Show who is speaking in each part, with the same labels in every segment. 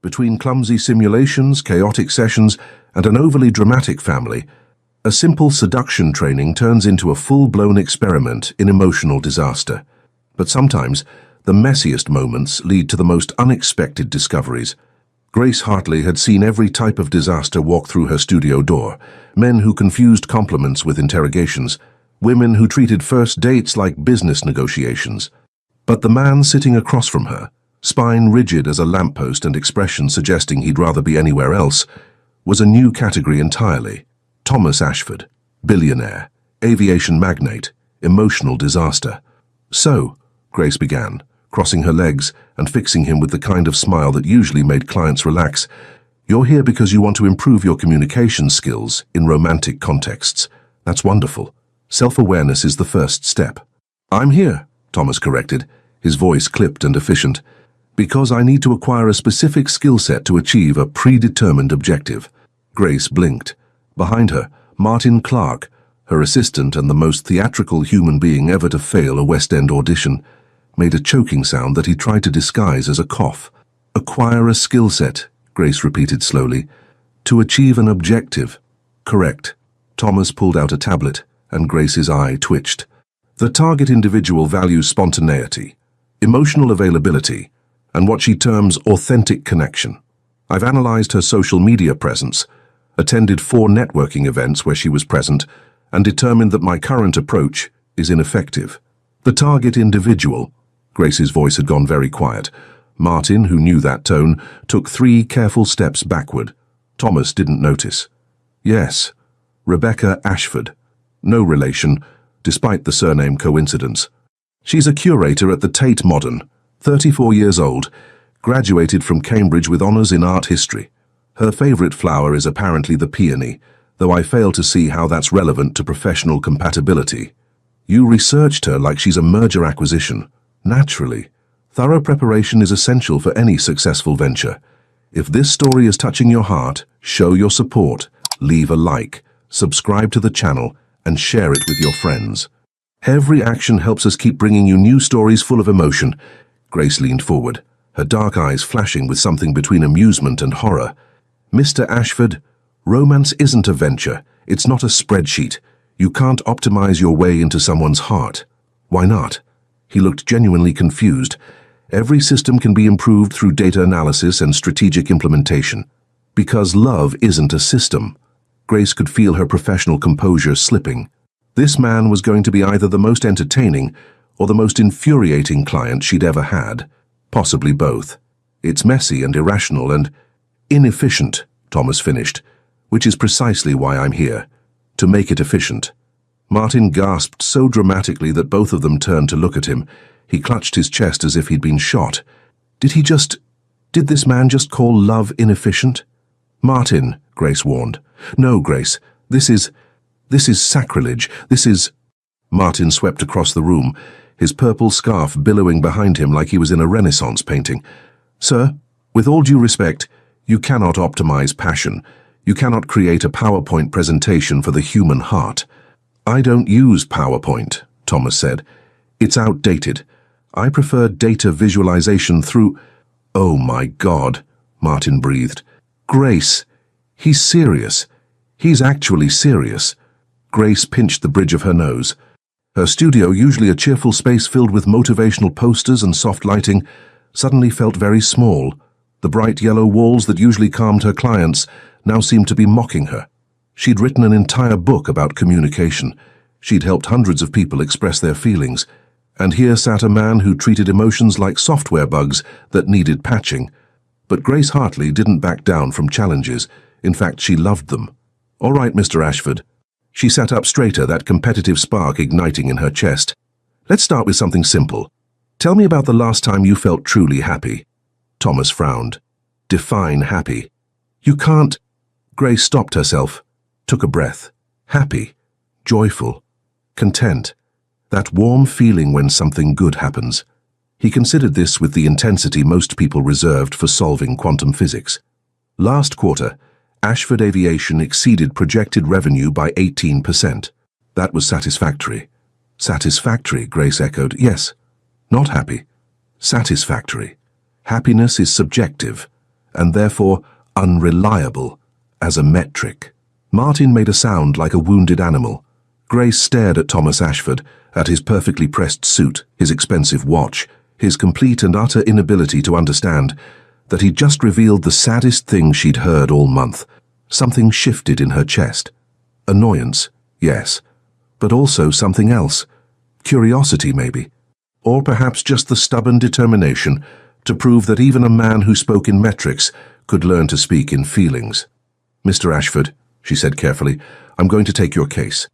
Speaker 1: Between clumsy simulations, chaotic sessions, and an overly dramatic family, a simple seduction training turns into a full-blown experiment in emotional disaster. But sometimes, the messiest moments lead to the most unexpected discoveries. Grace Hartley had seen every type of disaster walk through her studio door. Men who confused compliments with interrogations. Women who treated first dates like business negotiations. But the man sitting across from her, spine rigid as a lamppost and expression suggesting he'd rather be anywhere else, was a new category entirely. Thomas Ashford, billionaire, aviation magnate, emotional disaster. "So," Grace began, crossing her legs and fixing him with the kind of smile that usually made clients relax, "you're here because you want to improve your communication skills in romantic contexts. That's wonderful. Self-awareness is the first step." "I'm here," Thomas corrected, his voice clipped and efficient, "because I need to acquire a specific skill set to achieve a predetermined objective." Grace blinked. Behind her, Martin Clark, her assistant and the most theatrical human being ever to fail a West End audition, made a choking sound that he tried to disguise as a cough. "Acquire a skill set," Grace repeated slowly. "To achieve an objective." "Correct." Thomas pulled out a tablet, and Grace's eye twitched. "The target individual values spontaneity, emotional availability, and what she terms authentic connection. I've analyzed her social media presence, attended 4 networking events where she was present, and determined that my current approach is ineffective." "The target individual." Grace's voice had gone very quiet. Martin, who knew that tone, took 3 careful steps backward. Thomas didn't notice. "Yes, Rebecca Ashford. No relation, despite the surname coincidence. She's a curator at the Tate Modern, 34 years old, graduated from Cambridge with honours in art history. Her favourite flower is apparently the peony, though I fail to see how that's relevant to professional compatibility. You researched her like she's a merger acquisition. Naturally. Thorough preparation is essential for any successful venture. If this story is touching your heart, show your support, leave a like, subscribe to the channel, and share it with your friends. Every action helps us keep bringing you new stories full of emotion." Grace leaned forward, her dark eyes flashing with something between amusement and horror. "Mr. Ashford, romance isn't a venture. It's not a spreadsheet. You can't optimize your way into someone's heart." "Why not?" He looked genuinely confused. "Every system can be improved through data analysis and strategic implementation. Because love isn't a system." Grace could feel her professional composure slipping. This man was going to be either the most entertaining or the most infuriating client she'd ever had. Possibly both. "It's messy and irrational and inefficient," Thomas finished, "which is precisely why I'm here. To make it efficient." Martin gasped so dramatically that both of them turned to look at him. He clutched his chest as if he'd been shot. Did this man just call love inefficient? "Martin," Grace warned. "No, Grace, this is sacrilege. This is—" Martin swept across the room, his purple scarf billowing behind him like he was in a Renaissance painting. "Sir, with all due respect, you cannot optimize passion. You cannot create a PowerPoint presentation for the human heart." "I don't use PowerPoint," Thomas said. "It's outdated. I prefer data visualization through—" "Oh my God," Martin breathed. "Grace, he's serious. He's actually serious." Grace pinched the bridge of her nose. Her studio, usually a cheerful space filled with motivational posters and soft lighting, suddenly felt very small. The bright yellow walls that usually calmed her clients now seemed to be mocking her. She'd written an entire book about communication. She'd helped hundreds of people express their feelings. And here sat a man who treated emotions like software bugs that needed patching. But Grace Hartley didn't back down from challenges. In fact, she loved them. "All right, Mr. Ashford." She sat up straighter, that competitive spark igniting in her chest. "Let's start with something simple. Tell me about the last time you felt truly happy." Thomas frowned. "Define happy." "You can't—" Grace stopped herself, took a breath. Happy, joyful, content. That warm feeling when something good happens. He considered this with the intensity most people reserved for solving quantum physics. Last quarter, Ashford Aviation exceeded projected revenue by 18%. That was satisfactory. Satisfactory, Grace echoed. Yes. Not happy. Satisfactory. Happiness is subjective. and therefore unreliable, as a metric. Martin made a sound like a wounded animal. Grace stared at Thomas Ashford, at his perfectly pressed suit, his expensive watch, his complete and utter inability to understand that he'd just revealed the saddest thing she'd heard all month. Something shifted in her chest. Annoyance, yes, but also something else. Curiosity, maybe. Or perhaps just the stubborn determination to prove that even a man who spoke in metrics could learn to speak in feelings. "Mr. Ashford," she said carefully, "I'm going to take your case.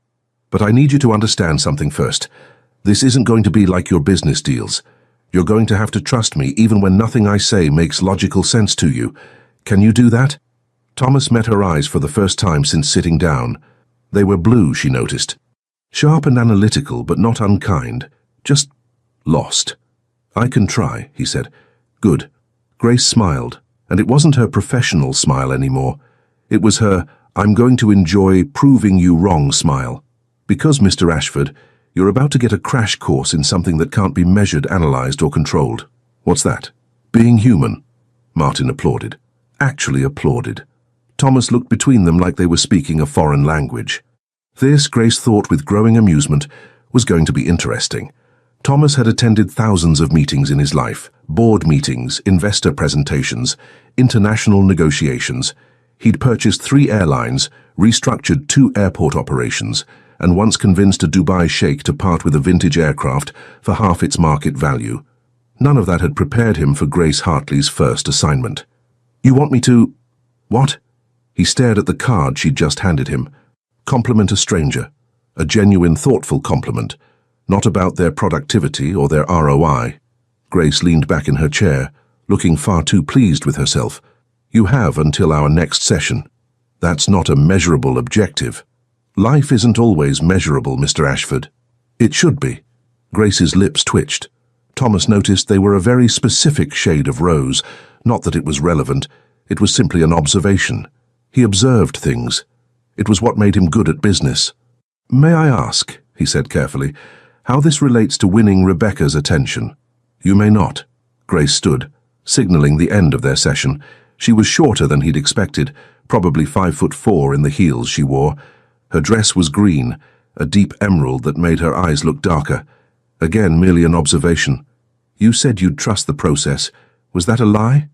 Speaker 1: But I need you to understand something first. This isn't going to be like your business deals. You're going to have to trust me even when nothing I say makes logical sense to you. Can you do that?" Thomas met her eyes for the first time since sitting down. They were blue, she noticed. Sharp and analytical, but not unkind. Just lost. "I can try," he said. "Good." Grace smiled, and it wasn't her professional smile anymore. It was her, "I'm going to enjoy proving you wrong" smile. "Because, Mr. Ashford, you're about to get a crash course in something that can't be measured, analyzed, or controlled." "What's that?" "Being human." Martin applauded. Actually applauded. Thomas looked between them like they were speaking a foreign language. This, Grace thought with growing amusement, was going to be interesting. Thomas had attended thousands of meetings in his life, board meetings, investor presentations, international negotiations. He'd purchased 3 airlines, restructured 2 airport operations, and once convinced a Dubai sheikh to part with a vintage aircraft for half its market value. None of that had prepared him for Grace Hartley's first assignment. "You want me to—" "What?" He stared at the card she'd just handed him. "Compliment a stranger. A genuine, thoughtful compliment. Not about their productivity or their ROI." Grace leaned back in her chair, looking far too pleased with herself. "You have until our next session." "That's not a measurable objective." "Life isn't always measurable, Mr. Ashford." "It should be." Grace's lips twitched. Thomas noticed they were a very specific shade of rose. Not that it was relevant. It was simply an observation. He observed things. It was what made him good at business. "May I ask," he said carefully, "how this relates to winning Rebecca's attention?" "You may not." Grace stood, signaling the end of their session. She was shorter than he'd expected, probably 5'4" in the heels she wore. Her dress was green, a deep emerald that made her eyes look darker. Again, merely an observation. "You said you'd trust the process. Was that a lie?"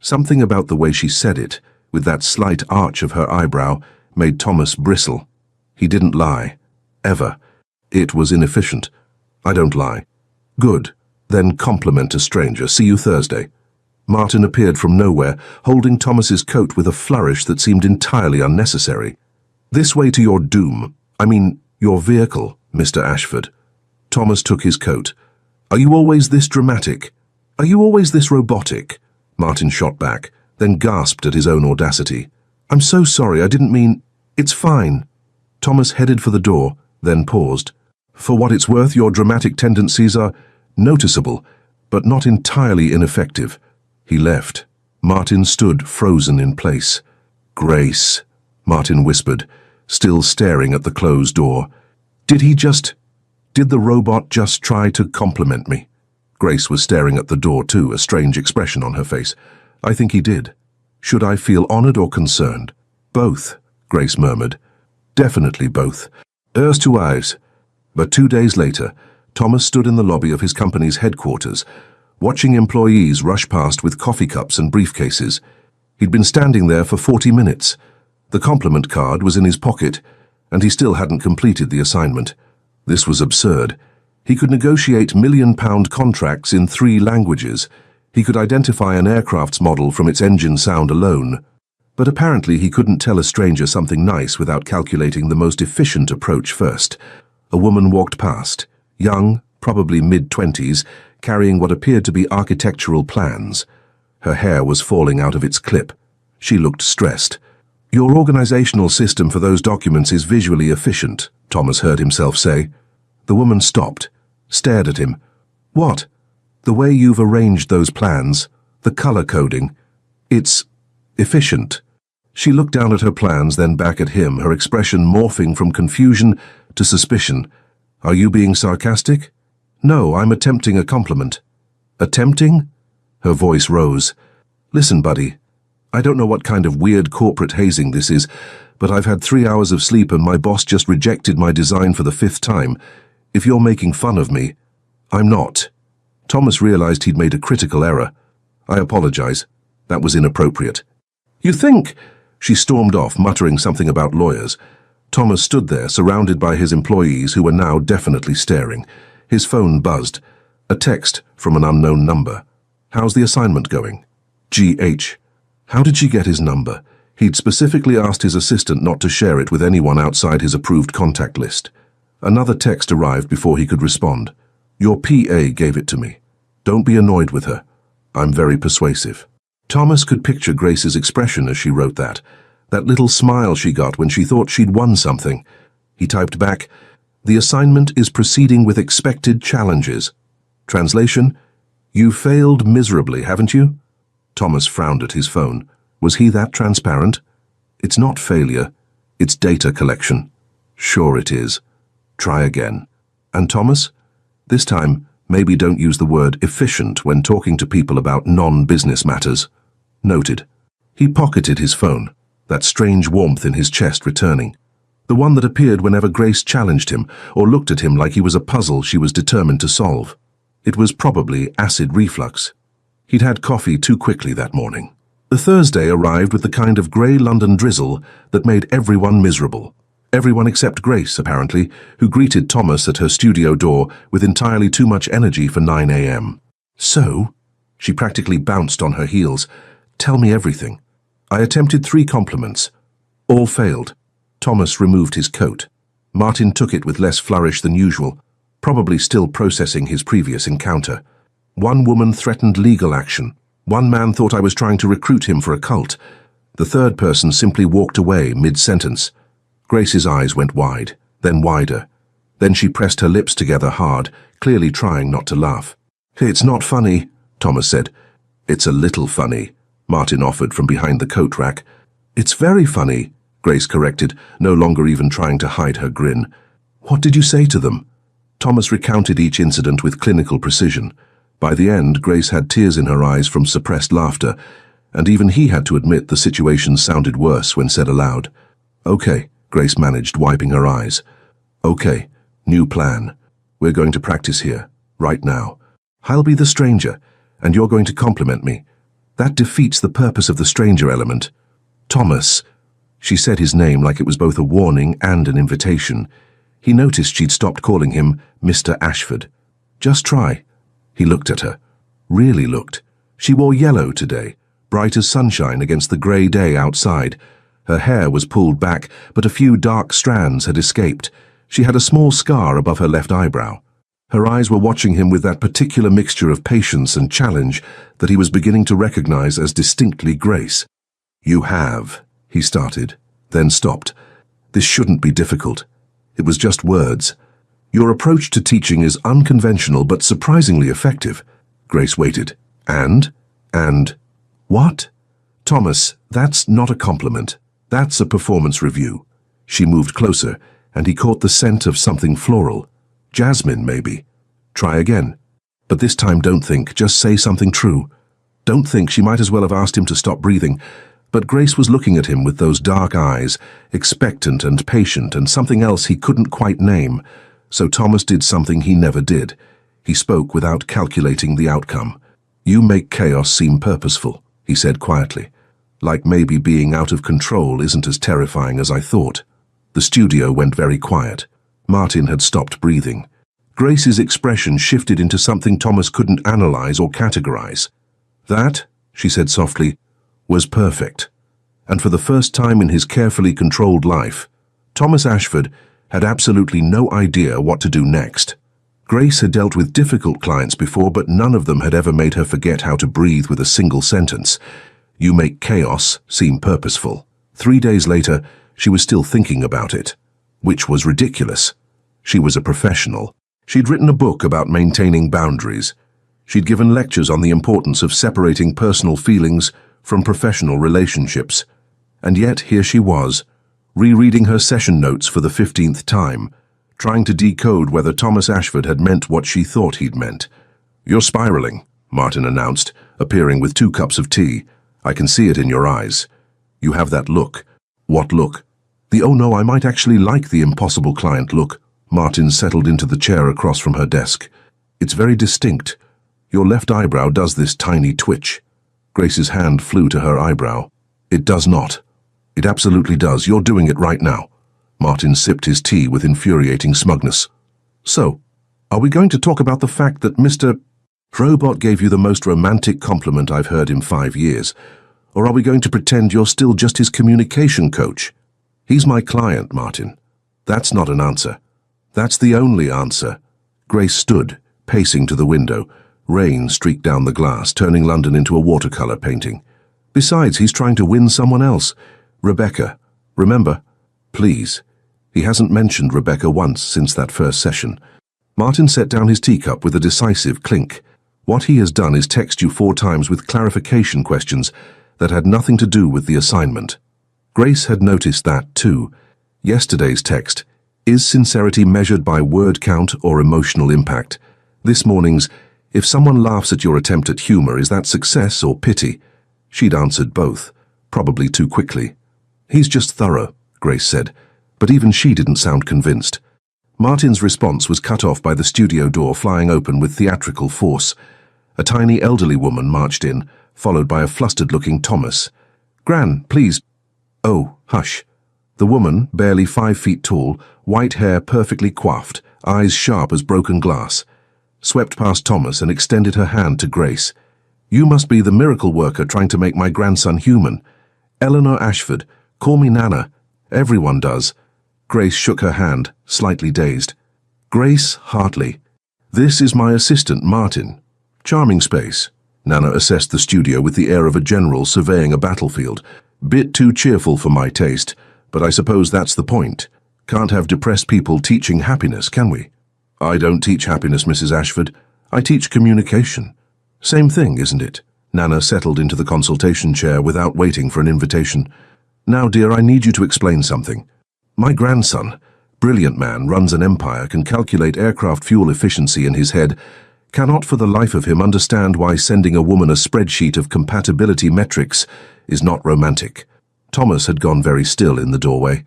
Speaker 1: Something about the way she said it, with that slight arch of her eyebrow, made Thomas bristle. He didn't lie. Ever. It was inefficient. "I don't lie." "Good. Then compliment a stranger. See you Thursday." Martin appeared from nowhere, holding Thomas's coat with a flourish that seemed entirely unnecessary. "This way to your doom. I mean, your vehicle, Mr. Ashford." Thomas took his coat. "Are you always this dramatic? Are you always this robotic?" Martin shot back, then gasped at his own audacity. "I'm so sorry, I didn't mean—" "It's fine." Thomas headed for the door, then paused. "For what it's worth, your dramatic tendencies are noticeable, but not entirely ineffective." He left. Martin stood frozen in place. "Grace," Martin whispered, still staring at the closed door. Did the robot just try to compliment me?" Grace was staring at the door too, a strange expression on her face. "I think he did. Should I feel honored or concerned?" "Both," Grace murmured. "Definitely both. Ears to eyes." But 2 days later, Thomas stood in the lobby of his company's headquarters, watching employees rush past with coffee cups and briefcases. He'd been standing there for 40 minutes. The compliment card was in his pocket, and he still hadn't completed the assignment. This was absurd. He could negotiate million-pound contracts in 3 languages. He could identify an aircraft's model from its engine sound alone. But apparently he couldn't tell a stranger something nice without calculating the most efficient approach first. A woman walked past, young, probably mid-20s, carrying what appeared to be architectural plans. Her hair was falling out of its clip. She looked stressed. "Your organizational system for those documents is visually efficient," Thomas heard himself say. The woman stopped, stared at him. "What?" "The way you've arranged those plans, the color coding. It's efficient." She looked down at her plans, then back at him, her expression morphing from confusion to suspicion. "Are you being sarcastic?" "No, I'm attempting a compliment." "Attempting?" Her voice rose. "Listen, buddy. I don't know what kind of weird corporate hazing this is, but I've had 3 hours of sleep and my boss just rejected my design for the 5th time. If you're making fun of me, I'm not. Thomas realized he'd made a critical error. I apologize. That was inappropriate. You think? She stormed off, muttering something about lawyers. Thomas stood there, surrounded by his employees who were now definitely staring. His phone buzzed. A text from an unknown number. How's the assignment going? G.H. How did she get his number? He'd specifically asked his assistant not to share it with anyone outside his approved contact list. Another text arrived before he could respond. Your PA gave it to me. Don't be annoyed with her. I'm very persuasive. Thomas could picture Grace's expression as she wrote that little smile she got when she thought she'd won something. He typed back, the assignment is proceeding with expected challenges. Translation, you failed miserably, haven't you? Thomas frowned at his phone. Was he that transparent? It's not failure, it's data collection. Sure it is. Try again. And Thomas? This time, maybe don't use the word efficient when talking to people about non-business matters. Noted. He pocketed his phone, that strange warmth in his chest returning. The one that appeared whenever Grace challenged him or looked at him like he was a puzzle she was determined to solve. It was probably acid reflux. He'd had coffee too quickly that morning. The Thursday arrived with the kind of grey London drizzle that made everyone miserable. Everyone except Grace, apparently, who greeted Thomas at her studio door with entirely too much energy for 9 a.m. So? She practically bounced on her heels. Tell me everything. I attempted 3 compliments. All failed. Thomas removed his coat. Martin took it with less flourish than usual, probably still processing his previous encounter. One woman threatened legal action. One man thought I was trying to recruit him for a cult. The third person simply walked away mid-sentence. Grace's eyes went wide, then wider. Then she pressed her lips together hard, clearly trying not to laugh. It's not funny, Thomas said. It's a little funny, Martin offered from behind the coat rack. It's very funny, Grace corrected, no longer even trying to hide her grin. What did you say to them? Thomas recounted each incident with clinical precision. By the end, Grace had tears in her eyes from suppressed laughter, and even he had to admit the situation sounded worse when said aloud. Okay, Grace managed, wiping her eyes. Okay, new plan. We're going to practice here, right now. I'll be the stranger, and you're going to compliment me. That defeats the purpose of the stranger element. Thomas. She said his name like it was both a warning and an invitation. He noticed she'd stopped calling him Mr. Ashford. Just try. He looked at her. Really looked. She wore yellow today, bright as sunshine against the grey day outside. Her hair was pulled back, but a few dark strands had escaped. She had a small scar above her left eyebrow. Her eyes were watching him with that particular mixture of patience and challenge that he was beginning to recognize as distinctly Grace. You have, he started, then stopped. This shouldn't be difficult. It was just words. Your approach to teaching is unconventional but surprisingly effective. Grace waited. And? What? Thomas, that's not a compliment. That's a performance review. She moved closer, and he caught the scent of something floral. Jasmine, maybe. Try again. But this time don't think, just say something true. Don't think. She might as well have asked him to stop breathing. But Grace was looking at him with those dark eyes, expectant and patient, and something else he couldn't quite name. So Thomas did something he never did. He spoke without calculating the outcome. You make chaos seem purposeful, he said quietly. Like maybe being out of control isn't as terrifying as I thought. The studio went very quiet. Martin had stopped breathing. Grace's expression shifted into something Thomas couldn't analyze or categorize. That, she said softly, was perfect. And for the first time in his carefully controlled life, Thomas Ashford had absolutely no idea what to do next. Grace had dealt with difficult clients before, but none of them had ever made her forget how to breathe with a single sentence. You make chaos seem purposeful. 3 days later, she was still thinking about it, which was ridiculous. She was a professional. She'd written a book about maintaining boundaries. She'd given lectures on the importance of separating personal feelings from professional relationships. And yet here she was, rereading her session notes for the 15th time, trying to decode whether Thomas Ashford had meant what she thought he'd meant. You're spiraling, Martin announced, appearing with 2 cups of tea. I can see it in your eyes. You have that look. What look? The "oh no, I might actually like the impossible client" look. Martin settled into the chair across from her desk. It's very distinct. Your left eyebrow does this tiny twitch. Grace's hand flew to her eyebrow. It does not. It absolutely does. You're doing it right now. Martin sipped his tea with infuriating smugness. So, are we going to talk about the fact that Mr. Robot gave you the most romantic compliment I've heard in 5 years? Or are we going to pretend you're still just his communication coach? He's my client, Martin. That's not an answer. That's the only answer. Grace stood, pacing to the window. Rain streaked down the glass, turning London into a watercolor painting. Besides, he's trying to win someone else. Rebecca. Remember? Please. He hasn't mentioned Rebecca once since that first session. Martin set down his teacup with a decisive clink. What he has done is text you 4 times with clarification questions that had nothing to do with the assignment. Grace had noticed that too. Yesterday's text, "Is sincerity measured by word count or emotional impact?" This morning's, "If someone laughs at your attempt at humor, is that success or pity?" She'd answered both, probably too quickly. "He's just thorough," Grace said, but even she didn't sound convinced. Martin's response was cut off by the studio door flying open with theatrical force. A tiny elderly woman marched in, followed by a flustered-looking Thomas. "Gran, please." "Oh, hush." The woman, barely 5 feet tall, white hair perfectly coiffed, eyes sharp as broken glass, swept past Thomas and extended her hand to Grace. "You must be the miracle worker trying to make my grandson human. Eleanor Ashford, call me Nana. Everyone does." Grace shook her hand, slightly dazed. "Grace Hartley. This is my assistant, Martin." "Charming space." Nana assessed the studio with the air of a general surveying a battlefield. "Bit too cheerful for my taste, but I suppose that's the point. Can't have depressed people teaching happiness, can we?" "I don't teach happiness, Mrs. Ashford. I teach communication." "Same thing, isn't it?" Nana settled into the consultation chair without waiting for an invitation. "Now, dear, I need you to explain something. My grandson, brilliant man, runs an empire, can calculate aircraft fuel efficiency in his head, cannot for the life of him understand why sending a woman a spreadsheet of compatibility metrics is not romantic." Thomas had gone very still in the doorway.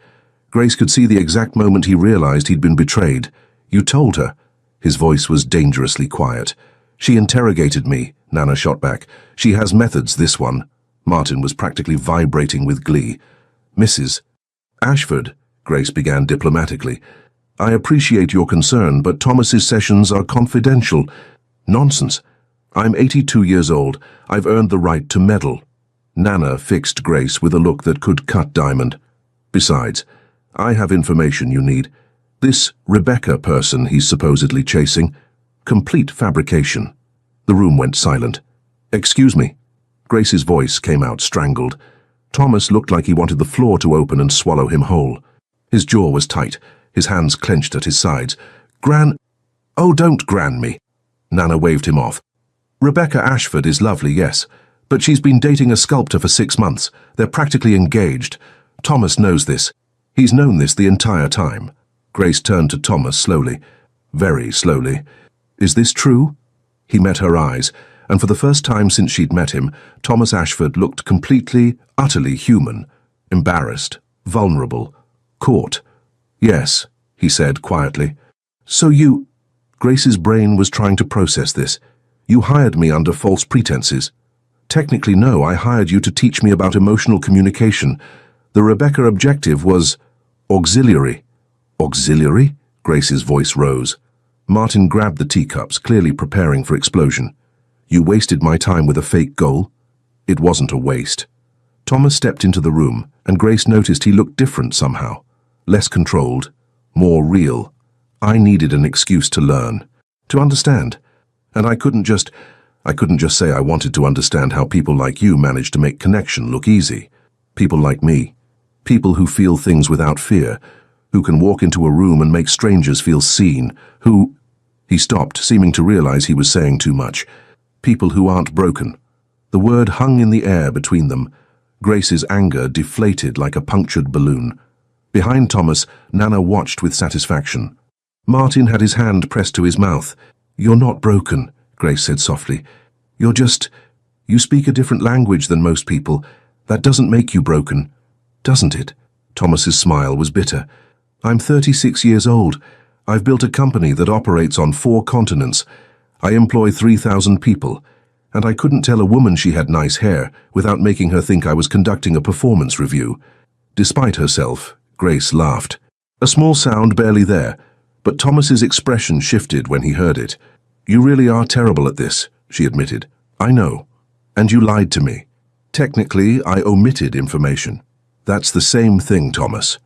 Speaker 1: Grace could see the exact moment he realized he'd been betrayed. "You told her." His voice was dangerously quiet. "She interrogated me," Nana shot back. "She has methods, this one." Martin was practically vibrating with glee. "Mrs. Ashford," Grace began diplomatically, "I appreciate your concern, but Thomas's sessions are confidential." "Nonsense. I'm 82 years old. I've earned the right to meddle." Nana fixed Grace with a look that could cut diamond. "Besides, I have information you need. This Rebecca person he's supposedly chasing, complete fabrication." The room went silent. "Excuse me." Grace's voice came out strangled. Thomas looked like he wanted the floor to open and swallow him whole. His jaw was tight, his hands clenched at his sides. "Gran—" "Oh, don't gran me." Nana waved him off. "Rebecca Ashford is lovely, yes, but she's been dating a sculptor for 6 months. They're practically engaged. Thomas knows this. He's known this the entire time." Grace turned to Thomas slowly, very slowly. "Is this true?" He met her eyes, and for the first time since she'd met him, Thomas Ashford looked completely, utterly human, embarrassed, vulnerable, caught. "Yes," he said quietly. "So you—" Grace's brain was trying to process this. "You hired me under false pretenses." "Technically, no, I hired you to teach me about emotional communication. The Rebecca objective was auxiliary." "Auxiliary?" Grace's voice rose. Martin grabbed the teacups, clearly preparing for explosion. "You wasted my time with a fake goal?" "It wasn't a waste." Thomas stepped into the room, and Grace noticed he looked different somehow. Less controlled, more real. "I needed an excuse to learn, to understand. And I couldn't just say I wanted to understand how people like you manage to make connection look easy. People like me. People who feel things without fear, who can walk into a room and make strangers feel seen, who—" He stopped, seeming to realize he was saying too much. "People who aren't broken." The word hung in the air between them. Grace's anger deflated like a punctured balloon. Behind Thomas, Nana watched with satisfaction. Martin had his hand pressed to his mouth. "You're not broken," Grace said softly. "You're You speak a different language than most people. That doesn't make you broken, doesn't it? Thomas's smile was bitter. I'm 36 years old. I've built a company that operates on 4 continents. I employ 3,000 people, and I couldn't tell a woman she had nice hair without making her think I was conducting a performance review. Despite herself, Grace laughed. A small sound barely there, but Thomas's expression shifted when he heard it. You really are terrible at this, she admitted. I know. And you lied to me. Technically, I omitted information. That's the same thing, Thomas.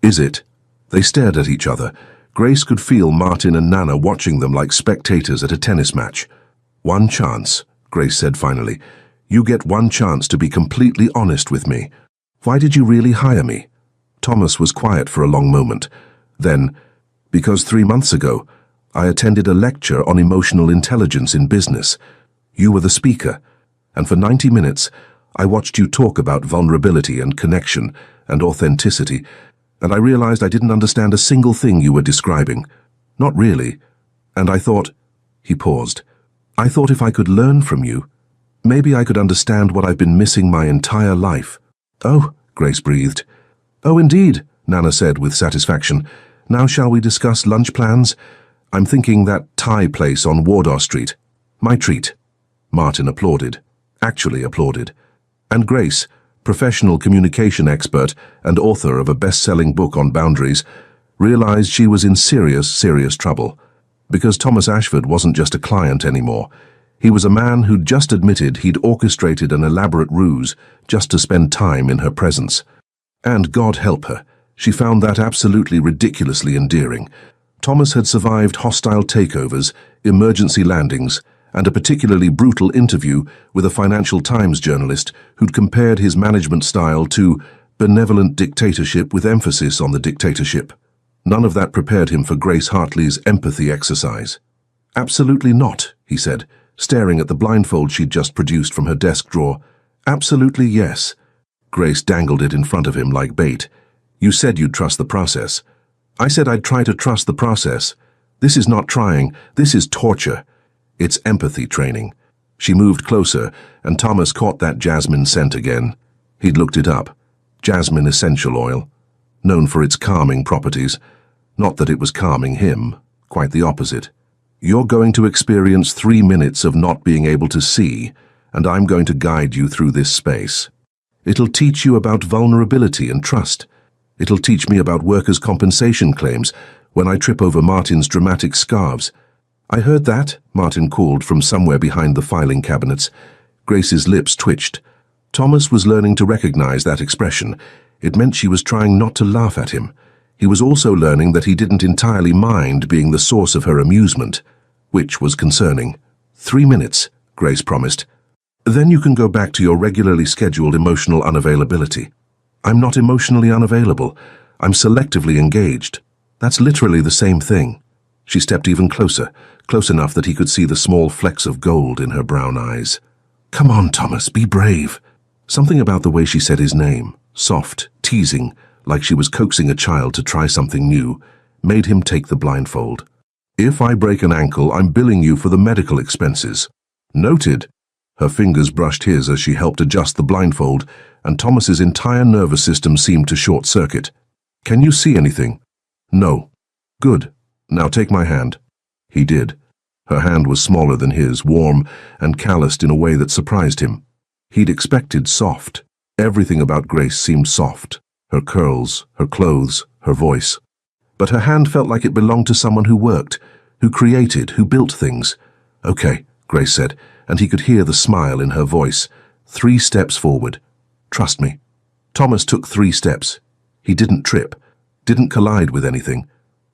Speaker 1: Is it? They stared at each other. Grace could feel Martin and Nana watching them like spectators at a tennis match. One chance, Grace said finally. You get one chance to be completely honest with me. Why did you really hire me? Thomas was quiet for a long moment. Then, because 3 months ago, I attended a lecture on emotional intelligence in business. You were the speaker, and for 90 minutes, I watched you talk about vulnerability and connection and authenticity, and I realized I didn't understand a single thing you were describing. Not really. And I thought, he paused, I thought if I could learn from you, maybe I could understand what I've been missing my entire life. Oh, Grace breathed. Oh, indeed, Nana said with satisfaction. Now shall we discuss lunch plans? I'm thinking that Thai place on Wardour Street. My treat. Martin applauded. Actually applauded. And Grace, professional communication expert and author of a best-selling book on boundaries, realized she was in serious trouble. Because Thomas Ashford wasn't just a client anymore. He was a man who'd just admitted he'd orchestrated an elaborate ruse just to spend time in her presence. And God help her, she found that absolutely ridiculously endearing. Thomas had survived hostile takeovers, emergency landings, and a particularly brutal interview with a Financial Times journalist who'd compared his management style to benevolent dictatorship with emphasis on the dictatorship. None of that prepared him for Grace Hartley's empathy exercise. Absolutely not, he said, staring at the blindfold she'd just produced from her desk drawer. Absolutely yes. Grace dangled it in front of him like bait. You said you'd trust the process. I said I'd try to trust the process. This is not trying, this is torture. It's empathy training. She moved closer, and Thomas caught that jasmine scent again. He'd looked it up. Jasmine essential oil, known for its calming properties. Not that it was calming him, quite the opposite. You're going to experience 3 minutes of not being able to see, and I'm going to guide you through this space. It'll teach you about vulnerability and trust. It'll teach me about workers' compensation claims when I trip over Martin's dramatic scarves. I heard that, Martin called from somewhere behind the filing cabinets. Grace's lips twitched. Thomas was learning to recognize that expression. It meant she was trying not to laugh at him. He was also learning that he didn't entirely mind being the source of her amusement, which was concerning. 3 minutes, Grace promised. Then you can go back to your regularly scheduled emotional unavailability. I'm not emotionally unavailable. I'm selectively engaged. That's literally the same thing. She stepped even closer, close enough that he could see the small flecks of gold in her brown eyes. Come on, Thomas, be brave. Something about the way she said his name, soft, teasing, like she was coaxing a child to try something new, made him take the blindfold. If I break an ankle, I'm billing you for the medical expenses. Noted. Her fingers brushed his as she helped adjust the blindfold, and Thomas's entire nervous system seemed to short-circuit. Can you see anything? No. Good. Now take my hand. He did. Her hand was smaller than his, warm and calloused in a way that surprised him. He'd expected soft. Everything about Grace seemed soft. Her curls, her clothes, her voice. But her hand felt like it belonged to someone who worked, who created, who built things. Okay, Grace said, and he could hear the smile in her voice. 3 steps forward. Trust me. Thomas took 3 steps. He didn't trip, didn't collide with anything.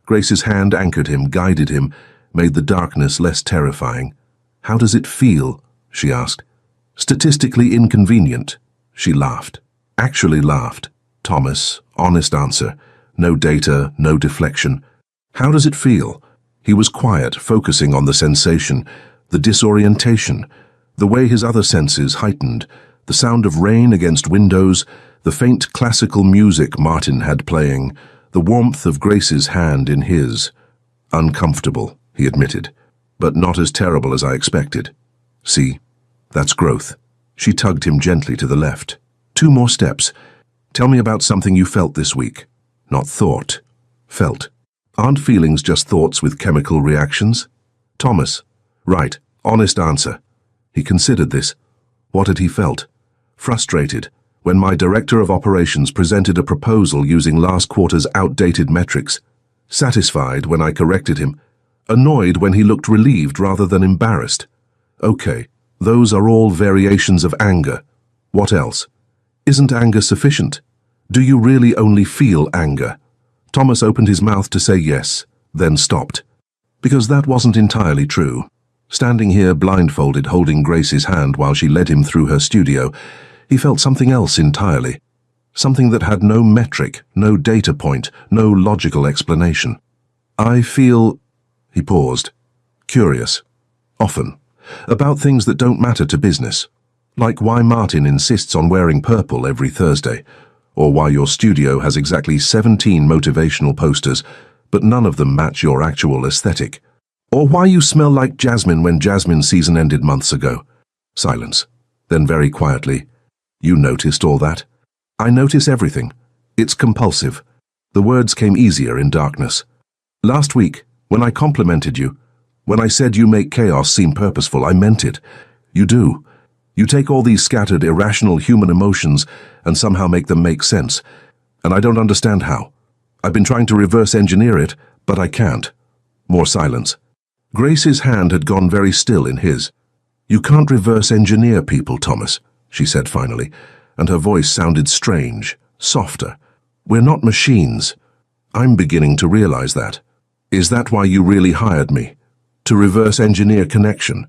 Speaker 1: Grace's hand anchored him, guided him, made the darkness less terrifying. How does it feel? She asked. Statistically inconvenient. She laughed. Actually laughed. Thomas, honest answer. No data, no deflection. How does it feel? He was quiet, focusing on the sensation, the disorientation, the way his other senses heightened, the sound of rain against windows, the faint classical music Martin had playing, the warmth of Grace's hand in his. Uncomfortable, he admitted, but not as terrible as I expected. See, that's growth. She tugged him gently to the left. 2 more steps. Tell me about something you felt this week. Not thought. Felt. Aren't feelings just thoughts with chemical reactions? Thomas. Right. Honest answer. He considered this. What had he felt? Frustrated when my director of operations presented a proposal using last quarter's outdated metrics. Satisfied when I corrected him. Annoyed when he looked relieved rather than embarrassed. Okay, those are all variations of anger. What else? Isn't anger sufficient? Do you really only feel anger? Thomas opened his mouth to say yes, then stopped. Because that wasn't entirely true. Standing here blindfolded holding Grace's hand while she led him through her studio, he felt something else entirely. Something that had no metric, no data point, no logical explanation. I feel... He paused. Curious. Often. About things that don't matter to business. Like why Martin insists on wearing purple every Thursday, or why your studio has exactly 17 motivational posters, but none of them match your actual aesthetic. Or why you smell like jasmine when jasmine season ended months ago. Silence. Then very quietly, you noticed all that? I notice everything. It's compulsive. The words came easier in darkness. Last week, when I complimented you, when I said you make chaos seem purposeful, I meant it. You do. You take all these scattered, irrational human emotions and somehow make them make sense. And I don't understand how. I've been trying to reverse engineer it, but I can't. More silence. Grace's hand had gone very still in his. You can't reverse engineer people, Thomas, she said finally, and her voice sounded strange, softer. We're not machines. I'm beginning to realize that. Is that why you really hired me? To reverse engineer connection?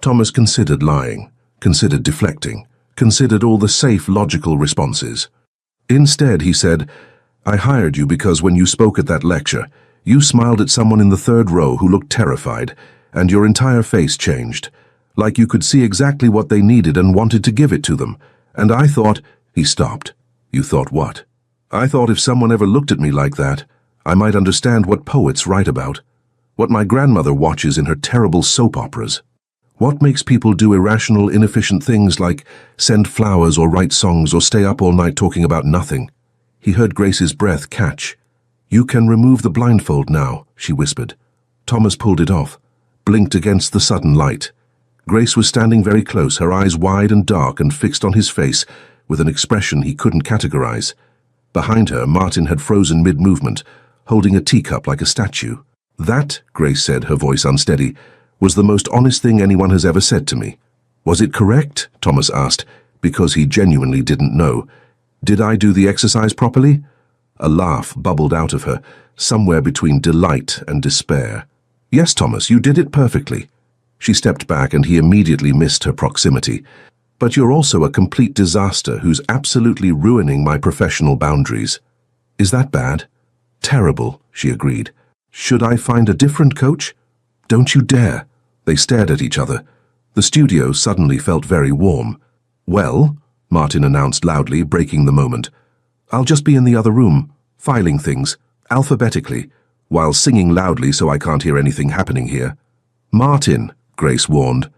Speaker 1: Thomas considered lying, considered deflecting, considered all the safe, logical responses. Instead, he said, I hired you because when you spoke at that lecture, you smiled at someone in the 3rd row who looked terrified, and your entire face changed, like you could see exactly what they needed and wanted to give it to them. And I thought... He stopped. You thought what? I thought if someone ever looked at me like that, I might understand what poets write about, what my grandmother watches in her terrible soap operas. What makes people do irrational, inefficient things like send flowers or write songs or stay up all night talking about nothing? He heard Grace's breath catch. You can remove the blindfold now, she whispered. Thomas pulled it off, blinked against the sudden light. Grace was standing very close, her eyes wide and dark and fixed on his face, with an expression he couldn't categorize. Behind her, Martin had frozen mid-movement, holding a teacup like a statue. That, Grace said, her voice unsteady, was the most honest thing anyone has ever said to me. Was it correct? Thomas asked, because he genuinely didn't know. Did I do the exercise properly? A laugh bubbled out of her, somewhere between delight and despair. Yes, Thomas, you did it perfectly. She stepped back and he immediately missed her proximity. But you're also a complete disaster who's absolutely ruining my professional boundaries. Is that bad? Terrible, she agreed. Should I find a different coach? Don't you dare. They stared at each other. The studio suddenly felt very warm. Well, Martin announced loudly, breaking the moment. I'll just be in the other room, filing things, alphabetically, while singing loudly so I can't hear anything happening here. Martin, Grace warned.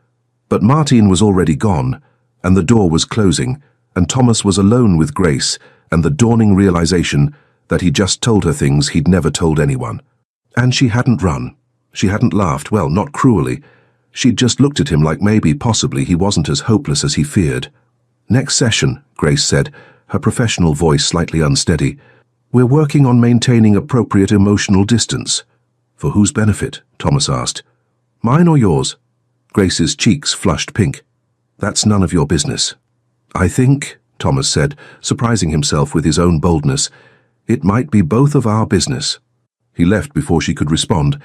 Speaker 1: But Martin was already gone, and the door was closing, and Thomas was alone with Grace and the dawning realization that he'd just told her things he'd never told anyone. And she hadn't run. She hadn't laughed, well, not cruelly. She'd just looked at him like maybe, possibly, he wasn't as hopeless as he feared. Next session, Grace said, her professional voice slightly unsteady. We're working on maintaining appropriate emotional distance. For whose benefit? Thomas asked. Mine or yours? Grace's cheeks flushed pink. That's none of your business. I think, Thomas said, surprising himself with his own boldness, it might be both of our business. He left before she could respond,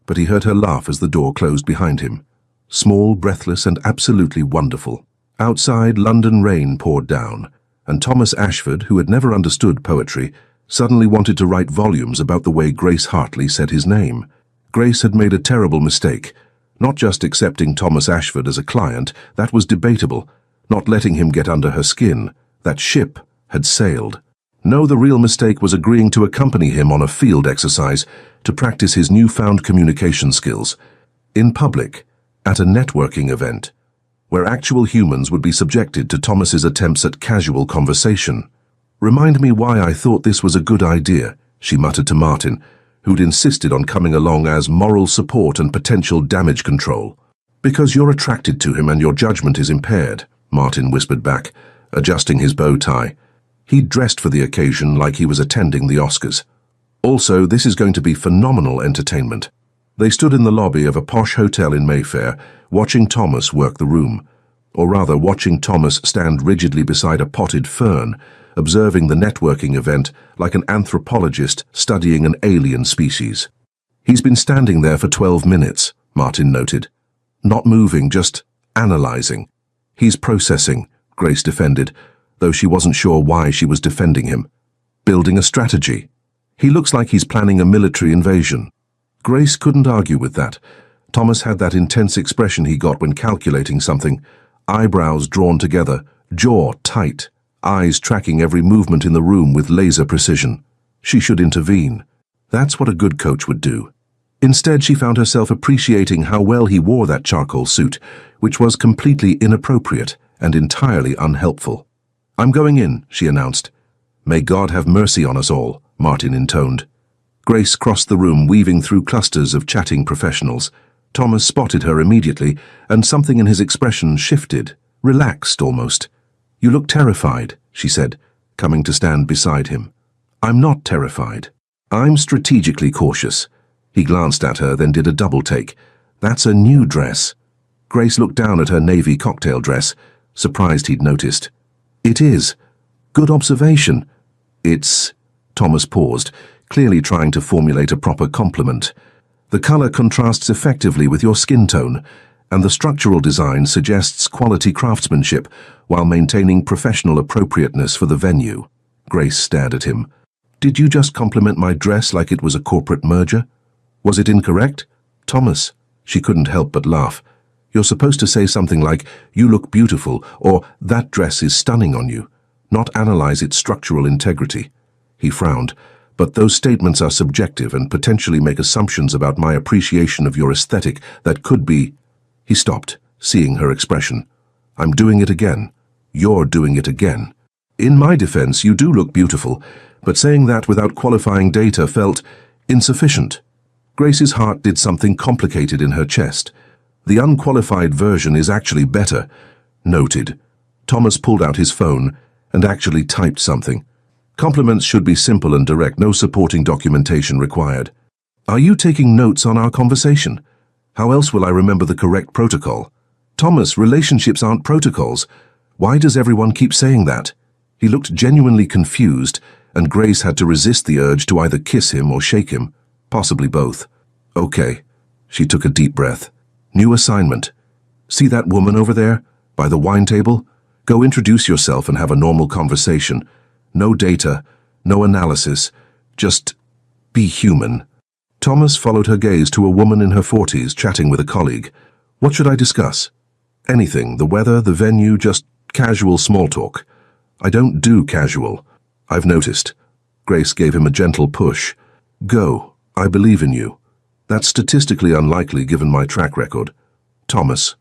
Speaker 1: but he heard her laugh as the door closed behind him. Small, breathless, and absolutely wonderful. Outside, London rain poured down, and Thomas Ashford, who had never understood poetry, suddenly wanted to write volumes about the way Grace Hartley said his name. Grace had made a terrible mistake, not just accepting Thomas Ashford as a client, that was debatable, not letting him get under her skin. That ship had sailed. No, the real mistake was agreeing to accompany him on a field exercise to practice his newfound communication skills. In public, at a networking event. where actual humans would be subjected to Thomas's attempts at casual conversation. "Remind me why I thought this was a good idea," she muttered to Martin, who'd insisted on coming along as moral support and potential damage control. "Because you're attracted to him and your judgment is impaired," Martin whispered back, adjusting his bow tie. He'd dressed for the occasion like he was attending the Oscars. "Also, this is going to be phenomenal entertainment." They stood in the lobby of a posh hotel in Mayfair, watching Thomas work the room. Or rather, watching Thomas stand rigidly beside a potted fern, observing the networking event like an anthropologist studying an alien species. "He's been standing there for 12 minutes, Martin noted. "Not moving, just analyzing." "He's processing," Grace defended, though she wasn't sure why she was defending him. "Building a strategy. He looks like he's planning a military invasion." Grace couldn't argue with that. Thomas had that intense expression he got when calculating something, eyebrows drawn together, jaw tight, eyes tracking every movement in the room with laser precision. She should intervene. That's what a good coach would do. Instead, she found herself appreciating how well he wore that charcoal suit, which was completely inappropriate and entirely unhelpful. "I'm going in," she announced. "May God have mercy on us all," Martin intoned. Grace crossed the room, weaving through clusters of chatting professionals. Thomas spotted her immediately, and something in his expression shifted, relaxed almost. "You look terrified," she said, coming to stand beside him. "I'm not terrified. I'm strategically cautious." He glanced at her, then did a double-take. "That's a new dress." Grace looked down at her navy cocktail dress, surprised he'd noticed. "It is. Good observation." "It's—" Thomas paused, clearly trying to formulate a proper compliment. "The color contrasts effectively with your skin tone, and the structural design suggests quality craftsmanship while maintaining professional appropriateness for the venue." Grace stared at him. "Did you just compliment my dress like it was a corporate merger? Was it incorrect?" "Thomas," she couldn't help but laugh. "You're supposed to say something like, 'You look beautiful,' or 'That dress is stunning on you,' not analyze its structural integrity." He frowned. "But those statements are subjective and potentially make assumptions about my appreciation of your aesthetic that could be—" He stopped, seeing her expression. "I'm doing it again. You're doing it again. In my defense, you do look beautiful, but saying that without qualifying data felt insufficient." Grace's heart did something complicated in her chest. "The unqualified version is actually better." "Noted." Thomas pulled out his phone and actually typed something. "Compliments should be simple and direct, no supporting documentation required." "Are you taking notes on our conversation? How else will I remember the correct protocol?" "Thomas, relationships aren't protocols. Why does everyone keep saying that?" He looked genuinely confused, and Grace had to resist the urge to either kiss him or shake him, possibly both. "Okay." She took a deep breath. "New assignment. See that woman over there, by the wine table? Go introduce yourself and have a normal conversation. No data, no analysis, just be human." Thomas followed her gaze to a woman in her 40s chatting with a colleague. "What should I discuss?" "Anything, the weather, the venue, just casual small talk." "I don't do casual. I've noticed." Grace gave him a gentle push. "Go. I believe in you." "That's statistically unlikely given my track record." "Thomas."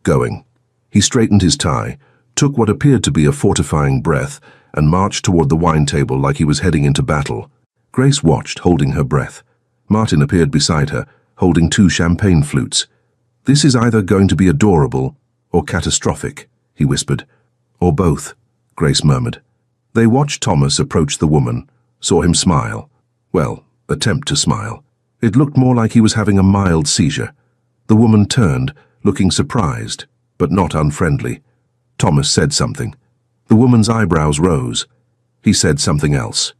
Speaker 1: "Going." He straightened his tie, took what appeared to be a fortifying breath, and marched toward the wine table like he was heading into battle. Grace watched, holding her breath. Martin appeared beside her, holding 2 champagne flutes. "This is either going to be adorable or catastrophic," he whispered. "Or both," Grace murmured. They watched Thomas approach the woman, saw him smile. Well, attempt to smile. It looked more like he was having a mild seizure. The woman turned, looking surprised, but not unfriendly. Thomas said something. The woman's eyebrows rose. He said something else.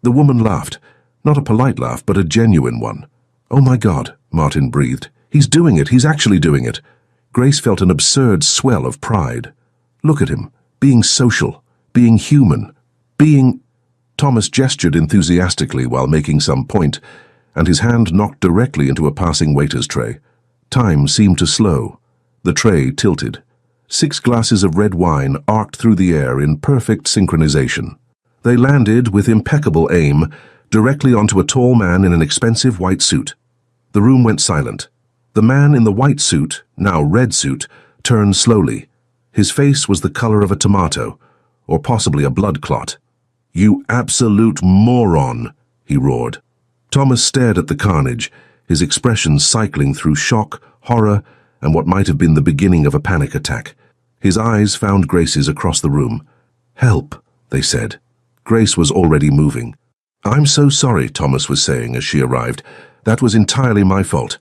Speaker 1: The woman laughed, not a polite laugh, but a genuine one. "Oh my God," Martin breathed. "He's doing it, he's actually doing it." Grace felt an absurd swell of pride. Look at him, being social, being human, being... Thomas gestured enthusiastically while making some point, and his hand knocked directly into a passing waiter's tray. Time seemed to slow. The tray tilted. 6 glasses of red wine arced through the air in perfect synchronization. They landed, with impeccable aim, directly onto a tall man in an expensive white suit. The room went silent. The man in the white suit, now red suit, turned slowly. His face was the color of a tomato, or possibly a blood clot. "You absolute moron!" he roared. Thomas stared at the carnage, his expression cycling through shock, horror, and what might have been the beginning of a panic attack. His eyes found Grace's across the room. "Help," they said. Grace was already moving. "I'm so sorry," Thomas was saying as she arrived. "That was entirely my fault.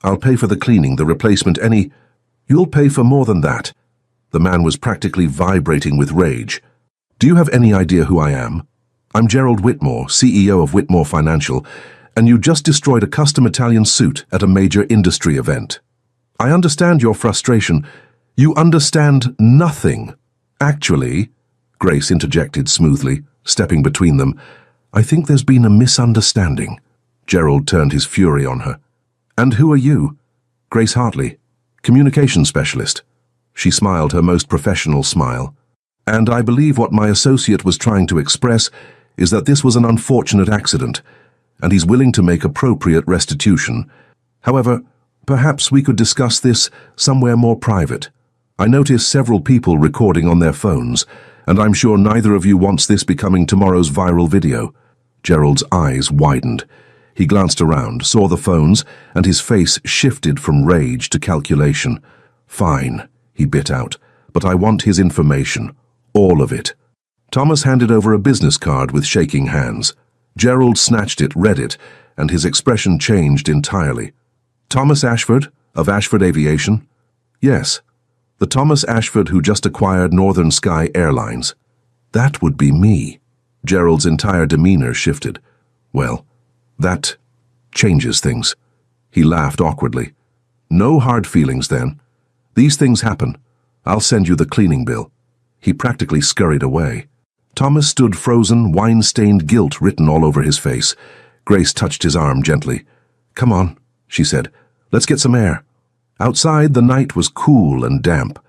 Speaker 1: I'll pay for the cleaning, the replacement, any—" "You'll pay for more than that." The man was practically vibrating with rage. "Do you have any idea who I am? I'm Gerald Whitmore, CEO of Whitmore Financial, and you just destroyed a custom Italian suit at a major industry event. I understand your frustration. You understand nothing." "Actually," Grace interjected smoothly, stepping between them, "I think there's been a misunderstanding." Gerald turned his fury on her. "And who are you?" "Grace Hartley, communications specialist." She smiled her most professional smile. "And I believe what my associate was trying to express is that this was an unfortunate accident, and he's willing to make appropriate restitution. However, perhaps we could discuss this somewhere more private. I noticed several people recording on their phones, and I'm sure neither of you wants this becoming tomorrow's viral video." Gerald's eyes widened. He glanced around, saw the phones, and his face shifted from rage to calculation. "Fine," he bit out, "but I want his information. All of it." Thomas handed over a business card with shaking hands. Gerald snatched it, read it, and his expression changed entirely. "Thomas Ashford, of Ashford Aviation?" "Yes. The Thomas Ashford who just acquired Northern Sky Airlines." "That would be me." Gerald's entire demeanor shifted. "Well, that changes things." He laughed awkwardly. "No hard feelings, then. These things happen. I'll send you the cleaning bill." He practically scurried away. Thomas stood frozen, wine-stained guilt written all over his face. Grace touched his arm gently. "Come on," she said. "Let's get some air." Outside, the night was cool and damp.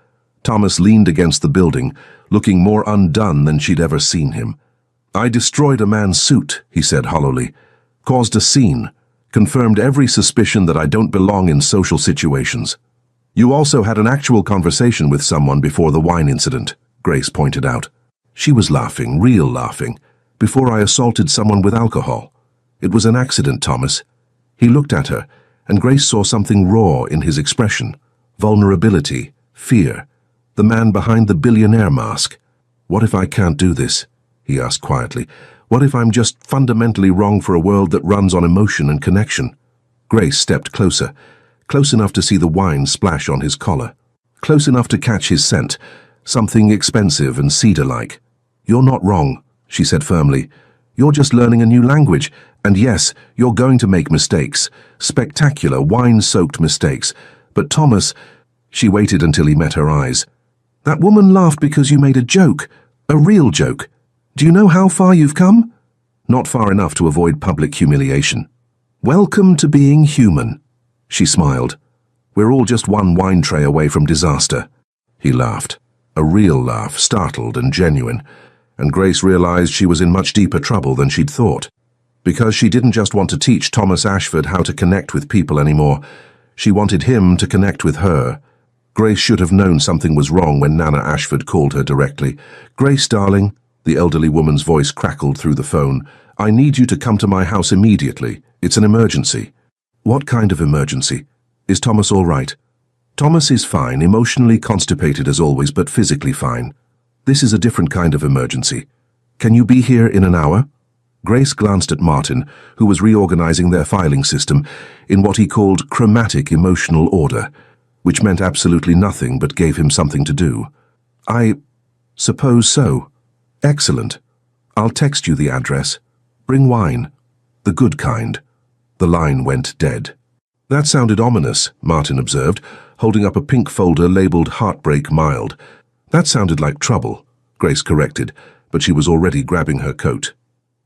Speaker 1: Thomas leaned against the building, looking more undone than she'd ever seen him. "I destroyed a man's suit," he said hollowly. "Caused a scene. Confirmed every suspicion that I don't belong in social situations." "You also had an actual conversation with someone before the wine incident," Grace pointed out. She was laughing, real laughing. "Before I assaulted someone with alcohol. It was an accident, Thomas." He looked at her, and Grace saw something raw in his expression. Vulnerability, fear. The man behind the billionaire mask. "What if I can't do this?" he asked quietly. "What if I'm just fundamentally wrong for a world that runs on emotion and connection?" Grace stepped closer, close enough to see the wine splash on his collar. Close enough to catch his scent, something expensive and cedar-like. "You're not wrong," she said firmly. "You're just learning a new language, and yes, you're going to make mistakes. Spectacular, wine-soaked mistakes. But Thomas—" She waited until he met her eyes. "That woman laughed because you made a joke. A real joke. Do you know how far you've come?" "Not far enough to avoid public humiliation." "Welcome to being human." She smiled. "We're all just one wine tray away from disaster." He laughed. A real laugh, startled and genuine. And Grace realized she was in much deeper trouble than she'd thought. Because she didn't just want to teach Thomas Ashford how to connect with people anymore. She wanted him to connect with her. Grace should have known something was wrong when Nana Ashford called her directly. "Grace, darling," the elderly woman's voice crackled through the phone. "I need you to come to my house immediately. It's an emergency." "What kind of emergency? Is Thomas all right?" "Thomas is fine, emotionally constipated as always, but physically fine. This is a different kind of emergency. Can you be here in an hour?" Grace glanced at Martin, who was reorganizing their filing system in what he called chromatic emotional order, which meant absolutely nothing but gave him something to do. "I suppose so." "Excellent. I'll text you the address. Bring wine. The good kind." The line went dead. "That sounded ominous," Martin observed, holding up a pink folder labeled Heartbreak Mild. "That sounded like trouble," Grace corrected, but she was already grabbing her coat.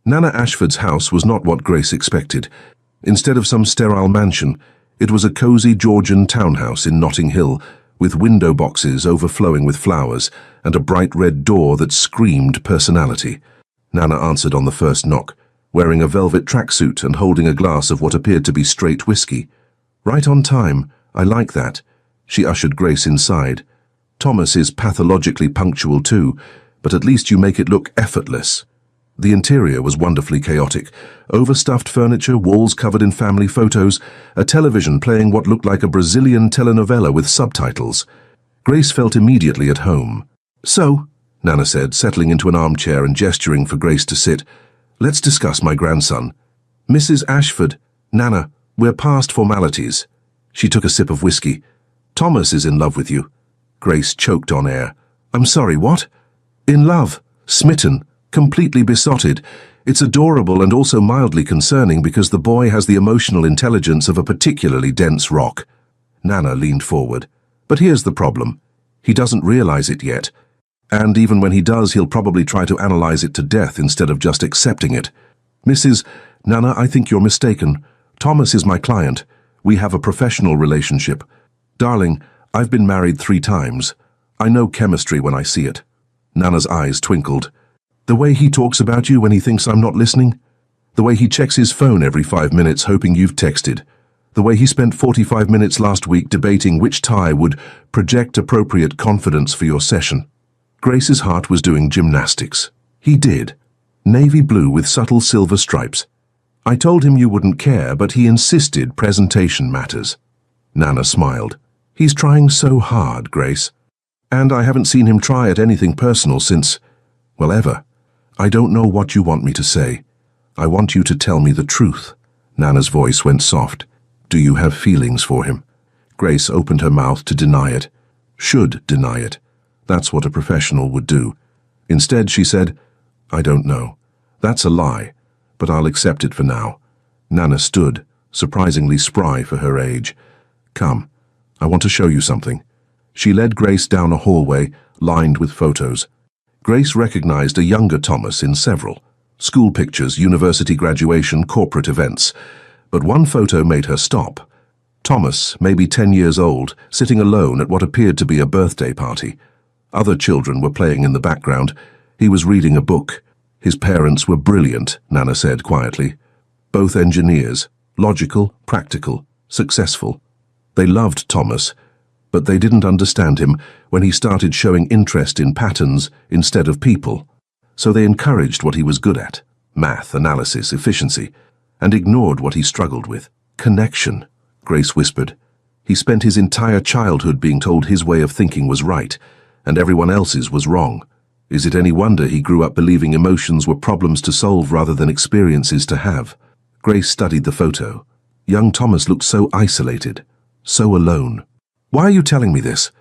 Speaker 1: Nana Ashford's house was not what Grace expected. Instead of some sterile mansion, it was a cozy Georgian townhouse in Notting Hill, with window boxes overflowing with flowers and a bright red door that screamed personality. Nana answered on the first knock, wearing a velvet tracksuit and holding a glass of what appeared to be straight whiskey. "Right on time. I like that." She ushered Grace inside, Thomas is pathologically punctual too, but at least you make it look effortless. The interior was wonderfully chaotic. Overstuffed furniture, walls covered in family photos, a television playing what looked like a Brazilian telenovela with subtitles. Grace felt immediately at home. "So," Nana said, settling into an armchair and gesturing for Grace to sit, "let's discuss my grandson." "Mrs. Ashford, Nana, we're past formalities." She took a sip of whiskey. "Thomas is in love with you." Grace choked on air. "I'm sorry, what?" "In love, smitten, completely besotted. It's adorable and also mildly concerning because the boy has the emotional intelligence of a particularly dense rock." Nana leaned forward. "But here's the problem. He doesn't realize it yet. And even when he does, he'll probably try to analyze it to death instead of just accepting it." "Mrs. Nana, I think you're mistaken. Thomas is my client. We have a professional relationship. Darling, I've been married 3 times. I know chemistry when I see it." Nana's eyes twinkled. "The way he talks about you when he thinks I'm not listening? The way he checks his phone every 5 minutes hoping you've texted? The way he spent 45 minutes last week debating which tie would project appropriate confidence for your session?" Grace's heart was doing gymnastics. "He did. Navy blue with subtle silver stripes. I told him you wouldn't care, but he insisted presentation matters." Nana smiled. "He's trying so hard, Grace. And I haven't seen him try at anything personal since, well, ever. I don't know what you want me to say. I want you to tell me the truth." Nana's voice went soft. "Do you have feelings for him?" Grace opened her mouth to deny it. Should deny it. That's what a professional would do. Instead, she said, "I don't know. That's a lie, but I'll accept it for now." Nana stood, surprisingly spry for her age. "Come, I want to show you something." She led Grace down a hallway lined with photos. Grace recognized a younger Thomas in several. School pictures, university graduation, corporate events. But one photo made her stop. Thomas, maybe 10 years old, sitting alone at what appeared to be a birthday party. Other children were playing in the background. He was reading a book. His parents were brilliant, Nana said quietly. Both engineers, logical, practical, successful. They loved Thomas, but they didn't understand him when he started showing interest in patterns instead of people. So they encouraged what he was good at, math, analysis, efficiency, and ignored what he struggled with, connection, Grace whispered. He spent his entire childhood being told his way of thinking was right, and everyone else's was wrong. Is it any wonder he grew up believing emotions were problems to solve rather than experiences to have? Grace studied the photo. Young Thomas looked so isolated, so alone. "Why are you telling me this?"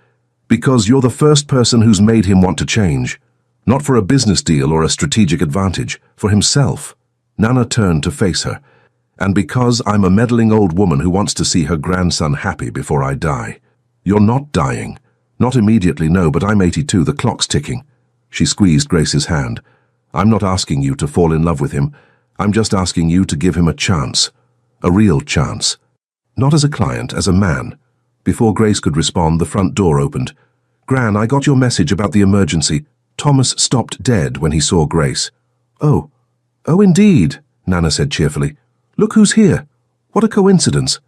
Speaker 1: "Because you're the first person who's made him want to change. Not for a business deal or a strategic advantage, for himself." Nana turned to face her. "And because I'm a meddling old woman who wants to see her grandson happy before I die." "You're not dying. Not immediately, no, but I'm 82, the clock's ticking." She squeezed Grace's hand. "I'm not asking you to fall in love with him. I'm just asking you to give him a chance. A real chance. Not as a client, as a man." Before Grace could respond, the front door opened. "Gran, I got your message about the emergency." Thomas stopped dead when he saw Grace. Oh, indeed," Nana said cheerfully. "Look who's here. What a coincidence."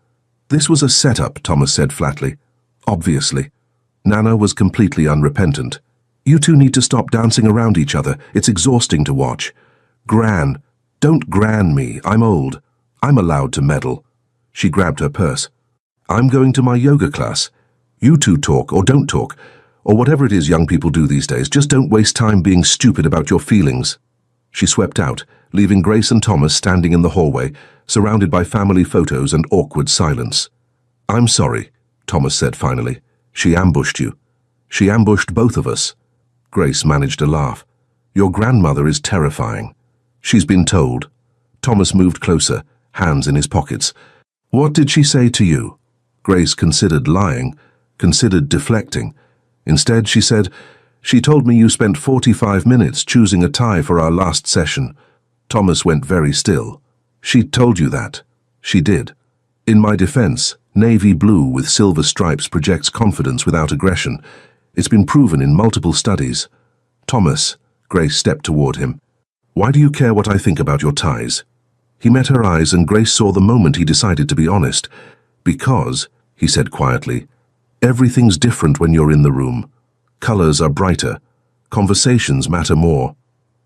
Speaker 1: "This was a setup," Thomas said flatly. "Obviously." Nana was completely unrepentant. "You two need to stop dancing around each other. It's exhausting to watch." "Gran, don't gran me. I'm old. I'm allowed to meddle." She grabbed her purse. "I'm going to my yoga class. You two talk or don't talk, or whatever it is young people do these days. Just don't waste time being stupid about your feelings." She swept out, leaving Grace and Thomas standing in the hallway, surrounded by family photos and awkward silence. "I'm sorry," Thomas said finally. "She ambushed you. She ambushed both of us." Grace managed a laugh. "Your grandmother is terrifying." "She's been told." Thomas moved closer, hands in his pockets. "What did she say to you?" Grace considered lying, considered deflecting. Instead, she said, "She told me you spent 45 minutes choosing a tie for our last session." Thomas went very still. "She told you that?" "She did. In my defense, navy blue with silver stripes projects confidence without aggression. It's been proven in multiple studies." "Thomas," Grace stepped toward him. "Why do you care what I think about your ties?" He met her eyes and Grace saw the moment he decided to be honest. "Because," he said quietly, "everything's different when you're in the room. Colors are brighter. Conversations matter more.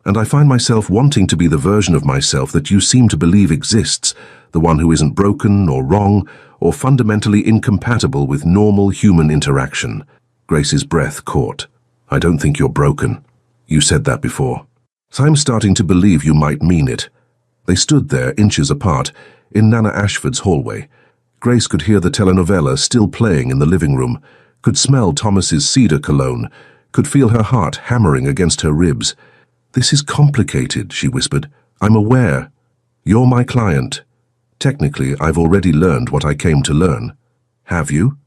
Speaker 1: And I find myself wanting to be the version of myself that you seem to believe exists, the one who isn't broken or wrong or fundamentally incompatible with normal human interaction. Grace's breath caught. I don't think you're broken. You said that before. So I'm starting to believe you might mean it. They stood there, inches apart, in Nana Ashford's hallway. Grace could hear the telenovela still playing in the living room, could smell Thomas's cedar cologne, could feel her heart hammering against her ribs. This is complicated, she whispered. I'm aware. You're my client. Technically, I've already learned what I came to learn. Have you?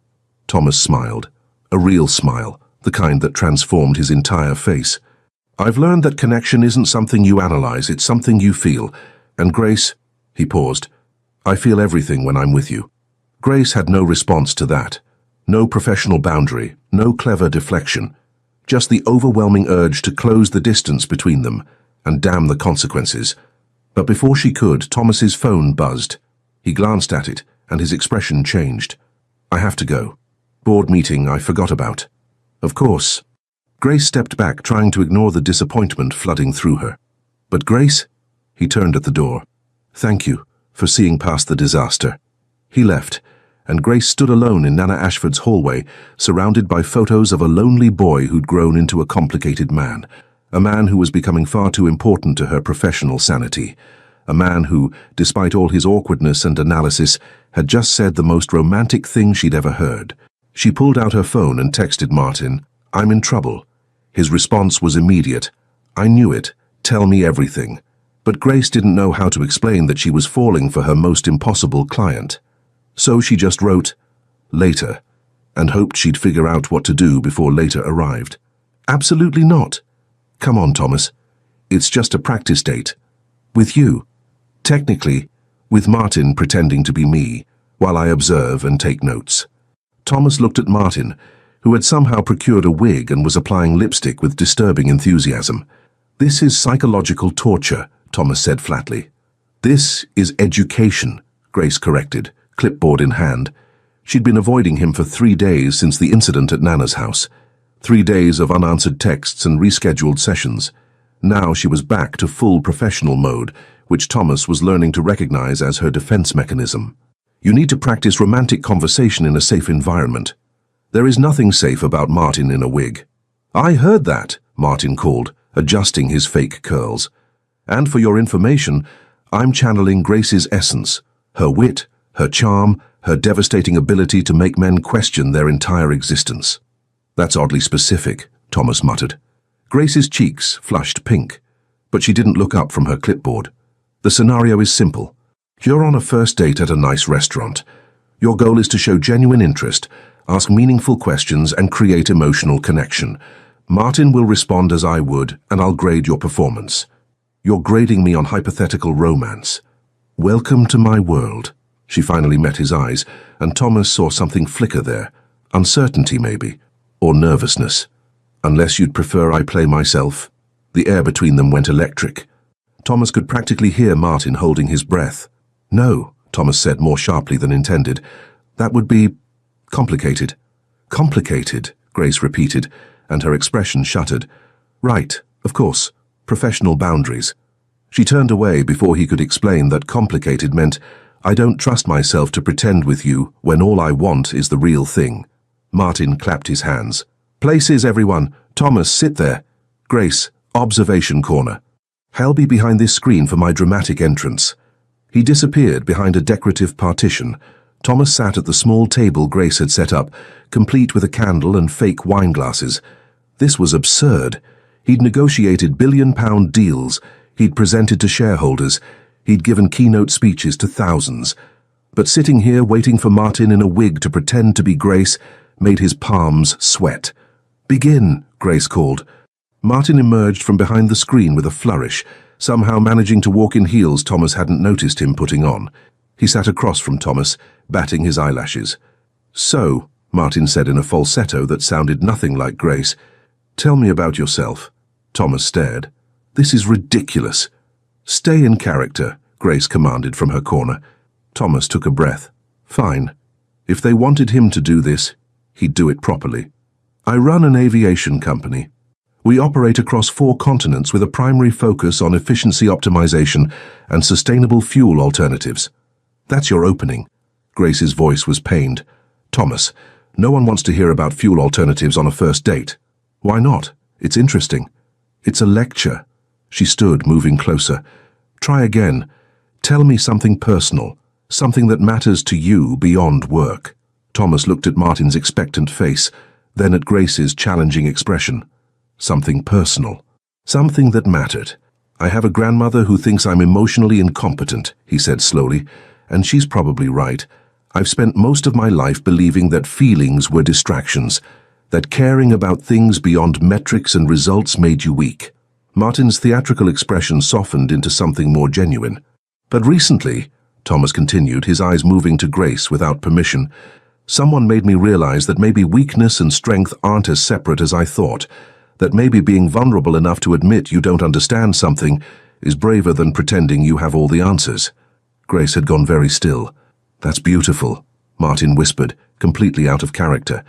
Speaker 1: Thomas smiled. A real smile, the kind that transformed his entire face. I've learned that connection isn't something you analyze, it's something you feel. And Grace, he paused, I feel everything when I'm with you. Grace had no response to that. No professional boundary, no clever deflection. Just the overwhelming urge to close the distance between them, and damn the consequences. But before she could, Thomas's phone buzzed. He glanced at it, and his expression changed. I have to go. Board meeting I forgot about. Of course. Grace stepped back, trying to ignore the disappointment flooding through her. But Grace? He turned at the door. Thank you for seeing past the disaster. He left, and Grace stood alone in Nana Ashford's hallway, surrounded by photos of a lonely boy who'd grown into a complicated man. A man who was becoming far too important to her professional sanity. A man who, despite all his awkwardness and analysis, had just said the most romantic thing she'd ever heard. She pulled out her phone and texted Martin, I'm in trouble. His response was immediate. I knew it. Tell me everything. But Grace didn't know how to explain that she was falling for her most impossible client. So she just wrote, later, and hoped she'd figure out what to do before later arrived. Absolutely not. Come on, Thomas. It's just a practice date. With you. Technically, with Martin pretending to be me, while I observe and take notes. Thomas looked at Martin, who had somehow procured a wig and was applying lipstick with disturbing enthusiasm. This is psychological torture, Thomas said flatly. This is education, Grace corrected, clipboard in hand. She'd been avoiding him for 3 days since the incident at Nana's house. 3 days of unanswered texts and rescheduled sessions. Now she was back to full professional mode, which Thomas was learning to recognize as her defense mechanism. You need to practice romantic conversation in a safe environment. There is nothing safe about Martin in a wig. I heard that, Martin called, adjusting his fake curls. And for your information, I'm channeling Grace's essence, her wit, her charm, her devastating ability to make men question their entire existence. That's oddly specific, Thomas muttered. Grace's cheeks flushed pink, but she didn't look up from her clipboard. The scenario is simple. You're on a first date at a nice restaurant. Your goal is to show genuine interest, ask meaningful questions, and create emotional connection. Martin will respond as I would, and I'll grade your performance. You're grading me on hypothetical romance. Welcome to my world. She finally met his eyes, and Thomas saw something flicker there. Uncertainty, maybe, or nervousness. Unless you'd prefer I play myself. The air between them went electric. Thomas could practically hear Martin holding his breath. No, Thomas said more sharply than intended. That would be complicated. Complicated, Grace repeated, and her expression shuttered. Right, of course, professional boundaries. She turned away before he could explain that complicated meant, I don't trust myself to pretend with you when all I want is the real thing. Martin clapped his hands. Places, everyone. Thomas, sit there. Grace, observation corner. I'll be behind this screen for my dramatic entrance. He disappeared behind a decorative partition. Thomas sat at the small table Grace had set up, complete with a candle and fake wine glasses. This was absurd. He'd negotiated billion-pound deals. He'd presented to shareholders. He'd given keynote speeches to thousands. But sitting here waiting for Martin in a wig to pretend to be Grace made his palms sweat. Begin, Grace called. Martin emerged from behind the screen with a flourish, somehow managing to walk in heels Thomas hadn't noticed him putting on. He sat across from Thomas, batting his eyelashes. So, Martin said in a falsetto that sounded nothing like Grace, tell me about yourself. Thomas stared. This is ridiculous. Stay in character, Grace commanded from her corner. Thomas took a breath. Fine. If they wanted him to do this, he'd do it properly. I run an aviation company. We operate across 4 continents with a primary focus on efficiency optimization and sustainable fuel alternatives. That's your opening. Grace's voice was pained. Thomas, no one wants to hear about fuel alternatives on a first date. Why not? It's interesting. It's a lecture. She stood, moving closer. Try again. Tell me something personal, something that matters to you beyond work. Thomas looked at Martin's expectant face, then at Grace's challenging expression. Something personal. Something that mattered. I have a grandmother who thinks I'm emotionally incompetent, he said slowly, and she's probably right. I've spent most of my life believing that feelings were distractions, that caring about things beyond metrics and results made you weak. Martin's theatrical expression softened into something more genuine. But recently, Thomas continued, his eyes moving to Grace without permission, someone made me realize that maybe weakness and strength aren't as separate as I thought, that maybe being vulnerable enough to admit you don't understand something is braver than pretending you have all the answers. Grace had gone very still. That's beautiful, Martin whispered, completely out of character.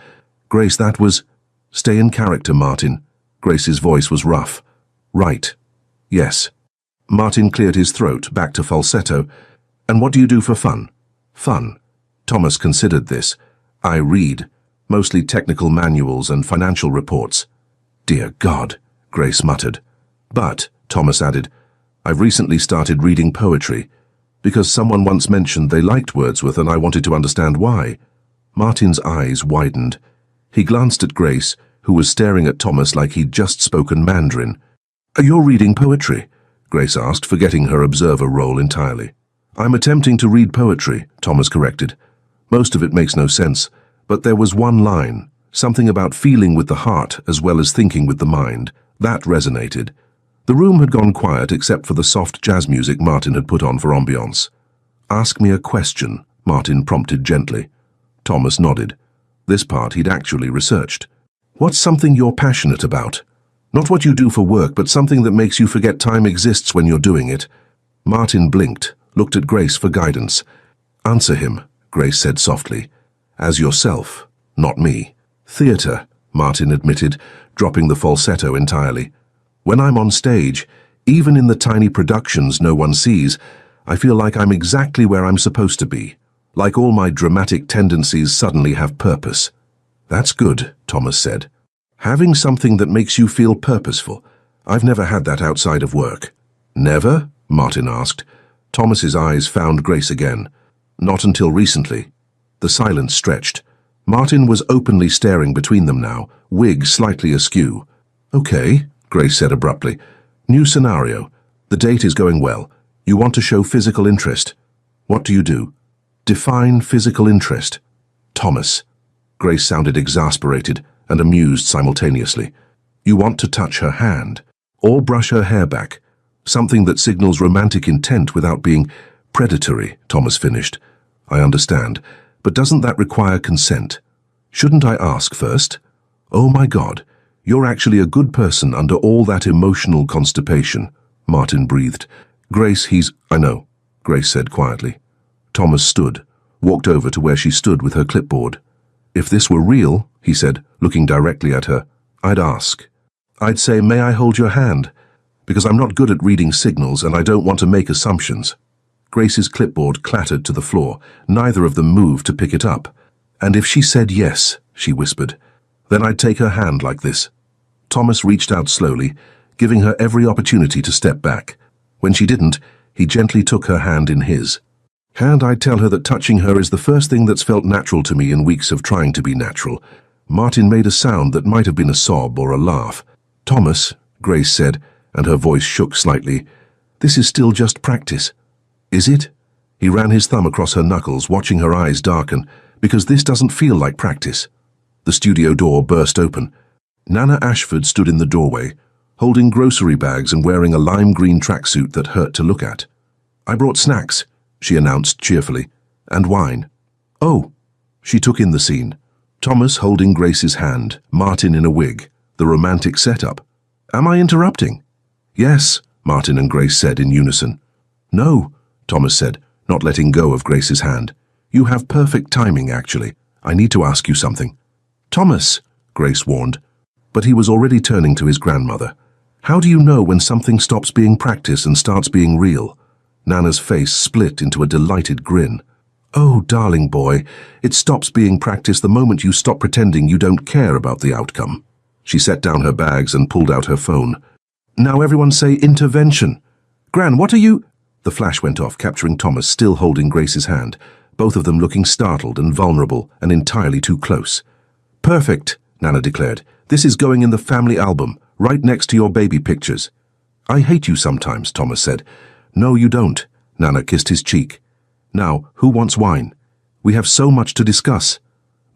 Speaker 1: Grace, that was... Stay in character, Martin. Grace's voice was rough. Right. Yes. Martin cleared his throat, back to falsetto. And what do you do for fun? Fun. Thomas considered this. I read. Mostly technical manuals and financial reports. Dear God, Grace muttered. But, Thomas added, I've recently started reading poetry. Because someone once mentioned they liked Wordsworth and I wanted to understand why. Martin's eyes widened. He glanced at Grace, who was staring at Thomas like he'd just spoken Mandarin. You're reading poetry? Grace asked, forgetting her observer role entirely. I'm attempting to read poetry, Thomas corrected. Most of it makes no sense, but there was one line, something about feeling with the heart as well as thinking with the mind. That resonated. The room had gone quiet except for the soft jazz music Martin had put on for ambiance. Ask me a question, Martin prompted gently. Thomas nodded. This part he'd actually researched. What's something you're passionate about? Not what you do for work, but something that makes you forget time exists when you're doing it. Martin blinked, looked at Grace for guidance. Answer him, Grace said softly. As yourself, not me. Theatre, Martin admitted, dropping the falsetto entirely. When I'm on stage, even in the tiny productions no one sees, I feel like I'm exactly where I'm supposed to be. Like all my dramatic tendencies suddenly have purpose. That's good, Thomas said. Having something that makes you feel purposeful. I've never had that outside of work. Never? Martin asked. Thomas's eyes found Grace again. Not until recently. The silence stretched. Martin was openly staring between them now, wig slightly askew. Okay, Grace said abruptly. New scenario. The date is going well. You want to show physical interest. What do you do? Define physical interest. Thomas. Grace sounded exasperated and amused simultaneously. You want to touch her hand, or brush her hair back. Something that signals romantic intent without being predatory, Thomas finished. I understand, but doesn't that require consent? Shouldn't I ask first? Oh my God. You're actually a good person under all that emotional constipation, Martin breathed. Grace, I know, Grace said quietly. Thomas stood, walked over to where she stood with her clipboard. If this were real, he said, looking directly at her, I'd ask. I'd say, may I hold your hand? Because I'm not good at reading signals and I don't want to make assumptions. Grace's clipboard clattered to the floor. Neither of them moved to pick it up. And if she said yes, she whispered, then I'd take her hand like this. Thomas reached out slowly, giving her every opportunity to step back. When she didn't, he gently took her hand in his. And I'd tell her that touching her is the first thing that's felt natural to me in weeks of trying to be natural. Martin made a sound that might have been a sob or a laugh. Thomas, Grace said, and her voice shook slightly, this is still just practice. Is it? He ran his thumb across her knuckles, watching her eyes darken, because this doesn't feel like practice. The studio door burst open. Nana Ashford stood in the doorway, holding grocery bags and wearing a lime green tracksuit that hurt to look at. I brought snacks, she announced cheerfully, and wine. Oh, she took in the scene. Thomas holding Grace's hand, Martin in a wig, the romantic setup. Am I interrupting? Yes, Martin and Grace said in unison. No, Thomas said, not letting go of Grace's hand. You have perfect timing, actually. I need to ask you something. Thomas, Grace warned. But he was already turning to his grandmother. How do you know when something stops being practice and starts being real? Nana's face split into a delighted grin. Oh, darling boy, it stops being practice the moment you stop pretending you don't care about the outcome. She set down her bags and pulled out her phone. Now everyone say intervention. Gran, what are you? The flash went off, capturing Thomas still holding Grace's hand, both of them looking startled and vulnerable and entirely too close. Perfect, Nana declared. This is going in the family album, right next to your baby pictures. I hate you sometimes, Thomas said. No, you don't. Nana kissed his cheek. Now, who wants wine? We have so much to discuss.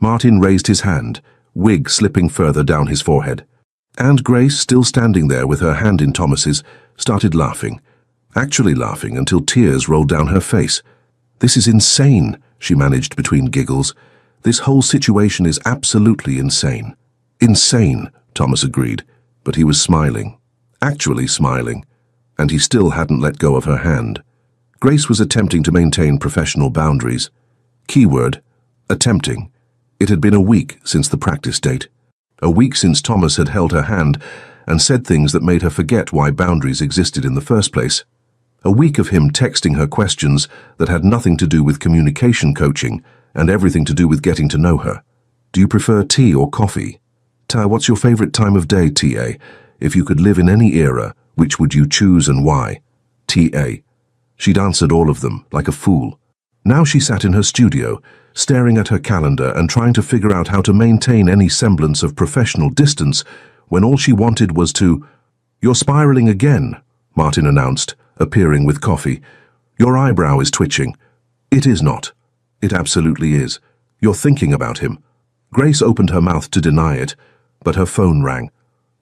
Speaker 1: Martin raised his hand, wig slipping further down his forehead. And Grace, still standing there with her hand in Thomas's, started laughing. Actually laughing until tears rolled down her face. This is insane, she managed between giggles. This whole situation is absolutely insane. Insane, Thomas agreed, but he was smiling. Actually smiling. And he still hadn't let go of her hand. Grace was attempting to maintain professional boundaries. Keyword, attempting. It had been a week since the practice date. A week since Thomas had held her hand and said things that made her forget why boundaries existed in the first place. A week of him texting her questions that had nothing to do with communication coaching and everything to do with getting to know her. Do you prefer tea or coffee? Ta, what's your favorite time of day, TA? If you could live in any era, which would you choose and why? TA. She'd answered all of them, like a fool. Now she sat in her studio, staring at her calendar and trying to figure out how to maintain any semblance of professional distance when all she wanted was to— You're spiraling again, Martin announced, appearing with coffee. Your eyebrow is twitching. It is not. It absolutely is. You're thinking about him. Grace opened her mouth to deny it, but her phone rang.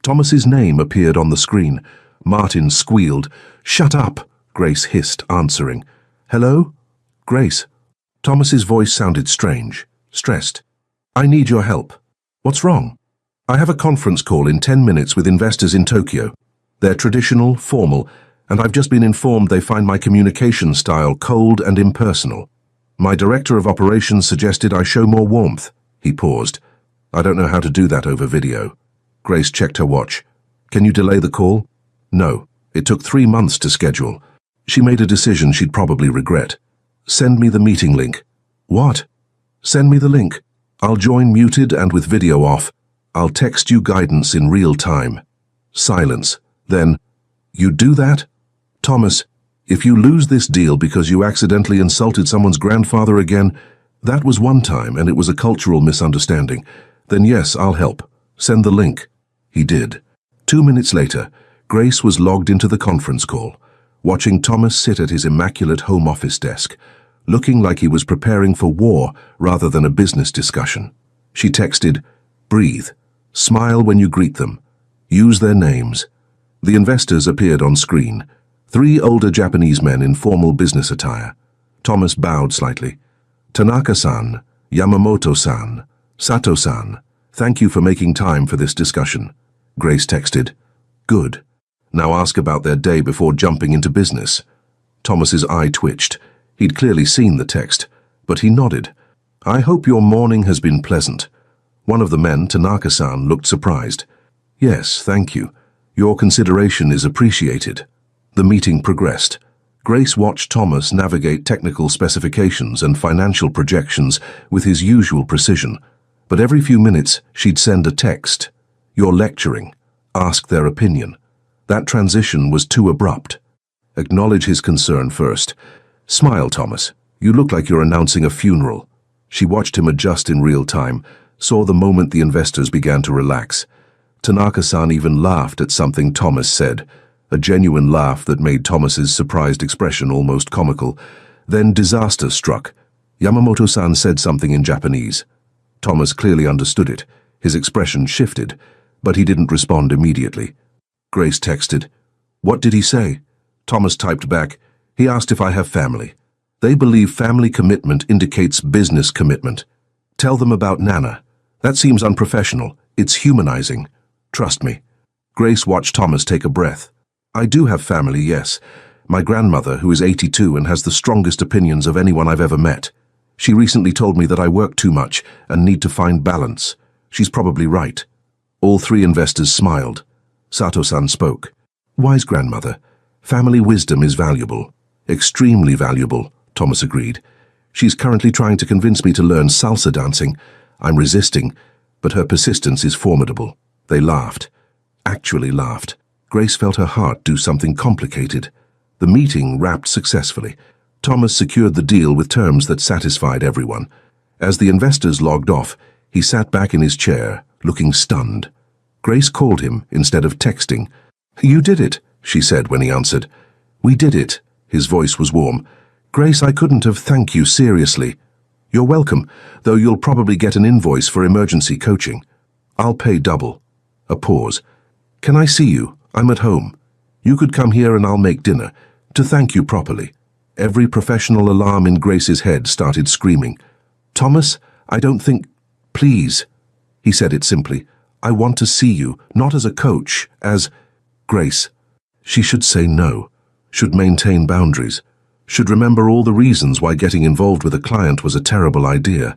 Speaker 1: Thomas's name appeared on the screen. Martin squealed. Shut up, Grace hissed, answering. Hello? Grace. Thomas's voice sounded strange, stressed. I need your help. What's wrong? I have a conference call in 10 minutes with investors in Tokyo. They're traditional, formal, and I've just been informed they find my communication style cold and impersonal. My director of operations suggested I show more warmth. He paused. I don't know how to do that over video. Grace checked her watch. Can you delay the call? No. It took 3 months to schedule. She made a decision she'd probably regret. Send me the meeting link. What? Send me the link. I'll join muted and with video off. I'll text you guidance in real time. Silence. Then, you do that? Thomas, if you lose this deal because you accidentally insulted someone's grandfather again, that was one time and it was a cultural misunderstanding. Then yes, I'll help. Send the link. He did. 2 minutes later, Grace was logged into the conference call, watching Thomas sit at his immaculate home office desk, looking like he was preparing for war rather than a business discussion. She texted, breathe, smile when you greet them, use their names. The investors appeared on screen, 3 older Japanese men in formal business attire. Thomas bowed slightly. Tanaka-san, Yamamoto-san, Sato-san, thank you for making time for this discussion. Grace texted, good. Now ask about their day before jumping into business. Thomas's eye twitched. He'd clearly seen the text, but he nodded. I hope your morning has been pleasant. One of the men, Tanaka-san, looked surprised. Yes, thank you. Your consideration is appreciated. The meeting progressed. Grace watched Thomas navigate technical specifications and financial projections with his usual precision, but every few minutes she'd send a text. You're lecturing. Ask their opinion. That transition was too abrupt. Acknowledge his concern first. Smile, Thomas. You look like you're announcing a funeral. She watched him adjust in real time, saw the moment the investors began to relax. Tanaka-san even laughed at something Thomas said, a genuine laugh that made Thomas's surprised expression almost comical. Then disaster struck. Yamamoto-san said something in Japanese. Thomas clearly understood it. His expression shifted, but he didn't respond immediately. Grace texted, What did he say? Thomas typed back, He asked if I have family. They believe family commitment indicates business commitment. Tell them about Nana. That seems unprofessional. It's humanizing. Trust me. Grace watched Thomas take a breath. I do have family, yes. My grandmother, who is 82 and has the strongest opinions of anyone I've ever met. She recently told me that I work too much and need to find balance. She's probably right. All three investors smiled. Sato-san spoke. Wise grandmother, family wisdom is valuable. Extremely valuable, Thomas agreed. She's currently trying to convince me to learn salsa dancing. I'm resisting, but her persistence is formidable. They laughed. Actually laughed. Grace felt her heart do something complicated. The meeting wrapped successfully. Thomas secured the deal with terms that satisfied everyone. As the investors logged off, he sat back in his chair, looking stunned. Grace called him instead of texting. You did it, she said when he answered. We did it. His voice was warm. Grace, I couldn't have thanked you seriously. You're welcome, though you'll probably get an invoice for emergency coaching. I'll pay double. A pause. Can I see you? I'm at home. You could come here and I'll make dinner, to thank you properly. Every professional alarm in Grace's head started screaming. Thomas, I don't think... Please. He said it simply. I want to see you, not as a coach, as... Grace. She should say no, should maintain boundaries, should remember all the reasons why getting involved with a client was a terrible idea.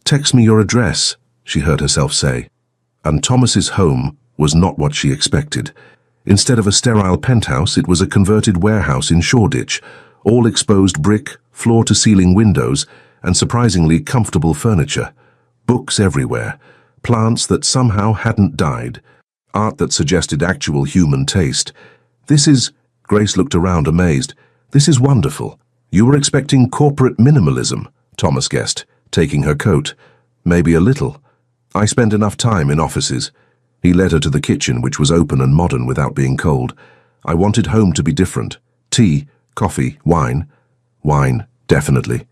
Speaker 1: Text me your address, she heard herself say. And Thomas's home was not what she expected. Instead of a sterile penthouse, it was a converted warehouse in Shoreditch, all exposed brick, floor-to-ceiling windows, and surprisingly comfortable furniture. Books everywhere, plants that somehow hadn't died, art that suggested actual human taste. This is... Grace looked around amazed. This is wonderful. You were expecting corporate minimalism, Thomas guessed, taking her coat. Maybe a little. I spend enough time in offices. He led her to the kitchen, which was open and modern without being cold. I wanted home to be different. Tea, coffee, wine. Wine, definitely.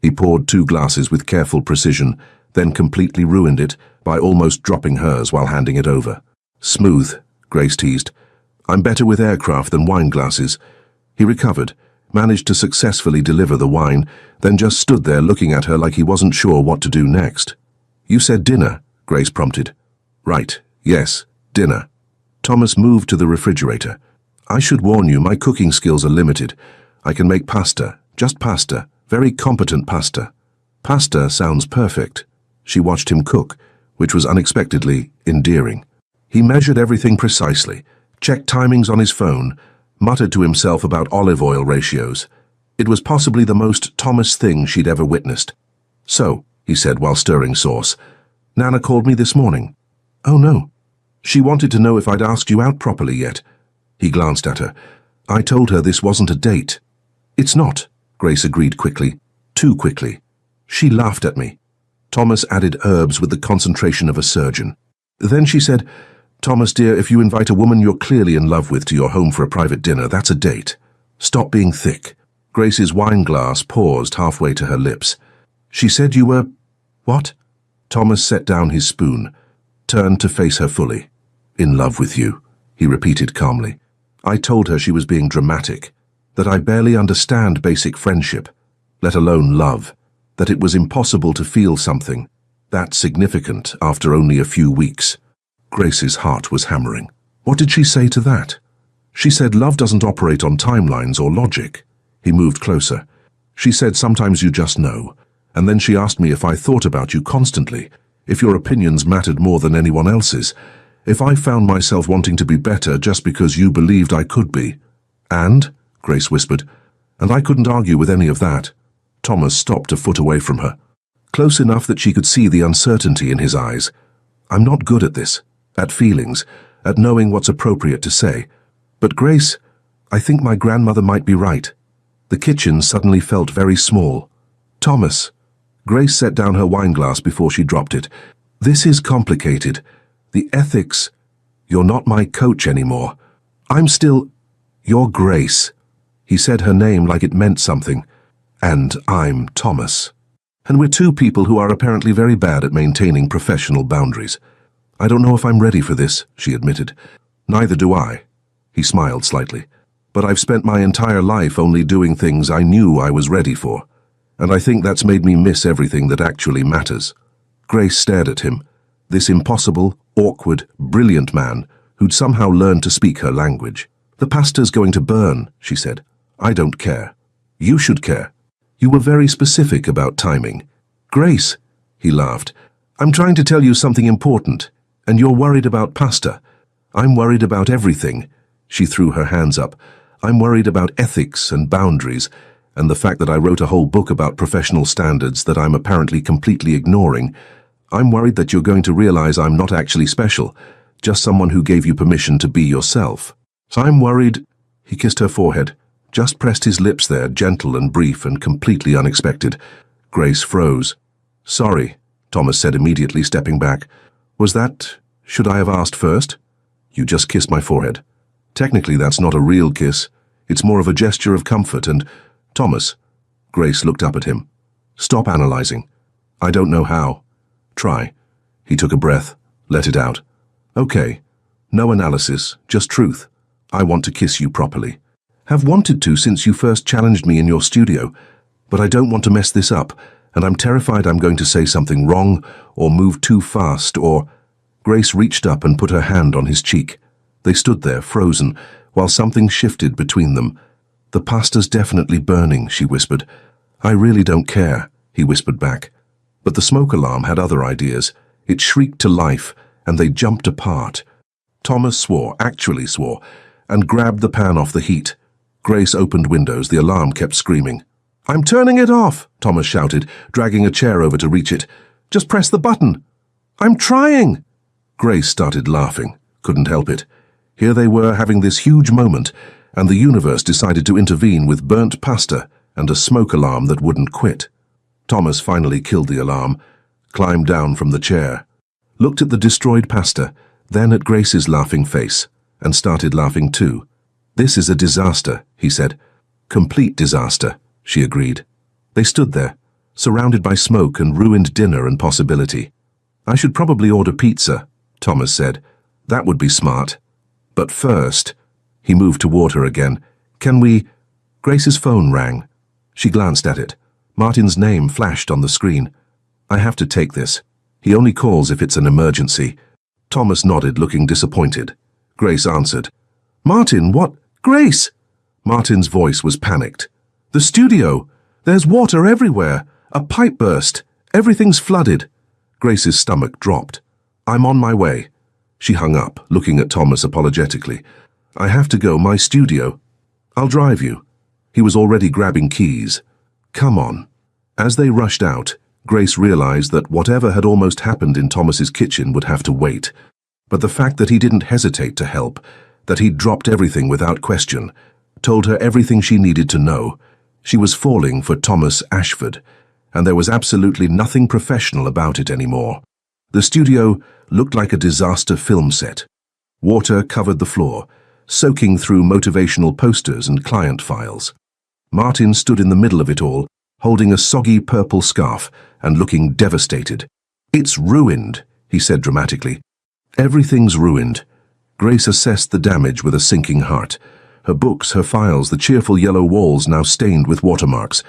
Speaker 1: He poured 2 glasses with careful precision, then completely ruined it by almost dropping hers while handing it over. Smooth, Grace teased. I'm better with aircraft than wine glasses. He recovered, managed to successfully deliver the wine, then just stood there looking at her like he wasn't sure what to do next. You said dinner, Grace prompted. Right, yes, dinner. Thomas moved to the refrigerator. I should warn you, my cooking skills are limited. I can make pasta, just pasta, very competent pasta. Pasta sounds perfect. She watched him cook, which was unexpectedly endearing. He measured everything precisely, checked timings on his phone, muttered to himself about olive oil ratios. It was possibly the most Thomas thing she'd ever witnessed. So, he said while stirring sauce, Nana called me this morning. Oh no. She wanted to know if I'd asked you out properly yet. He glanced at her. I told her this wasn't a date. It's not, Grace agreed quickly. Too quickly. She laughed at me. Thomas added herbs with the concentration of a surgeon. Then she said, Thomas dear, if you invite a woman you're clearly in love with to your home for a private dinner, that's a date. Stop being thick. Grace's wine glass paused halfway to her lips. She said you were... What? Thomas set down his spoon, turned to face her fully. In love with you, he repeated calmly. I told her she was being dramatic, that I barely understand basic friendship, let alone love, that it was impossible to feel something that significant after only a few weeks. Grace's heart was hammering. What did she say to that? She said love doesn't operate on timelines or logic. He moved closer. She said sometimes you just know. And then she asked me if I thought about you constantly, if your opinions mattered more than anyone else's, if I found myself wanting to be better just because you believed I could be. And, Grace whispered, and I couldn't argue with any of that. Thomas stopped a foot away from her, close enough that she could see the uncertainty in his eyes. I'm not good at this. At feelings, at knowing what's appropriate to say. But Grace, I think my grandmother might be right. The kitchen suddenly felt very small. Thomas. Grace set down her wineglass before she dropped it. This is complicated. The ethics. You're not my coach anymore. I'm still... You're Grace. He said her name like it meant something. And I'm Thomas. And we're two people who are apparently very bad at maintaining professional boundaries. I don't know if I'm ready for this, she admitted. Neither do I. He smiled slightly. But I've spent my entire life only doing things I knew I was ready for. And I think that's made me miss everything that actually matters. Grace stared at him, this impossible, awkward, brilliant man who'd somehow learned to speak her language. The pasta's going to burn, she said. I don't care. You should care. You were very specific about timing. Grace, he laughed. I'm trying to tell you something important, and you're worried about pasta. I'm worried about everything. She threw her hands up. I'm worried about ethics and boundaries, and the fact that I wrote a whole book about professional standards that I'm apparently completely ignoring. I'm worried that you're going to realize I'm not actually special, just someone who gave you permission to be yourself. I'm worried. He kissed her forehead, just pressed his lips there, gentle and brief and completely unexpected. Grace froze. Sorry, Thomas said immediately, stepping back. Was that... should I have asked first? You just kissed my forehead. Technically, that's not a real kiss. It's more of a gesture of comfort and... Thomas. Grace looked up at him. Stop analyzing. I don't know how. Try. He took a breath, let it out. Okay. No analysis, just truth. I want to kiss you properly. Have wanted to since you first challenged me in your studio, but I don't want to mess this up, and I'm terrified I'm going to say something wrong or move too fast or... Grace reached up and put her hand on his cheek. They stood there, frozen, while something shifted between them. The pasta's definitely burning, she whispered. I really don't care, he whispered back. But the smoke alarm had other ideas. It shrieked to life, and they jumped apart. Thomas swore, actually swore, and grabbed the pan off the heat. Grace opened windows. The alarm kept screaming. I'm turning it off, Thomas shouted, dragging a chair over to reach it. Just press the button. I'm trying. Grace started laughing, couldn't help it. Here they were having this huge moment, and the universe decided to intervene with burnt pasta and a smoke alarm that wouldn't quit. Thomas finally killed the alarm, climbed down from the chair, looked at the destroyed pasta, then at Grace's laughing face, and started laughing too. This is a disaster, he said. Complete disaster, she agreed. They stood there, surrounded by smoke and ruined dinner and possibility. I should probably order pizza, Thomas said. That would be smart. But first... He moved toward her again. Can we... Grace's phone rang. She glanced at it. Martin's name flashed on the screen. I have to take this. He only calls if it's an emergency. Thomas nodded, looking disappointed. Grace answered. Martin, what? Grace! Martin's voice was panicked. The studio! There's water everywhere! A pipe burst! Everything's flooded! Grace's stomach dropped. I'm on my way. She hung up, looking at Thomas apologetically. I have to go, my studio. I'll drive you. He was already grabbing keys. Come on. As they rushed out, Grace realized that whatever had almost happened in Thomas's kitchen would have to wait. But the fact that he didn't hesitate to help, that he'd dropped everything without question, told her everything she needed to know. She was falling for Thomas Ashford, and there was absolutely nothing professional about it anymore. The studio looked like a disaster film set. Water covered the floor, soaking through motivational posters and client files. Martin stood in the middle of it all, holding a soggy purple scarf and looking devastated. It's ruined, he said dramatically. Everything's ruined. Grace assessed the damage with a sinking heart. Her books, her files, the cheerful yellow walls now stained with watermarks.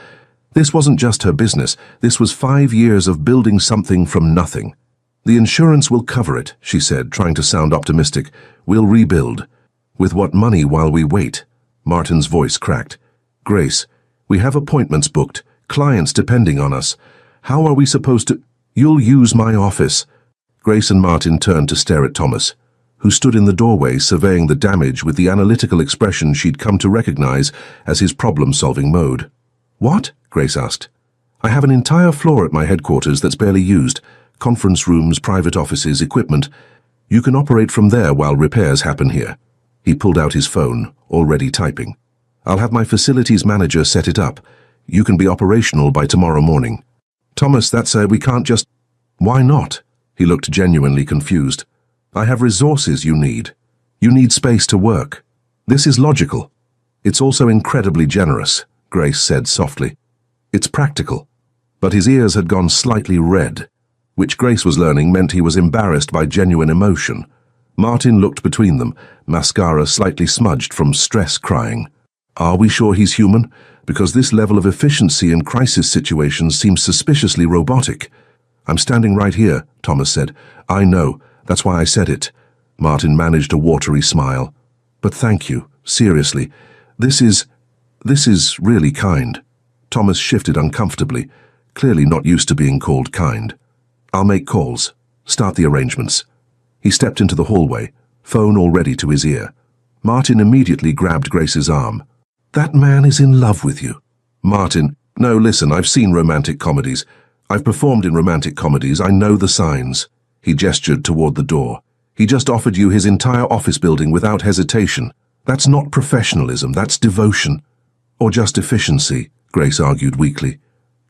Speaker 1: This wasn't just her business. This was 5 years of building something from nothing. The insurance will cover it, she said, trying to sound optimistic. We'll rebuild. With what money while we wait? Martin's voice cracked. Grace, we have appointments booked, clients depending on us. How are we supposed to... You'll use my office. Grace and Martin turned to stare at Thomas, who stood in the doorway surveying the damage with the analytical expression she'd come to recognize as his problem-solving mode. What? Grace asked. I have an entire floor at my headquarters that's barely used. Conference rooms, private offices, equipment. You can operate from there while repairs happen here. He pulled out his phone, already typing. I'll have my facilities manager set it up. You can be operational by tomorrow morning. Thomas, we can't just... Why not? He looked genuinely confused. I have resources you need. You need space to work. This is logical. It's also incredibly generous, Grace said softly. It's practical. But his ears had gone slightly red, which Grace was learning meant he was embarrassed by genuine emotion. Martin looked between them, mascara slightly smudged from stress crying. Are we sure he's human? Because this level of efficiency in crisis situations seems suspiciously robotic. I'm standing right here, Thomas said. I know, that's why I said it. Martin managed a watery smile. But thank you, seriously. This is really kind. Thomas shifted uncomfortably, clearly not used to being called kind. I'll make calls. Start the arrangements." He stepped into the hallway, phone already to his ear. Martin immediately grabbed Grace's arm. "That man is in love with you." "Martin, no, listen, I've seen romantic comedies. I've performed in romantic comedies, I know the signs." He gestured toward the door. "He just offered you his entire office building without hesitation. That's not professionalism, that's devotion. Or just efficiency," Grace argued weakly.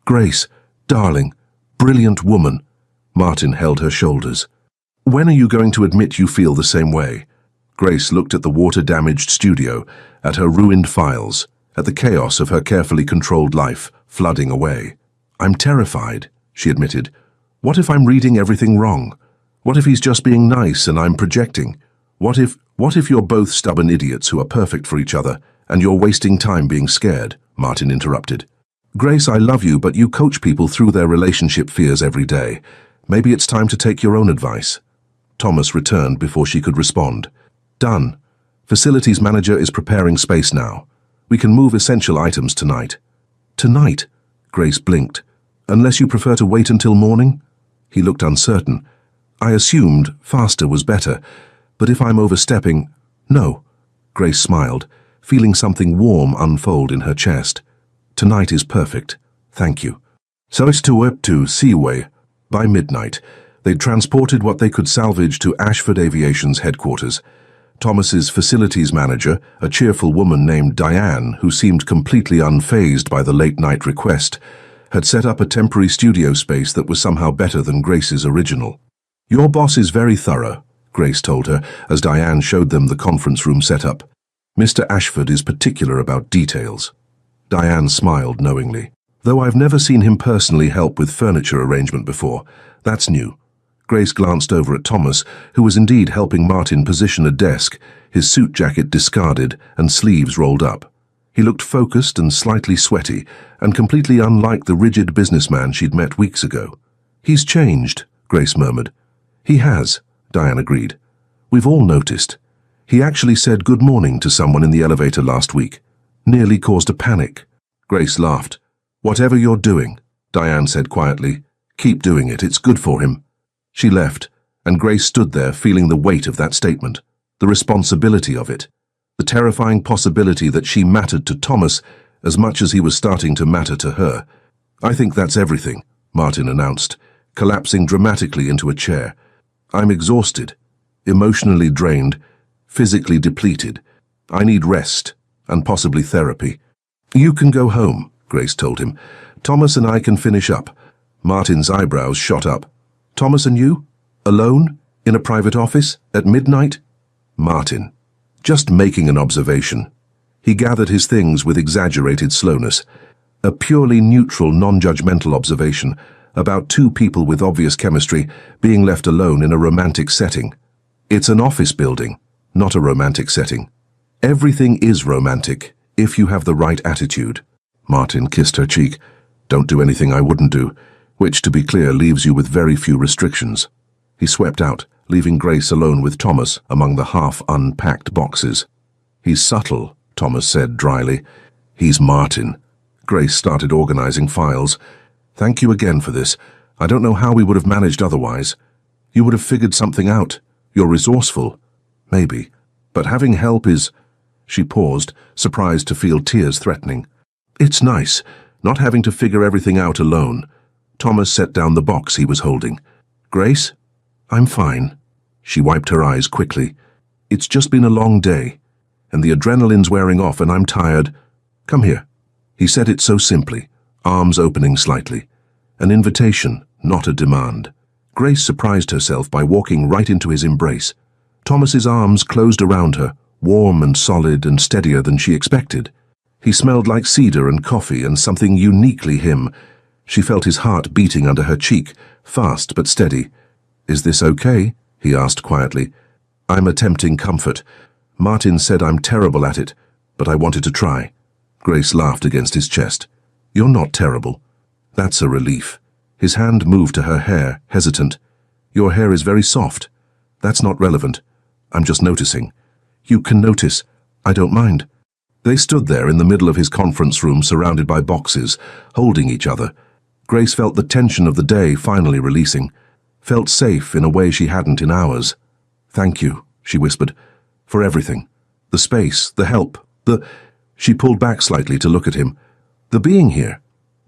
Speaker 1: "Grace, darling, brilliant woman." Martin held her shoulders. "When are you going to admit you feel the same way?" Grace looked at the water-damaged studio, at her ruined files, at the chaos of her carefully controlled life flooding away. "I'm terrified," she admitted. "What if I'm reading everything wrong? What if he's just being nice and I'm projecting? What if you're both stubborn idiots who are perfect for each other and you're wasting time being scared?" Martin interrupted. "Grace, I love you, but you coach people through their relationship fears every day. Maybe it's time to take your own advice." Thomas returned before she could respond. "Done. Facilities manager is preparing space now. We can move essential items tonight." "Tonight?" Grace blinked. "Unless you prefer to wait until morning?" He looked uncertain. "I assumed faster was better, but if I'm overstepping—" "No." Grace smiled, feeling something warm unfold in her chest. "Tonight is perfect. Thank you." So it's to Seaway. By midnight, they'd transported what they could salvage to Ashford Aviation's headquarters. Thomas's facilities manager, a cheerful woman named Diane, who seemed completely unfazed by the late-night request, had set up a temporary studio space that was somehow better than Grace's original. "Your boss is very thorough," Grace told her as Diane showed them the conference room setup. "Mr. Ashford is particular about details." Diane smiled knowingly. "Though I've never seen him personally help with furniture arrangement before. That's new." Grace glanced over at Thomas, who was indeed helping Martin position a desk, his suit jacket discarded and sleeves rolled up. He looked focused and slightly sweaty, and completely unlike the rigid businessman she'd met weeks ago. "He's changed," Grace murmured. "He has," Diane agreed. "We've all noticed. He actually said good morning to someone in the elevator last week. Nearly caused a panic." Grace laughed. "Whatever you're doing," Diane said quietly, "keep doing it. It's good for him." She left, and Grace stood there feeling the weight of that statement, the responsibility of it, the terrifying possibility that she mattered to Thomas as much as he was starting to matter to her. "I think that's everything," Martin announced, collapsing dramatically into a chair. "I'm exhausted, emotionally drained, physically depleted. I need rest, and possibly therapy." "You can go home," Grace told him. "Thomas and I can finish up." Martin's eyebrows shot up. "Thomas and you? Alone? In a private office? At midnight?" "Martin. Just making an observation." He gathered his things with exaggerated slowness. A purely neutral, non-judgmental observation about two people with obvious chemistry being left alone in a romantic setting. It's an office building, not a romantic setting. Everything is romantic if you have the right attitude. Martin kissed her cheek. "Don't do anything I wouldn't do," which, to be clear, leaves you with very few restrictions. He swept out, leaving Grace alone with Thomas among the half-unpacked boxes. "He's subtle," Thomas said dryly. "He's Martin." Grace started organizing files. "Thank you again for this. I don't know how we would have managed otherwise. You would have figured something out. You're resourceful." "Maybe. But having help is—" She paused, surprised to feel tears threatening. "It's nice, not having to figure everything out alone." Thomas set down the box he was holding. "Grace? I'm fine." She wiped her eyes quickly. "It's just been a long day, and the adrenaline's wearing off and I'm tired. Come here." He said it so simply, arms opening slightly. An invitation, not a demand. Grace surprised herself by walking right into his embrace. Thomas's arms closed around her, warm and solid and steadier than she expected. He smelled like cedar and coffee and something uniquely him. She felt his heart beating under her cheek, fast but steady. "Is this okay?" he asked quietly. "I'm attempting comfort. Martin said I'm terrible at it, but I wanted to try." Grace laughed against his chest. "You're not terrible." "That's a relief." His hand moved to her hair, hesitant. "Your hair is very soft." "That's not relevant. I'm just noticing." "You can notice. I don't mind." They stood there in the middle of his conference room surrounded by boxes, holding each other. Grace felt the tension of the day finally releasing. felt safe in a way she hadn't in hours. "Thank you," she whispered, "for everything. The space, the help, the—" She pulled back slightly to look at him. "The being here."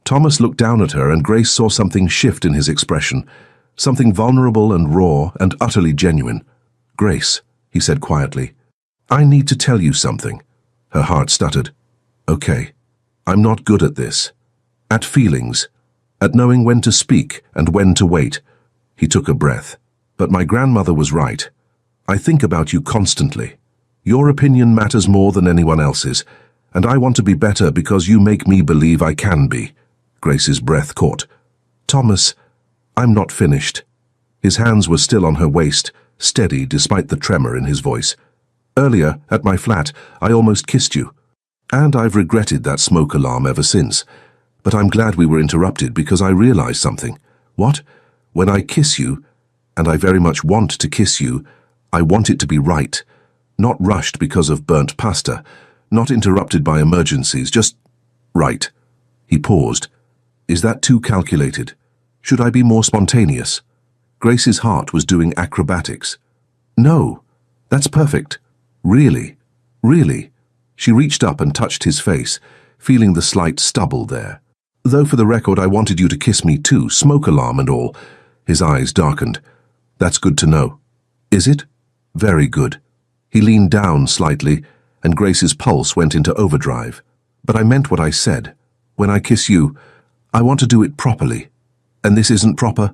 Speaker 1: Thomas looked down at her, and Grace saw something shift in his expression, something vulnerable and raw and utterly genuine. "Grace," he said quietly, "I need to tell you something." Her heart stuttered. "Okay. I'm not good at this. At feelings. At knowing when to speak and when to wait." He took a breath. "But my grandmother was right. I think about you constantly. Your opinion matters more than anyone else's, and I want to be better because you make me believe I can be." Grace's breath caught. "Thomas, I'm not finished." His hands were still on her waist, steady despite the tremor in his voice. "Earlier, at my flat, I almost kissed you. And I've regretted that smoke alarm ever since. But I'm glad we were interrupted because I realized something." "What?" "When I kiss you, and I very much want to kiss you, I want it to be right. Not rushed because of burnt pasta, not interrupted by emergencies, just right." He paused. "Is that too calculated? Should I be more spontaneous?" Grace's heart was doing acrobatics. "No, that's perfect. Really, really." She reached up and touched his face, feeling the slight stubble there. "Though for the record, I wanted you to kiss me too, smoke alarm and all." His eyes darkened. "That's good to know." "Is it?" "Very good." He leaned down slightly, and Grace's pulse went into overdrive. "But I meant what I said. When I kiss you, I want to do it properly. And this isn't proper.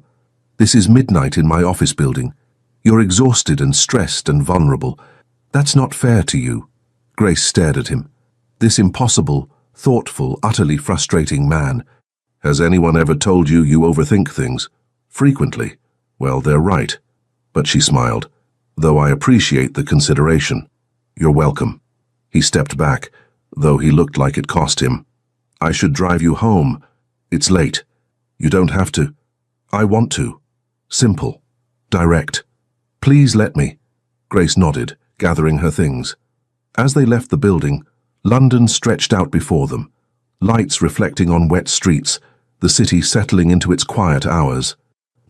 Speaker 1: This is midnight in my office building. You're exhausted and stressed and vulnerable. That's not fair to you." Grace stared at him. This impossible, thoughtful, utterly frustrating man. "Has anyone ever told you you overthink things?" "Frequently." "Well, they're right." But she smiled. "Though I appreciate the consideration." "You're welcome." He stepped back, though he looked like it cost him. "I should drive you home. It's late." "You don't have to." "I want to. Simple. Direct. Please let me." Grace nodded, gathering her things. As they left the building, London stretched out before them, lights reflecting on wet streets, the city settling into its quiet hours.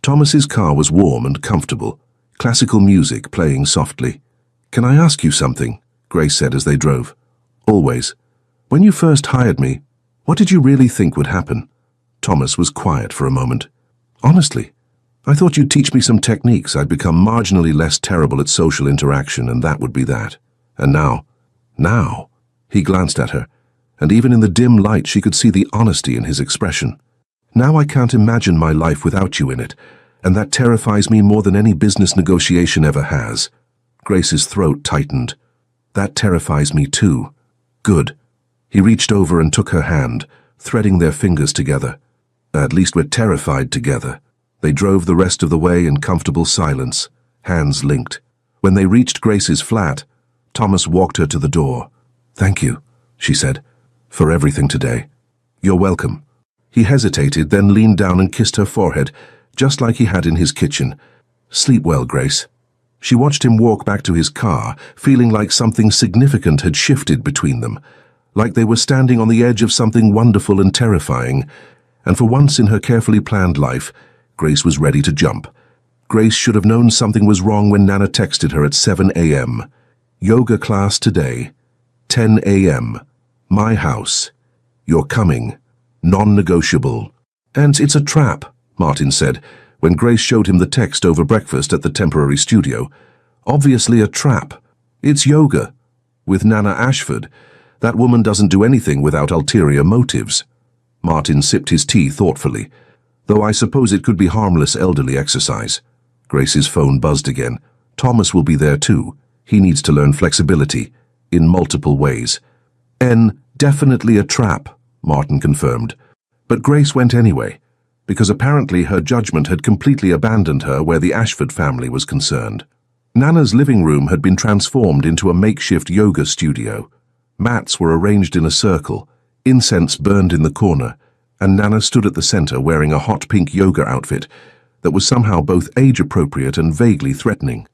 Speaker 1: Thomas's car was warm and comfortable, classical music playing softly. "Can I ask you something?" Grace said as they drove. "Always. When you first hired me, what did you really think would happen?" Thomas was quiet for a moment. "Honestly, I thought you'd teach me some techniques. I'd become marginally less terrible at social interaction, and that would be that. And now, he glanced at her, and even in the dim light she could see the honesty in his expression. "Now I can't imagine my life without you in it, and that terrifies me more than any business negotiation ever has." Grace's throat tightened. "That terrifies me too." "Good." He reached over and took her hand, threading their fingers together. "At least we're terrified together." They drove the rest of the way in comfortable silence, hands linked. When they reached Grace's flat, Thomas walked her to the door. "Thank you," she said, "for everything today." "You're welcome." He hesitated, then leaned down and kissed her forehead, just like he had in his kitchen. "Sleep well, Grace." She watched him walk back to his car, feeling like something significant had shifted between them, like they were standing on the edge of something wonderful and terrifying, and for once in her carefully planned life, Grace was ready to jump. Grace should have known something was wrong when Nana texted her at 7 a.m. "Yoga class today, 10 a.m. My house. You're coming. Non-negotiable." "And it's a trap," Martin said, when Grace showed him the text over breakfast at the temporary studio. "Obviously a trap. It's yoga. With Nana Ashford. That woman doesn't do anything without ulterior motives." Martin sipped his tea thoughtfully. "Though I suppose it could be harmless elderly exercise." Grace's phone buzzed again. "Thomas will be there too. He needs to learn flexibility, in multiple ways." Definitely a trap," Martin confirmed. But Grace went anyway, because apparently her judgment had completely abandoned her where the Ashford family was concerned. Nana's living room had been transformed into a makeshift yoga studio. Mats were arranged in a circle, incense burned in the corner, and Nana stood at the center wearing a hot pink yoga outfit that was somehow both age-appropriate and vaguely threatening.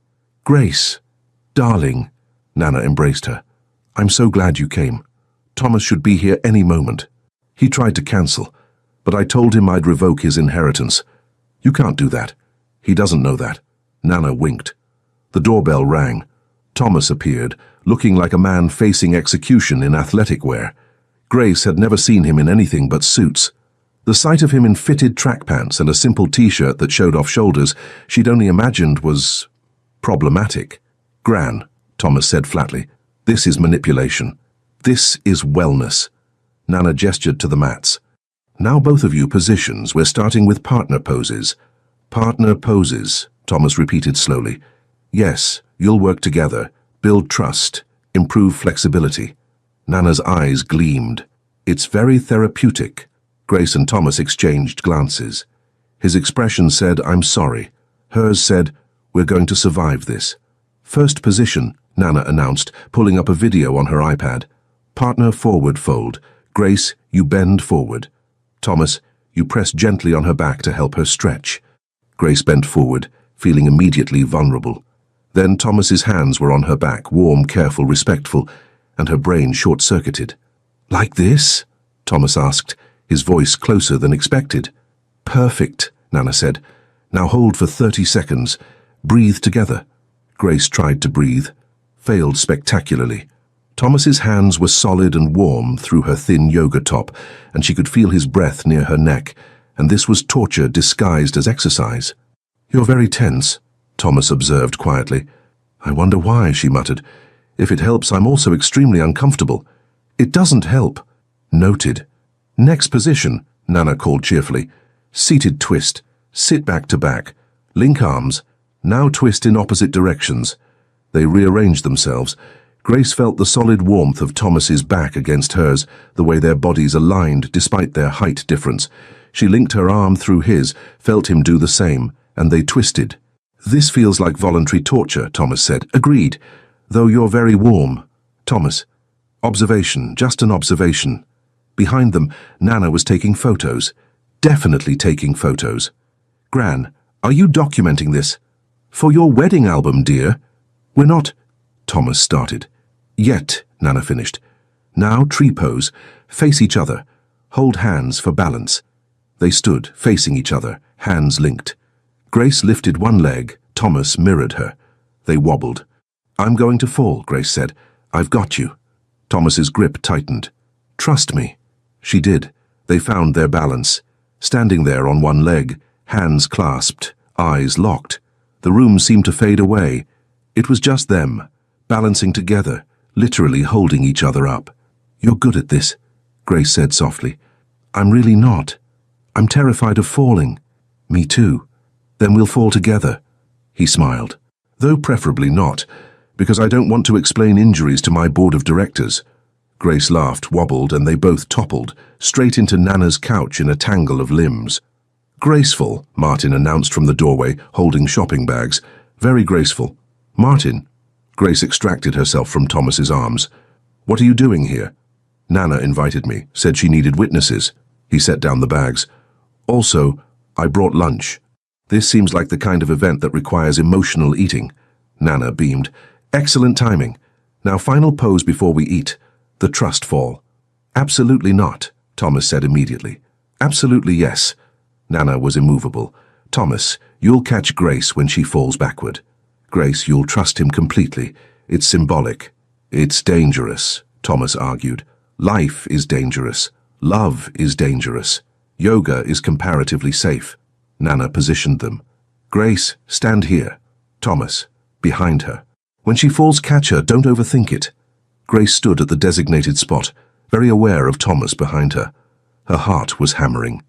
Speaker 1: "Grace, darling," Nana embraced her. "I'm so glad you came. Thomas should be here any moment. He tried to cancel, but I told him I'd revoke his inheritance." "You can't do that. He doesn't know that. Nana winked. The doorbell rang. Thomas appeared, looking like a man facing execution in athletic wear. Grace had never seen him in anything but suits. The sight of him in fitted track pants and a simple t-shirt that showed off shoulders she'd only imagined was problematic. "Gran," Thomas said flatly, "this is manipulation. This is wellness." Nana gestured to the mats. "Now both of you positions. We're starting with partner poses." "Partner poses," Thomas repeated slowly. "Yes, you'll work together, build trust, improve flexibility." Nana's eyes gleamed. "It's very therapeutic." Grace and Thomas exchanged glances. His expression said, "I'm sorry." Hers said, "We're going to survive this." "First position," Nana announced, pulling up a video on her iPad. "Partner forward fold. Grace, you bend forward. Thomas, you press gently on her back to help her stretch." Grace bent forward, feeling immediately vulnerable. Then Thomas's hands were on her back, warm, careful, respectful, and her brain short-circuited. "Like this?" Thomas asked, his voice closer than expected. "Perfect," Nana said. "Now hold for 30 seconds. Breathe together." Grace tried to breathe, failed spectacularly. Thomas's hands were solid and warm through her thin yoga top, and she could feel his breath near her neck, and this was torture disguised as exercise. "You're very tense," Thomas observed quietly. "I wonder why," she muttered. "If it helps, I'm also extremely uncomfortable." "It doesn't help." "Noted." "Next position," Nana called cheerfully. "Seated twist. Sit back to back. Link arms. Now twist in opposite directions." They rearranged themselves. Grace felt the solid warmth of Thomas's back against hers, the way their bodies aligned despite their height difference. She linked her arm through his, felt him do the same, and they twisted. "This feels like voluntary torture," Thomas said. "Agreed. Though you're very warm." "Thomas." "Observation, just an observation." Behind them, Nana was taking photos. Definitely taking photos. "Gran, are you documenting this?" "For your wedding album, dear." "We're not—" Thomas started. "Yet," Nana finished. "Now tree pose. Face each other. Hold hands for balance." They stood, facing each other, hands linked. Grace lifted one leg. Thomas mirrored her. They wobbled. "I'm going to fall," Grace said. "I've got you." Thomas's grip tightened. "Trust me." She did. They found their balance. Standing there on one leg, hands clasped, eyes locked. The room seemed to fade away. It was just them, balancing together, literally holding each other up. "You're good at this," Grace said softly. "I'm really not. I'm terrified of falling." "Me too." "Then we'll fall together." He smiled. "Though preferably not, because I don't want to explain injuries to my board of directors." Grace laughed, wobbled, and they both toppled, straight into Nana's couch in a tangle of limbs. "Graceful," Martin announced from the doorway, holding shopping bags. "Very graceful." "Martin." Grace extracted herself from Thomas's arms. "What are you doing here?" "Nana invited me, said she needed witnesses." He set down the bags. "Also, I brought lunch." "This seems like the kind of event that requires emotional eating." Nana beamed. "Excellent timing. Now final pose before we eat. The trust fall." "Absolutely not," Thomas said immediately. "Absolutely yes." Nana was immovable. "Thomas, you'll catch Grace when she falls backward. Grace, you'll trust him completely. It's symbolic." "It's dangerous," Thomas argued. "Life is dangerous. Love is dangerous. Yoga is comparatively safe." Nana positioned them. "Grace, stand here." Thomas, behind her. "When she falls, catch her. Don't overthink it." Grace stood at the designated spot, very aware of Thomas behind her. Her heart was hammering.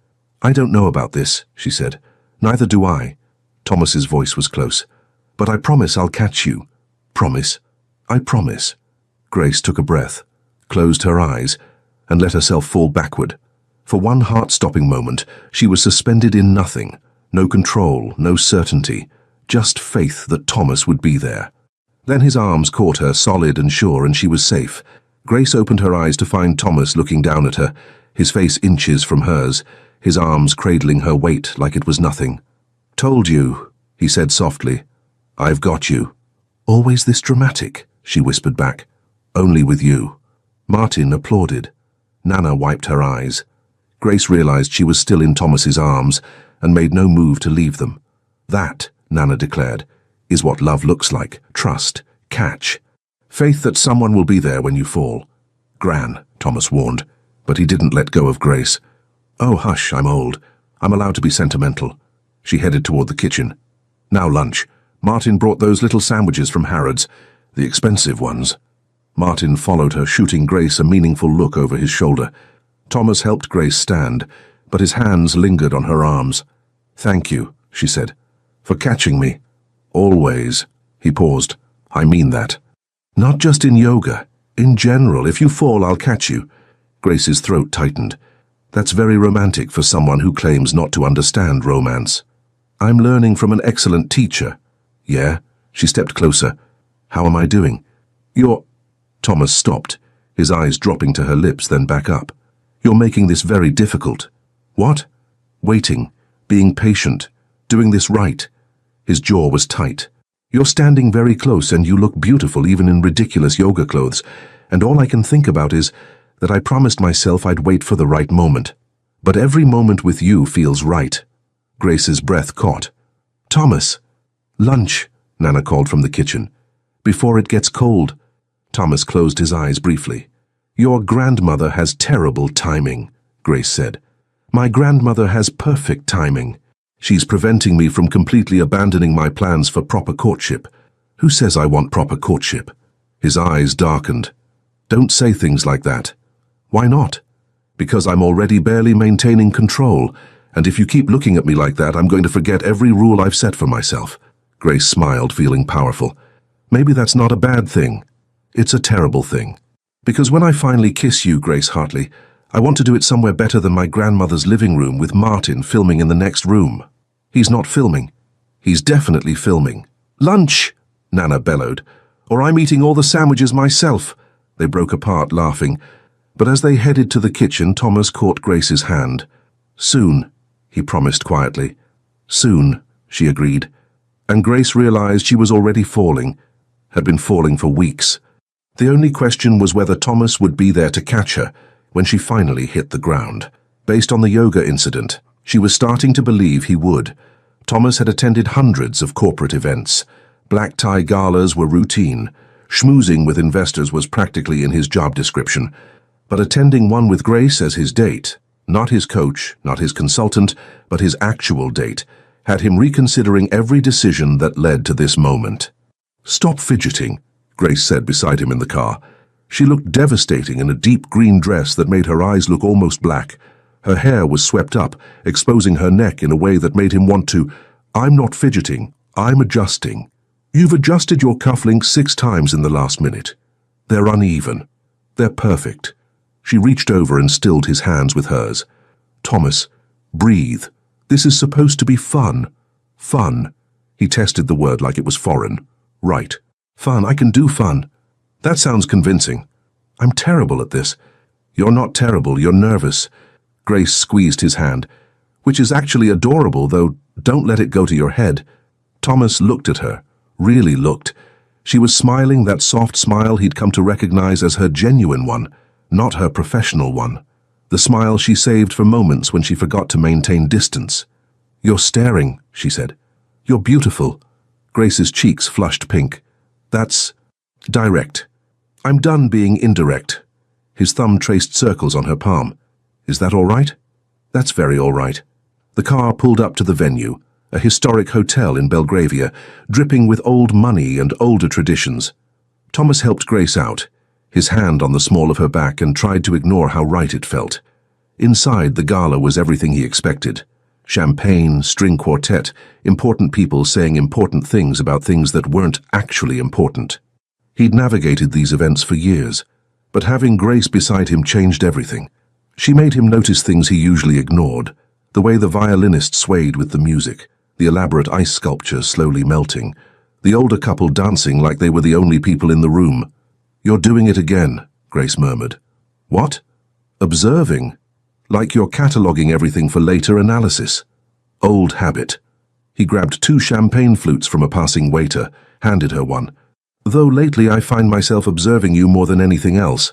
Speaker 1: "I don't know about this," she said. "Neither do I." Thomas's voice was close. "But I promise I'll catch you." "Promise?" "I promise." Grace took a breath, closed her eyes, and let herself fall backward. For one heart-stopping moment, she was suspended in nothing. No control, no certainty, just faith that Thomas would be there. Then his arms caught her, solid and sure, and she was safe. Grace opened her eyes to find Thomas looking down at her, his face inches from hers, his arms cradling her weight like it was nothing. "Told you," he said softly. "I've got you." "Always this dramatic?" she whispered back. "Only with you." Martin applauded. Nana wiped her eyes. Grace realized she was still in Thomas's arms and made no move to leave them. That, Nana declared, is what love looks like. Trust. Catch. Faith that someone will be there when you fall. Gran, Thomas warned, but he didn't let go of Grace. Oh, hush, I'm old. I'm allowed to be sentimental. She headed toward the kitchen. Now lunch. Martin brought those little sandwiches from Harrods, the expensive ones. Martin followed her, shooting Grace a meaningful look over his shoulder. Thomas helped Grace stand, but his hands lingered on her arms. Thank you, she said, for catching me. Always. He paused. I mean that. Not just in yoga. In general, if you fall, I'll catch you. Grace's throat tightened. That's very romantic for someone who claims not to understand romance. I'm learning from an excellent teacher. Yeah? She stepped closer. How am I doing? You're... Thomas stopped, his eyes dropping to her lips, then back up. You're making this very difficult. What? Waiting, being patient, doing this right. His jaw was tight. You're standing very close and you look beautiful even in ridiculous yoga clothes, and all I can think about is that I promised myself I'd wait for the right moment. But every moment with you feels right. Grace's breath caught. Thomas. Lunch, Nana called from the kitchen. Before it gets cold. Thomas closed his eyes briefly. Your grandmother has terrible timing, Grace said. My grandmother has perfect timing. She's preventing me from completely abandoning my plans for proper courtship. Who says I want proper courtship? His eyes darkened. Don't say things like that. Why not? Because I'm already barely maintaining control, and if you keep looking at me like that, I'm going to forget every rule I've set for myself. Grace smiled, feeling powerful. Maybe that's not a bad thing. It's a terrible thing. Because when I finally kiss you, Grace Hartley, I want to do it somewhere better than my grandmother's living room with Martin filming in the next room. He's not filming. He's definitely filming. Lunch, Nana bellowed. Or I'm eating all the sandwiches myself. They broke apart, laughing. But as they headed to the kitchen, Thomas caught Grace's hand. Soon, he promised quietly. Soon, she agreed. And Grace realized she was already falling, had been falling for weeks. The only question was whether Thomas would be there to catch her when she finally hit the ground. Based on the yoga incident, she was starting to believe he would. Thomas had attended hundreds of corporate events. Black tie galas were routine. Schmoozing with investors was practically in his job description. But attending one with Grace as his date, not his coach, not his consultant, but his actual date, had him reconsidering every decision that led to this moment. Stop fidgeting, Grace said beside him in the car. She looked devastating in a deep green dress that made her eyes look almost black. Her hair was swept up, exposing her neck in a way that made him want to. I'm not fidgeting, I'm adjusting. You've adjusted your cufflinks 6 times in the last minute. They're uneven. They're perfect. She reached over and stilled his hands with hers. Thomas, breathe. This is supposed to be fun. Fun. He tested the word like it was foreign. Right. Fun. I can do fun. That sounds convincing. I'm terrible at this. You're not terrible, you're nervous. Grace squeezed his hand, which is actually adorable, though don't let it go to your head. Thomas looked at her, really looked. She was smiling, that soft smile he'd come to recognize as her genuine one, not her professional one. The smile she saved for moments when she forgot to maintain distance. You're staring, she said. You're beautiful. Grace's cheeks flushed pink. That's direct. I'm done being indirect. His thumb traced circles on her palm. Is that all right? That's very all right. The car pulled up to the venue, a historic hotel in Belgravia, dripping with old money and older traditions. Thomas helped Grace out, his hand on the small of her back, and tried to ignore how right it felt. Inside, the gala was everything he expected. Champagne, string quartet, important people saying important things about things that weren't actually important. He'd navigated these events for years, but having Grace beside him changed everything. She made him notice things he usually ignored, the way the violinist swayed with the music, the elaborate ice sculpture slowly melting, the older couple dancing like they were the only people in the room. You're doing it again, Grace murmured. What? Observing. Like you're cataloguing everything for later analysis. Old habit. He grabbed 2 champagne flutes from a passing waiter, handed her one. Though lately I find myself observing you more than anything else.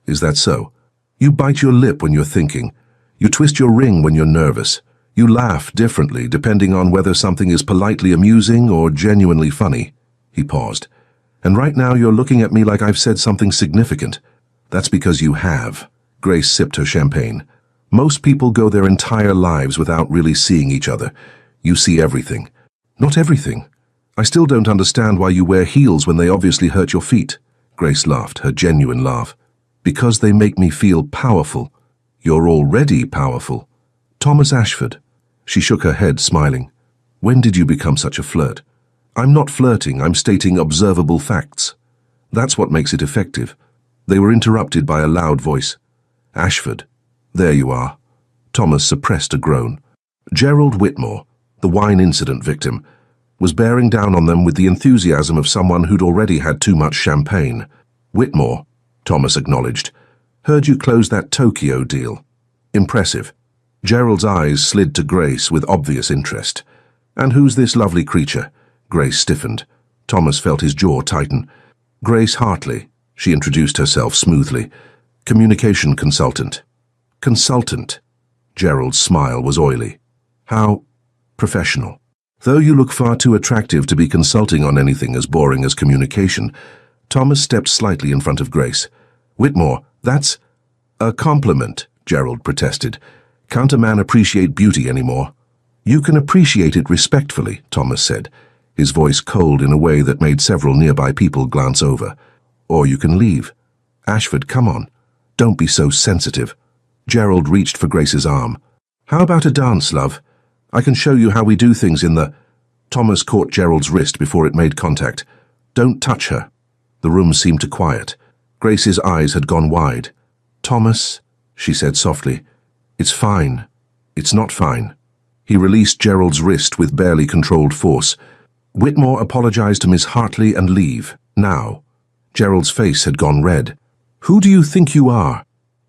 Speaker 1: Is that so? You bite your lip when you're thinking. You twist your ring when you're nervous. You laugh differently depending on whether something is politely amusing or genuinely funny." He paused. "And right now you're looking at me like I've said something significant." "That's because you have." Grace sipped her champagne. "Most people go their entire lives without really seeing each other. You see everything." "Not everything. I still don't understand why you wear heels when they obviously hurt your feet." Grace laughed, her genuine laugh. "Because they make me feel powerful." "You're already powerful." "Thomas Ashford." She shook her head, smiling. "When did you become such a flirt?" "I'm not flirting, I'm stating observable facts." "That's what makes it effective." They were interrupted by a loud voice. "Ashford, there you are." Thomas suppressed a groan. Gerald Whitmore, the wine incident victim, was bearing down on them with the enthusiasm of someone who'd already had too much champagne. "Whitmore," Thomas acknowledged, "heard you close that Tokyo deal." "Impressive." Gerald's eyes slid to Grace with obvious interest. "And who's this lovely creature?" Grace stiffened. Thomas felt his jaw tighten. "Grace Hartley," she introduced herself smoothly. "Communication consultant." "Consultant?" Gerald's smile was oily. "How professional. Though you look far too attractive to be consulting on anything as boring as communication." Thomas stepped slightly in front of Grace. "Whitmore, that's a compliment," Gerald protested. "Can't a man appreciate beauty anymore?" "You can appreciate it respectfully," Thomas said, his voice cold in a way that made several nearby people glance over. "Or you can leave." "Ashford, come on. Don't be so sensitive." Gerald reached for Grace's arm. "How about a dance, love? I can show you how we do things in the—" Thomas caught Gerald's wrist before it made contact. "Don't touch her." The room seemed to quiet. Grace's eyes had gone wide. "Thomas," she said softly, "it's fine." "It's not fine." He released Gerald's wrist with barely controlled force. "Whitmore, apologize to Miss Hartley and leave. Now." Gerald's face had gone red. "Who do you think you are?"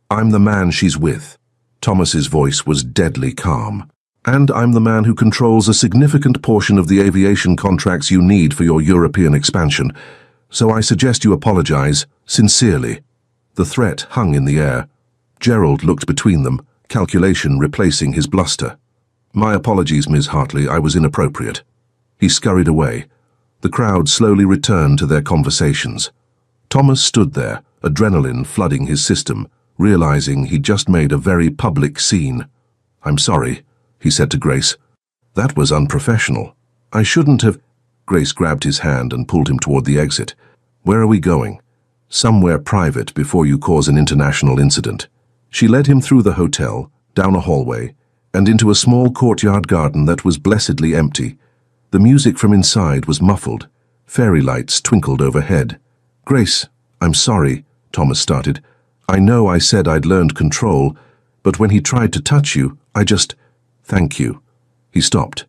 Speaker 1: "I'm the man she's with." Thomas's voice was deadly calm. "And I'm the man who controls a significant portion of the aviation contracts you need for your European expansion. So I suggest you apologize, sincerely." The threat hung in the air. Gerald looked between them, calculation replacing his bluster. "My apologies, Ms. Hartley, I was inappropriate." He scurried away. The crowd slowly returned to their conversations. Thomas stood there, adrenaline flooding his system, realizing he'd just made a very public scene. "I'm sorry," he said to Grace. "That was unprofessional. I shouldn't have—" Grace grabbed his hand and pulled him toward the exit. "Where are we going?" "Somewhere private before you cause an international incident." She led him through the hotel, down a hallway, and into a small courtyard garden that was blessedly empty. The music from inside was muffled. Fairy lights twinkled overhead. "Grace, I'm sorry," Thomas started. "I know I said I'd learned control, but when he tried to touch you, I just—" "Thank you." He stopped.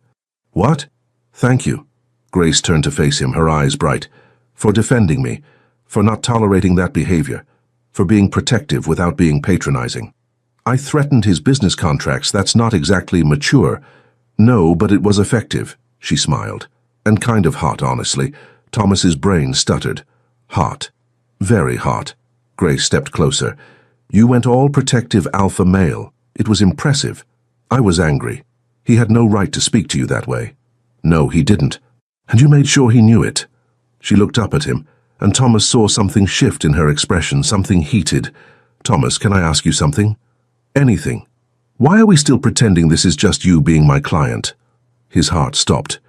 Speaker 1: "What?" "Thank you." Grace turned to face him, her eyes bright. "For defending me, for not tolerating that behavior, for being protective without being patronizing." "I threatened his business contracts. That's not exactly mature." "No, but it was effective," she smiled. "And kind of hot, honestly." Thomas's brain stuttered. "Hot. Very hot." Grace stepped closer. "You went all protective alpha male. It was impressive." "I was angry. He had no right to speak to you that way." "No, he didn't. And you made sure he knew it." She looked up at him, and Thomas saw something shift in her expression, something heated. "Thomas, can I ask you something?" "Anything." "Why are we still pretending this is just you being my client?" His heart stopped.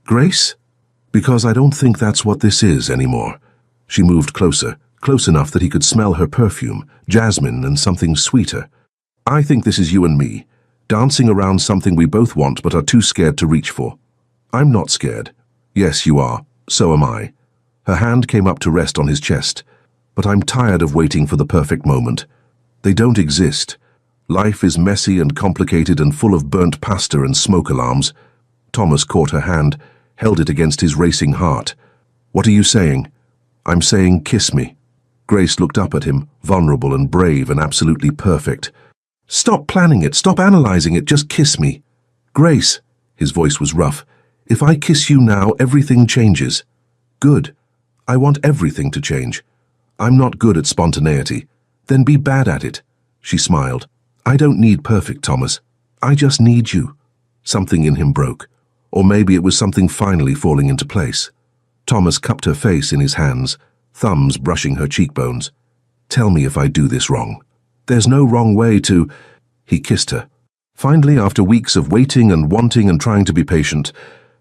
Speaker 1: "Grace?" "Because I don't think that's what this is anymore." She moved closer, close enough that he could smell her perfume, jasmine and something sweeter. "I think this is you and me, dancing around something we both want but are too scared to reach for." "I'm not scared." "Yes, you are. So am I." Her hand came up to rest on his chest. "But I'm tired of waiting for the perfect moment. They don't exist. Life is messy and complicated and full of burnt pasta and smoke alarms." Thomas caught her hand, held it against his racing heart. "What are you saying?" "I'm saying kiss me." Grace looked up at him, vulnerable and brave and absolutely perfect. "Stop planning it, stop analyzing it, just kiss me." "Grace," his voice was rough, "if I kiss you now, everything changes." "Good. I want everything to change." "I'm not good at spontaneity." "Then be bad at it." She smiled. "I don't need perfect, Thomas. I just need you." Something in him broke. Or maybe it was something finally falling into place. Thomas cupped her face in his hands, thumbs brushing her cheekbones. "Tell me if I do this wrong. There's no wrong way to—" He kissed her. Finally, after weeks of waiting and wanting and trying to be patient,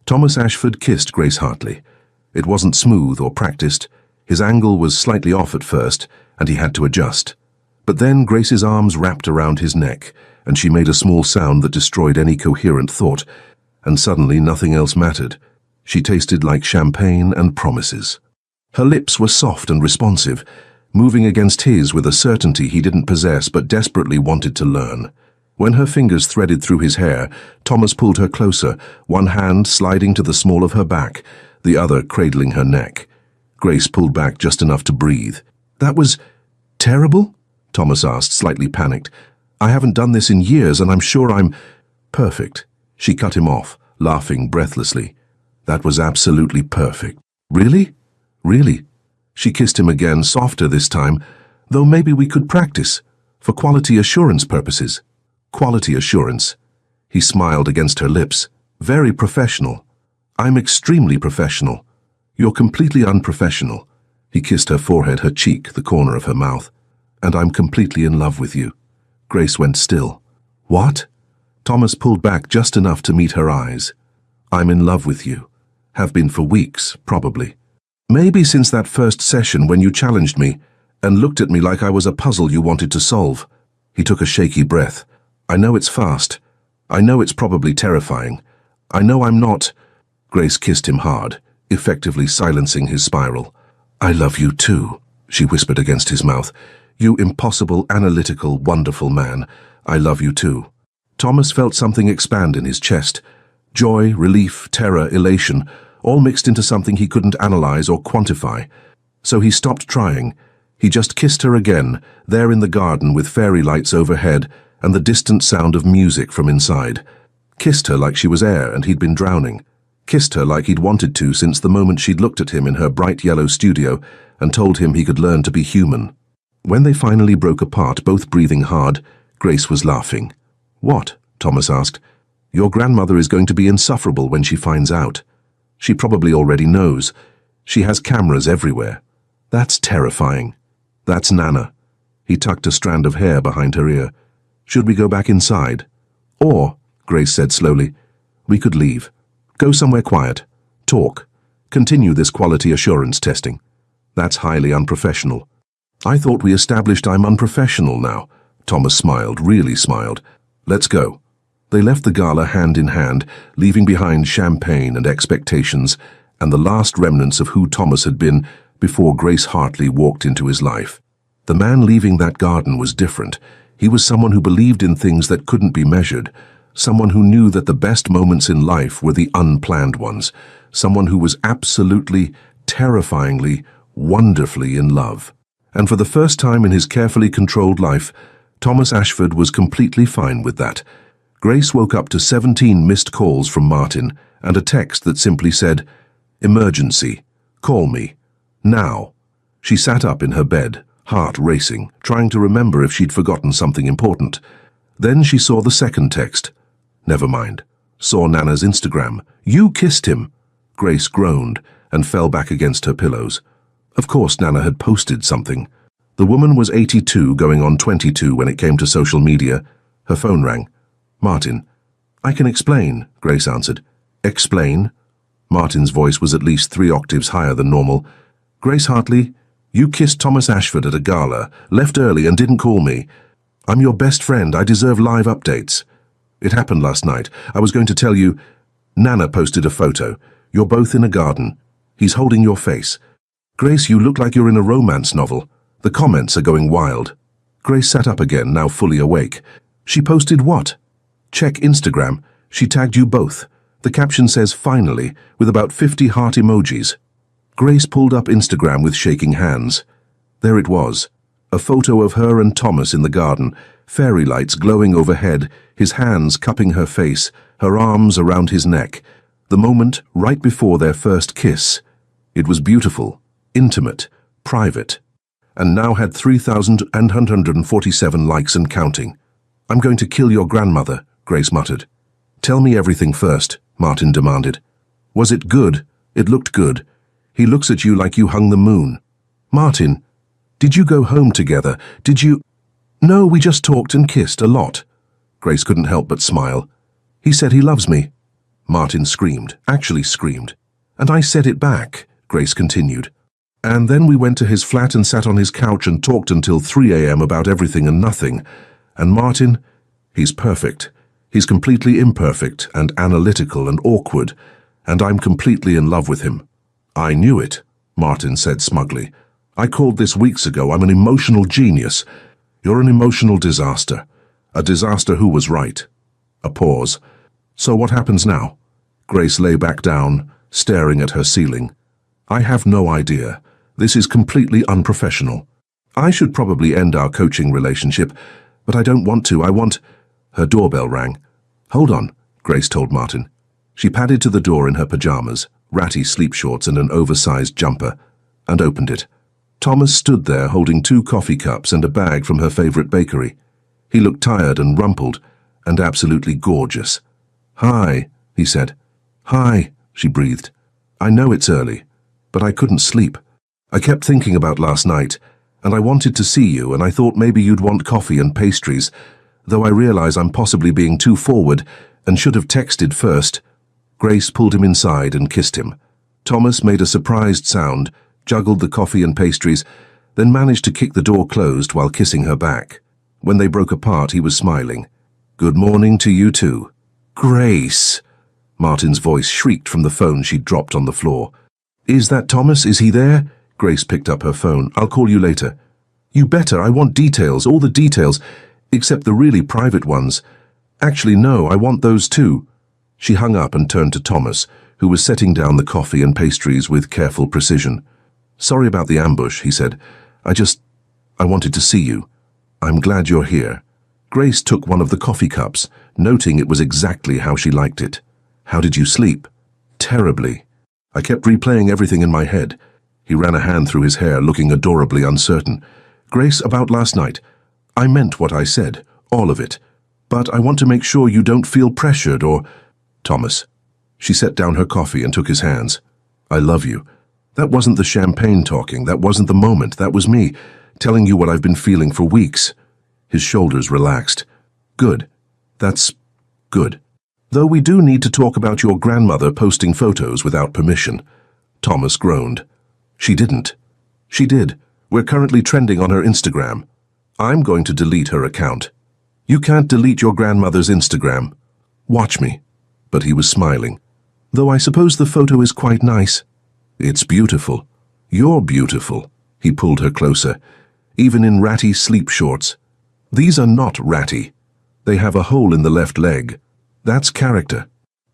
Speaker 1: Thomas Ashford kissed Grace Hartley. It wasn't smooth or practiced. His angle was slightly off at first, and he had to adjust. But then Grace's arms wrapped around his neck, and she made a small sound that destroyed any coherent thought, and suddenly nothing else mattered. She tasted like champagne and promises. Her lips were soft and responsive, moving against his with a certainty he didn't possess but desperately wanted to learn. When her fingers threaded through his hair, Thomas pulled her closer, one hand sliding to the small of her back, the other cradling her neck. Grace pulled back just enough to breathe. "That was terrible?" Thomas asked, slightly panicked. "I haven't done this in years, and I'm sure I'm—" "Perfect." She cut him off, laughing breathlessly. "That was absolutely perfect." "Really?" "Really." She kissed him again, softer this time, "though maybe we could practice, for quality assurance purposes." "Quality assurance." He smiled against her lips. "Very professional." "I'm extremely professional." "You're completely unprofessional." He kissed her forehead, her cheek, the corner of her mouth. "And I'm completely in love with you." Grace went still. "What?" Thomas pulled back just enough to meet her eyes. "I'm in love with you. Have been for weeks, probably. Maybe since that first session when you challenged me and looked at me like I was a puzzle you wanted to solve." He took a shaky breath. "I know it's fast. I know it's probably terrifying. I know I'm not—" Grace kissed him hard, effectively silencing his spiral. "I love you too," she whispered against his mouth. "You impossible, analytical, wonderful man. I love you too." Thomas felt something expand in his chest. Joy, relief, terror, elation, all mixed into something he couldn't analyze or quantify. So he stopped trying. He just kissed her again, there in the garden with fairy lights overhead and the distant sound of music from inside. Kissed her like she was air and he'd been drowning. Kissed her like he'd wanted to since the moment she'd looked at him in her bright yellow studio and told him he could learn to be human. When they finally broke apart, both breathing hard, Grace was laughing. "What?" Thomas asked. "Your grandmother is going to be insufferable when she finds out. She probably already knows. She has cameras everywhere. That's terrifying." "That's Nana." He tucked a strand of hair behind her ear. "Should we go back inside? Or," Grace said slowly, "we could leave. Go somewhere quiet. Talk. Continue this quality assurance testing." "That's highly unprofessional." "I thought we established I'm unprofessional now." Thomas smiled, really smiled. "Let's go." They left the gala hand in hand, leaving behind champagne and expectations and the last remnants of who Thomas had been before Grace Hartley walked into his life. The man leaving that garden was different. He was someone who believed in things that couldn't be measured, someone who knew that the best moments in life were the unplanned ones, someone who was absolutely, terrifyingly, wonderfully in love. And for the first time in his carefully controlled life, Thomas Ashford was completely fine with that. Grace woke up to 17 missed calls from Martin and a text that simply said, "Emergency. Call me. Now." She sat up in her bed, heart racing, trying to remember if she'd forgotten something important. Then she saw the second text. Never mind. Saw Nana's Instagram. "You kissed him." Grace groaned and fell back against her pillows. Of course Nana had posted something. The woman was 82, going on 22 when it came to social media. Her phone rang. "Martin." "I can explain," Grace answered. "Explain?" Martin's voice was at least 3 octaves higher than normal. "Grace Hartley, you kissed Thomas Ashford at a gala, left early and didn't call me. I'm your best friend. I deserve live updates. It happened last night. I was going to tell you. Nana posted a photo. You're both in a garden. He's holding your face. Grace, you look like you're in a romance novel. The comments are going wild." Grace sat up again, now fully awake. "She posted what?" "Check Instagram. She tagged you both. The caption says, 'Finally,' with about 50 heart emojis." Grace pulled up Instagram with shaking hands. There it was. A photo of her and Thomas in the garden, fairy lights glowing overhead, his hands cupping her face, her arms around his neck. The moment right before their first kiss. It was beautiful, intimate, private, and now had 3,147 likes and counting. "I'm going to kill your grandmother," Grace muttered. Tell me everything first, Martin demanded. Was it good? It looked good. He looks at you like you hung the moon. Martin, did you go home together? Did you... No, we just talked and kissed a lot. Grace couldn't help but smile. He said he loves me. Martin screamed, actually screamed. And I said it back, Grace continued. And then we went to his flat and sat on his couch and talked until 3 a.m. about everything and nothing. And Martin, he's perfect. He's completely imperfect and analytical and awkward, and I'm completely in love with him. I knew it, Martin said smugly. I called this weeks ago. I'm an emotional genius. You're an emotional disaster. A disaster who was right. A pause. So what happens now? Grace lay back down, staring at her ceiling. I have no idea. This is completely unprofessional. I should probably end our coaching relationship, but I don't want to. I want... Her doorbell rang. Hold on, Grace told Martin. She padded to the door in her pajamas, ratty sleep shorts and an oversized jumper, and opened it. Thomas stood there holding 2 coffee cups and a bag from her favorite bakery. He looked tired and rumpled, and absolutely gorgeous. Hi, he said. Hi, she breathed. I know it's early, but I couldn't sleep. I kept thinking about last night, and I wanted to see you, and I thought maybe you'd want coffee and pastries, though I realize I'm possibly being too forward and should have texted first. Grace pulled him inside and kissed him. Thomas made a surprised sound, juggled the coffee and pastries, then managed to kick the door closed while kissing her back. When they broke apart, he was smiling. Good morning to you too. Grace! Martin's voice shrieked from the phone she'd dropped on the floor. Is that Thomas? Is he there? Grace picked up her phone. I'll call you later. You better. I want details, all the details, except the really private ones. Actually, no, I want those too. She hung up and turned to Thomas, who was setting down the coffee and pastries with careful precision. Sorry about the ambush, he said. I wanted to see you. I'm glad you're here. Grace took one of the coffee cups, noting it was exactly how she liked it. How did you sleep? Terribly. I kept replaying everything in my head. He ran a hand through his hair, looking adorably uncertain. Grace, about last night. I meant what I said, all of it. But I want to make sure you don't feel pressured or... Thomas. She set down her coffee and took his hands. I love you. That wasn't the champagne talking. That wasn't the moment. That was me, telling you what I've been feeling for weeks. His shoulders relaxed. Good. That's good. Though we do need to talk about your grandmother posting photos without permission. Thomas groaned. She didn't. She did. We're currently trending on her Instagram. I'm going to delete her account. You can't delete your grandmother's Instagram. Watch me. But he was smiling. Though I suppose the photo is quite nice. It's beautiful. You're beautiful. He pulled her closer, even in ratty sleep shorts. These are not ratty. They have a hole in the left leg. That's character.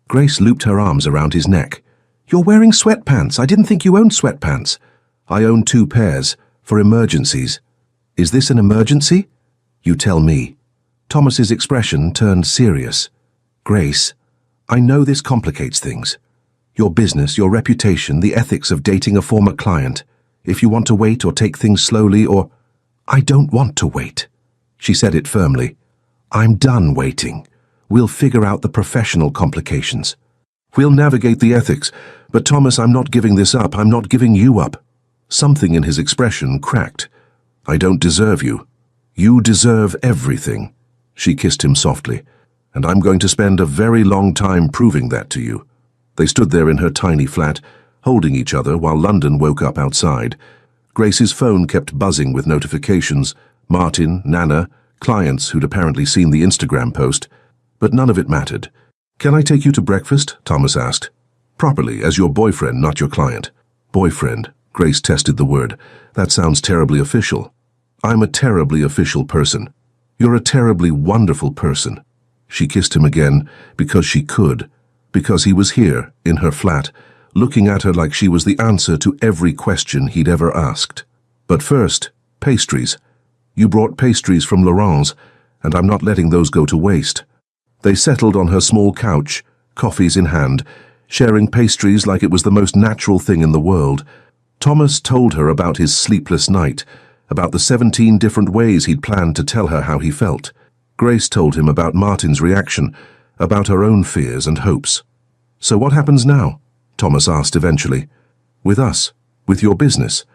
Speaker 1: Grace looped her arms around his neck. You're wearing sweatpants. I didn't think you owned sweatpants. I own 2 pairs, for emergencies. Is this an emergency? You tell me. Thomas's expression turned serious. Grace, I know this complicates things. Your business, your reputation, the ethics of dating a former client. If you want to wait or take things slowly or... I don't want to wait. She said it firmly. I'm done waiting. We'll figure out the professional complications. We'll navigate the ethics. But Thomas, I'm not giving this up. I'm not giving you up. Something in his expression cracked. I don't deserve you. You deserve everything. She kissed him softly. And I'm going to spend a very long time proving that to you. They stood there in her tiny flat, holding each other while London woke up outside. Grace's phone kept buzzing with notifications. Martin, Nana, clients who'd apparently seen the Instagram post. But none of it mattered. Can I take you to breakfast? Thomas asked. Properly, as your boyfriend, not your client. Boyfriend. Grace tested the word. That sounds terribly official. I'm a terribly official person. You're a terribly wonderful person. She kissed him again because she could, because he was here, in her flat, looking at her like she was the answer to every question he'd ever asked. But first, pastries. You brought pastries from Laurent's, and I'm not letting those go to waste. They settled on her small couch, coffees in hand, sharing pastries like it was the most natural thing in the world. Thomas told her about his sleepless night, about the 17 different ways he'd planned to tell her how he felt. Grace told him about Martin's reaction, about her own fears and hopes. "So what happens now?" Thomas asked eventually. "With us? With your business?"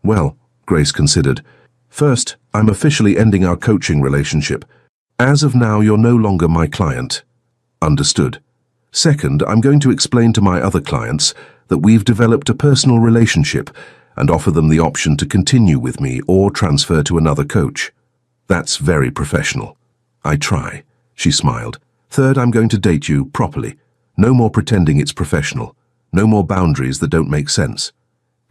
Speaker 1: "Well," Grace considered, "first, I'm officially ending our coaching relationship. As of now, you're no longer my client." "Understood." "Second, I'm going to explain to my other clients that we've developed a personal relationship and offer them the option to continue with me or transfer to another coach." "That's very professional." "I try," she smiled. "Third, I'm going to date you properly. No more pretending it's professional. No more boundaries that don't make sense."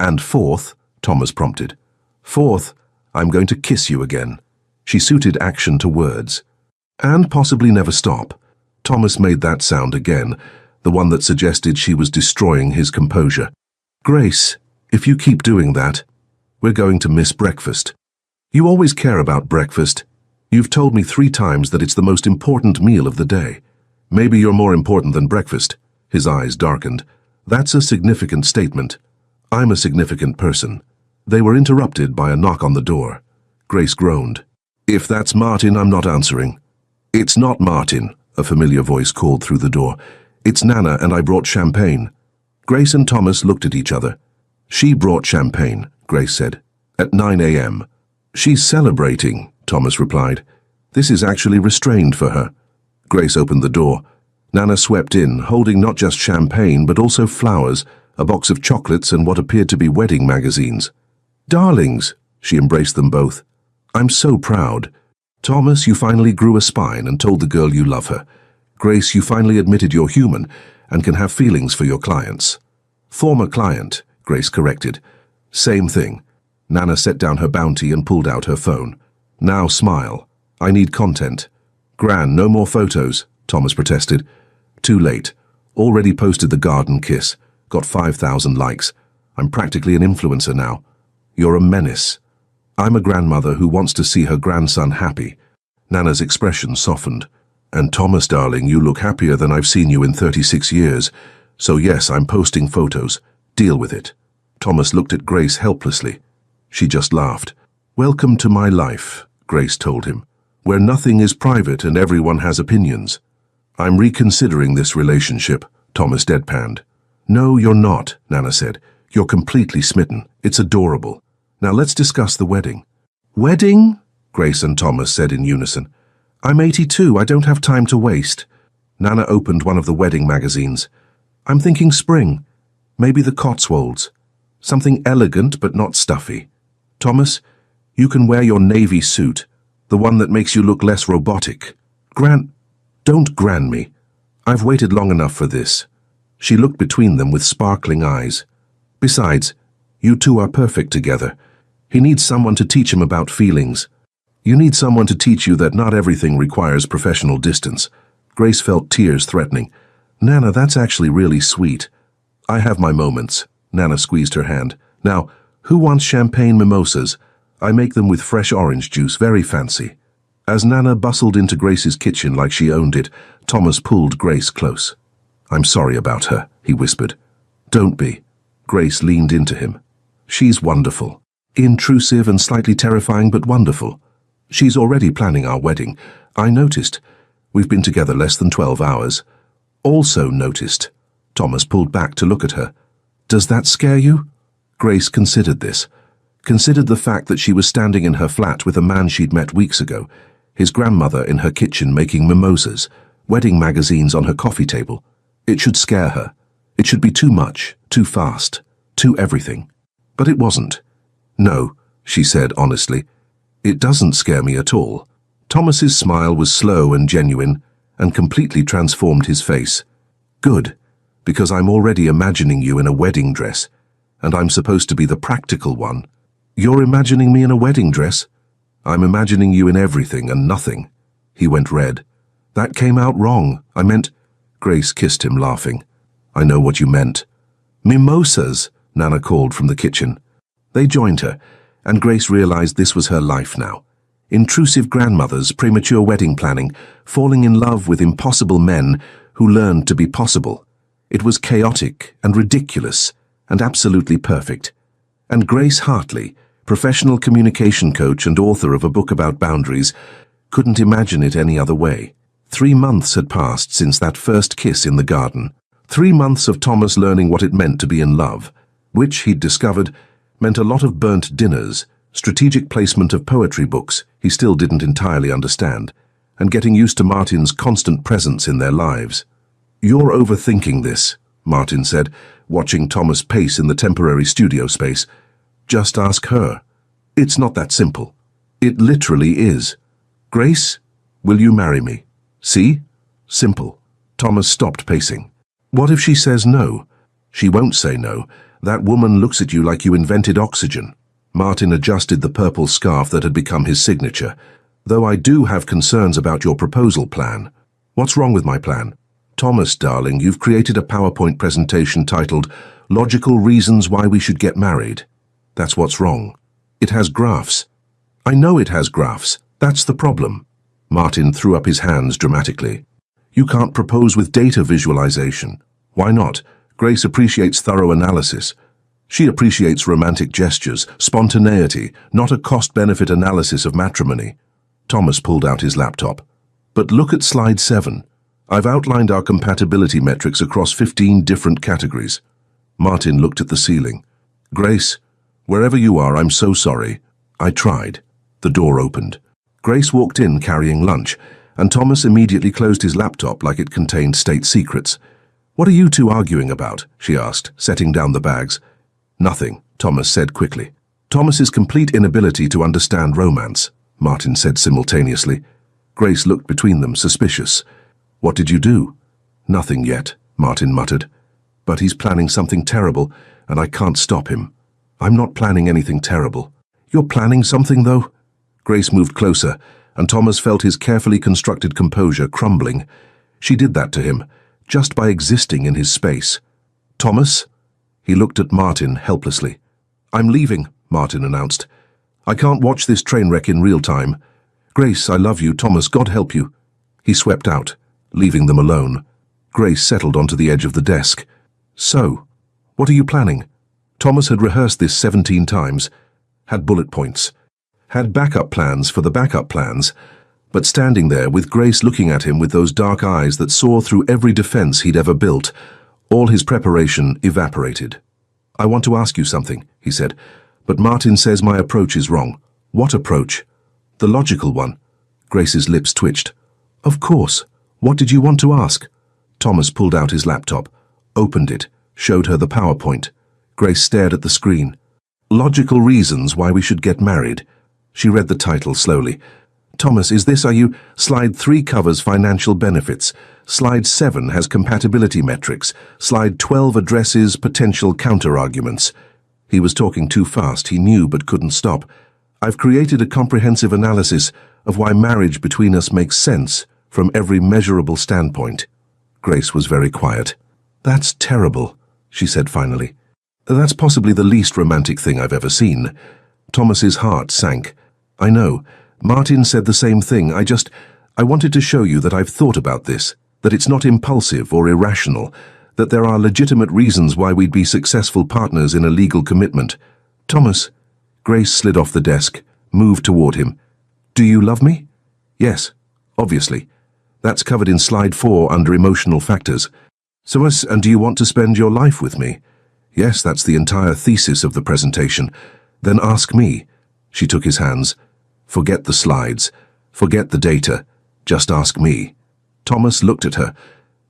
Speaker 1: "And fourth," Thomas prompted. "Fourth, I'm going to kiss you again." She suited action to words. "And possibly never stop." Thomas made that sound again, the one that suggested she was destroying his composure. "Grace, if you keep doing that, we're going to miss breakfast. You always care about breakfast. You've told me 3 times that it's the most important meal of the day. Maybe you're more important than breakfast." His eyes darkened. "That's a significant statement. I'm a significant person." They were interrupted by a knock on the door. Grace groaned. "If that's Martin, I'm not answering." "It's not Martin," a familiar voice called through the door. "It's Nana, and I brought champagne." Grace and Thomas looked at each other. "She brought champagne," Grace said, "at 9 a.m. "She's celebrating," Thomas replied. "This is actually restrained for her." Grace opened the door. Nana swept in, holding not just champagne but also flowers, a box of chocolates and what appeared to be wedding magazines. "Darlings," she embraced them both. "I'm so proud. Thomas, you finally grew a spine and told the girl you love her. Grace, you finally admitted you're human and can have feelings for your clients." "Former client," Grace corrected. "Same thing." Nana set down her bounty and pulled out her phone. "Now smile. I need content." "Gran, no more photos," Thomas protested. "Too late. Already posted the garden kiss. Got 5,000 likes. I'm practically an influencer now. You're a menace." "I'm a grandmother who wants to see her grandson happy." Nana's expression softened. "And Thomas, darling, you look happier than I've seen you in 36 years. So yes, I'm posting photos. Deal with it." Thomas looked at Grace helplessly. She just laughed. "Welcome to my life," Grace told him, "where nothing is private and everyone has opinions." "I'm reconsidering this relationship," Thomas deadpanned. "No, you're not," Nana said. "You're completely smitten. It's adorable. Now let's discuss the wedding." "Wedding?" Grace and Thomas said in unison. "I'm 82. I don't have time to waste." Nana opened one of the wedding magazines. "I'm thinking spring. Maybe the Cotswolds. Something elegant but not stuffy. Thomas, you can wear your navy suit, the one that makes you look less robotic. Don't gran me. I've waited long enough for this." She looked between them with sparkling eyes. "Besides, you two are perfect together. He needs someone to teach him about feelings. You need someone to teach you that not everything requires professional distance." Grace felt tears threatening. "Nana, that's actually really sweet." "I have my moments." Nana squeezed her hand. "Now, who wants champagne mimosas? I make them with fresh orange juice, very fancy." As Nana bustled into Grace's kitchen like she owned it, Thomas pulled Grace close. "I'm sorry about her," he whispered. "Don't be." Grace leaned into him. "She's wonderful. Intrusive and slightly terrifying, but wonderful. She's already planning our wedding. I noticed. We've been together less than 12 hours. Also noticed." Thomas pulled back to look at her. "Does that scare you?" Grace considered this. Considered the fact that she was standing in her flat with a man she'd met weeks ago, his grandmother in her kitchen making mimosas, wedding magazines on her coffee table. It should scare her. It should be too much, too fast, too everything. But it wasn't. "No," she said honestly. "It doesn't scare me at all." Thomas's smile was slow and genuine, and completely transformed his face. "Good, because I'm already imagining you in a wedding dress, and I'm supposed to be the practical one." "You're imagining me in a wedding dress?" "I'm imagining you in everything and nothing." He went red. "That came out wrong. I meant—" Grace kissed him, laughing. "I know what you meant." "Mimosas," Nana called from the kitchen. They joined her, and Grace realized this was her life now. Intrusive grandmothers, premature wedding planning, falling in love with impossible men who learned to be possible. It was chaotic and ridiculous and absolutely perfect. And Grace Hartley, professional communication coach and author of a book about boundaries, couldn't imagine it any other way. 3 months had passed since that first kiss in the garden. 3 months of Thomas learning what it meant to be in love, which, he'd discovered, meant a lot of burnt dinners, strategic placement of poetry books he still didn't entirely understand, and getting used to Martin's constant presence in their lives. "You're overthinking this," Martin said, watching Thomas pace in the temporary studio space. "Just ask her. It's not that simple." "It literally is. Grace, will you marry me? See? Simple." Thomas stopped pacing. "What if she says no?" "She won't say no. That woman looks at you like you invented oxygen." Martin adjusted the purple scarf that had become his signature. "Though I do have concerns about your proposal plan." "What's wrong with my plan?" "Thomas, darling, you've created a PowerPoint presentation titled Logical Reasons Why We Should Get Married. That's what's wrong. It has graphs." "I know it has graphs. That's the problem." Martin threw up his hands dramatically. "You can't propose with data visualization." "Why not? Grace appreciates thorough analysis. She appreciates romantic gestures, spontaneity, not a cost-benefit analysis of matrimony." Thomas pulled out his laptop. "But look at slide 7. I've outlined our compatibility metrics across 15 different categories." Martin looked at the ceiling. "Grace, wherever you are, I'm so sorry. I tried." The door opened. Grace walked in carrying lunch, and Thomas immediately closed his laptop like it contained state secrets. "What are you two arguing about?" she asked, setting down the bags. "Nothing," Thomas said quickly. "Thomas's complete inability to understand romance," Martin said simultaneously. Grace looked between them, suspicious. "What did you do?" "Nothing yet," Martin muttered. "But he's planning something terrible, and I can't stop him." "I'm not planning anything terrible." "You're planning something, though?" Grace moved closer, and Thomas felt his carefully constructed composure crumbling. She did that to him, just by existing in his space. "Thomas?" He looked at Martin helplessly. "I'm leaving," Martin announced. "I can't watch this train wreck in real time. Grace, I love you. Thomas, God help you." He swept out, leaving them alone. Grace settled onto the edge of the desk. "So, what are you planning?" Thomas had rehearsed this 17 times, had bullet points, had backup plans for the backup plans, but standing there with Grace looking at him with those dark eyes that saw through every defense he'd ever built, all his preparation evaporated. "I want to ask you something," he said, "but Martin says my approach is wrong." "What approach?" "The logical one." Grace's lips twitched. "Of course. What did you want to ask?" Thomas pulled out his laptop, opened it, showed her the PowerPoint. Grace stared at the screen. "Logical Reasons Why We Should Get Married." She read the title slowly. "Thomas, is this are you? Slide 3 covers financial benefits. Slide 7 has compatibility metrics. Slide 12 addresses potential counter-arguments." He was talking too fast, he knew, but couldn't stop. "I've created a comprehensive analysis of why marriage between us makes sense from every measurable standpoint." Grace was very quiet. "That's terrible," she said finally. "That's possibly the least romantic thing I've ever seen." Thomas's heart sank. "I know. Martin said the same thing. I wanted to show you that I've thought about this, that it's not impulsive or irrational, that there are legitimate reasons why we'd be successful partners in a legal commitment." "Thomas," Grace slid off the desk, moved toward him. "Do you love me?" "Yes, obviously. That's covered in slide 4 under emotional factors." "So, and do you want to spend your life with me?" "Yes, that's the entire thesis of the presentation." "Then ask me." She took his hands. "Forget the slides. Forget the data. Just ask me." Thomas looked at her,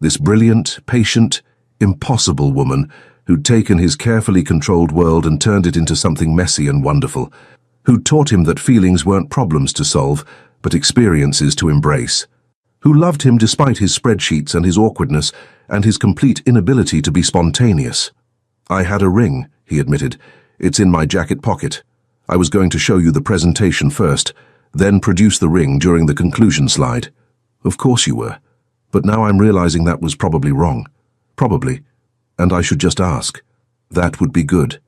Speaker 1: this brilliant, patient, impossible woman who'd taken his carefully controlled world and turned it into something messy and wonderful, who'd taught him that feelings weren't problems to solve, but experiences to embrace, who loved him despite his spreadsheets and his awkwardness and his complete inability to be spontaneous. "I had a ring," he admitted. "It's in my jacket pocket. I was going to show you the presentation first, then produce the ring during the conclusion slide." "Of course you were. But now I'm realizing that was probably wrong. Probably. And I should just ask." "That would be good."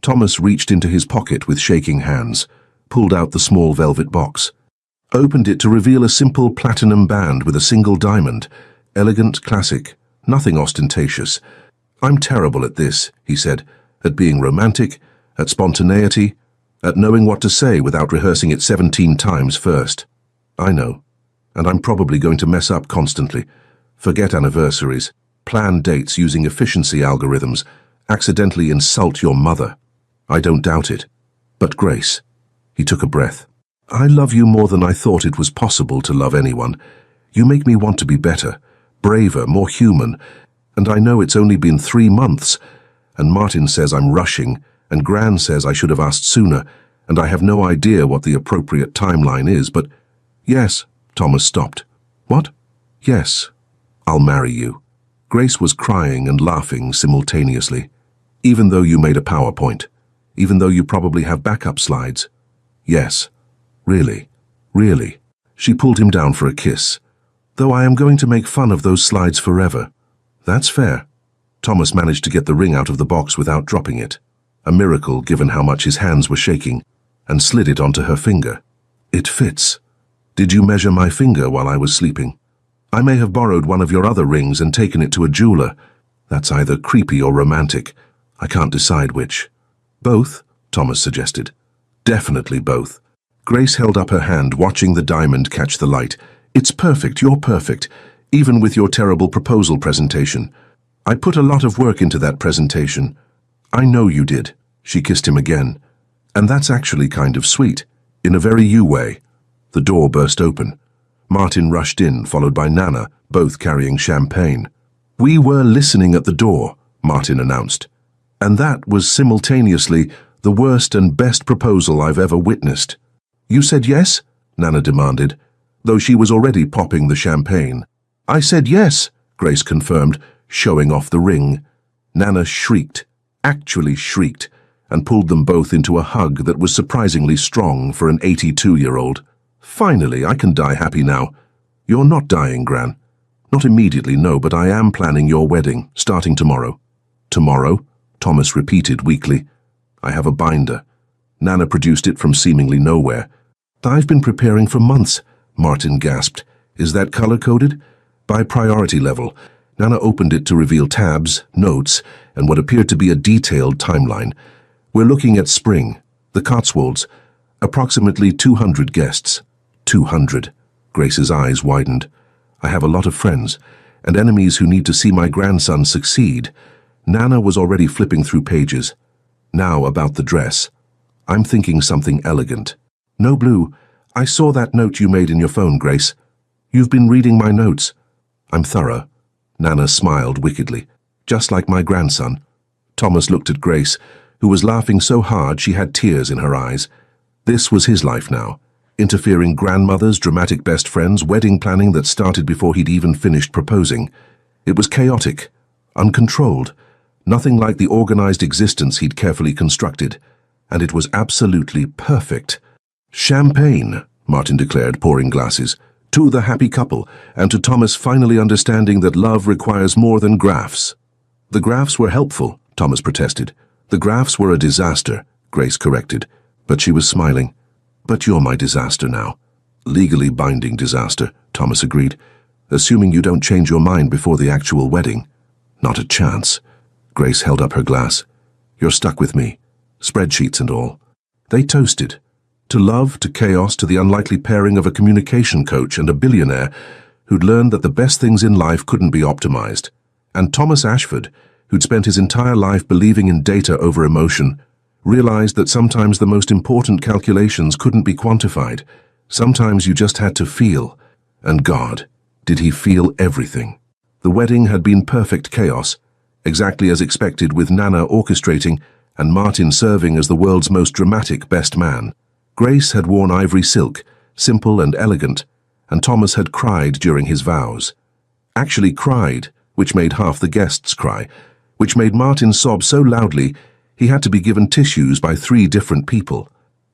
Speaker 1: Thomas reached into his pocket with shaking hands, pulled out the small velvet box, opened it to reveal a simple platinum band with a single diamond. Elegant, classic, nothing ostentatious. "I'm terrible at this," he said, "at being romantic, at spontaneity, at knowing what to say without rehearsing it 17 times first." "I know." And I'm probably going to mess up constantly. Forget anniversaries, plan dates using efficiency algorithms, accidentally insult your mother. I don't doubt it. But Grace, he took a breath. I love you more than I thought it was possible to love anyone. You make me want to be better, braver, more human. And I know it's only been 3 months. And Martin says I'm rushing, and Gran says I should have asked sooner, and I have no idea what the appropriate timeline is, but... Yes, Thomas stopped. What? Yes, I'll marry you. Grace was crying and laughing simultaneously. Even though you made a PowerPoint. Even though you probably have backup slides. Yes. Really. Really. She pulled him down for a kiss. Though I am going to make fun of those slides forever. That's fair. Thomas managed to get the ring out of the box without dropping it. A miracle given how much his hands were shaking, and slid it onto her finger. It fits. Did you measure my finger while I was sleeping? I may have borrowed one of your other rings and taken it to a jeweler. That's either creepy or romantic. I can't decide which. Both, Thomas suggested. Definitely both. Grace held up her hand, watching the diamond catch the light. It's perfect, you're perfect, even with your terrible proposal presentation. I put a lot of work into that presentation. I know you did. She kissed him again. And that's actually kind of sweet, in a very you way. The door burst open. Martin rushed in, followed by Nana, both carrying champagne. We were listening at the door, Martin announced. And that was simultaneously the worst and best proposal I've ever witnessed. You said yes? Nana demanded, though she was already popping the champagne. I said yes, Grace confirmed, showing off the ring. Nana shrieked, actually shrieked, and pulled them both into a hug that was surprisingly strong for an 82-year-old. Finally, I can die happy now. You're not dying, Gran. Not immediately, no, but I am planning your wedding, starting tomorrow. Tomorrow? Thomas repeated weakly. I have a binder. Nana produced it from seemingly nowhere. I've been preparing for months, Martin gasped. Is that color-coded? By priority level. Nana opened it to reveal tabs, notes, and what appeared to be a detailed timeline. We're looking at spring, the Cotswolds, approximately 200 guests. 200. Grace's eyes widened. I have a lot of friends, and enemies who need to see my grandson succeed. Nana was already flipping through pages. Now about the dress. I'm thinking something elegant. No blue. I saw that note you made in your phone, Grace. You've been reading my notes. I'm thorough. Nana smiled wickedly. Just like my grandson. Thomas looked at Grace, who was laughing so hard she had tears in her eyes. This was his life now. Interfering grandmothers, dramatic best friends, wedding planning that started before he'd even finished proposing. It was chaotic, uncontrolled, nothing like the organized existence he'd carefully constructed. And it was absolutely perfect. Champagne, Martin declared, pouring glasses. To the happy couple, and to Thomas finally understanding that love requires more than graphs. The graphs were helpful, Thomas protested. The graphs were a disaster, Grace corrected, but she was smiling. But you're my disaster now. Legally binding disaster, Thomas agreed, assuming you don't change your mind before the actual wedding. Not a chance. Grace held up her glass. You're stuck with me. Spreadsheets and all. They toasted. To love, to chaos, to the unlikely pairing of a communication coach and a billionaire who'd learned that the best things in life couldn't be optimized. And Thomas Ashford, who'd spent his entire life believing in data over emotion, realized that sometimes the most important calculations couldn't be quantified. Sometimes you just had to feel. And God, did he feel everything. The wedding had been perfect chaos, exactly as expected, with Nana orchestrating and Martin serving as the world's most dramatic best man. Grace had worn ivory silk, simple and elegant, and Thomas had cried during his vows. Actually cried, which made half the guests cry, which made Martin sob so loudly he had to be given tissues by 3 different people.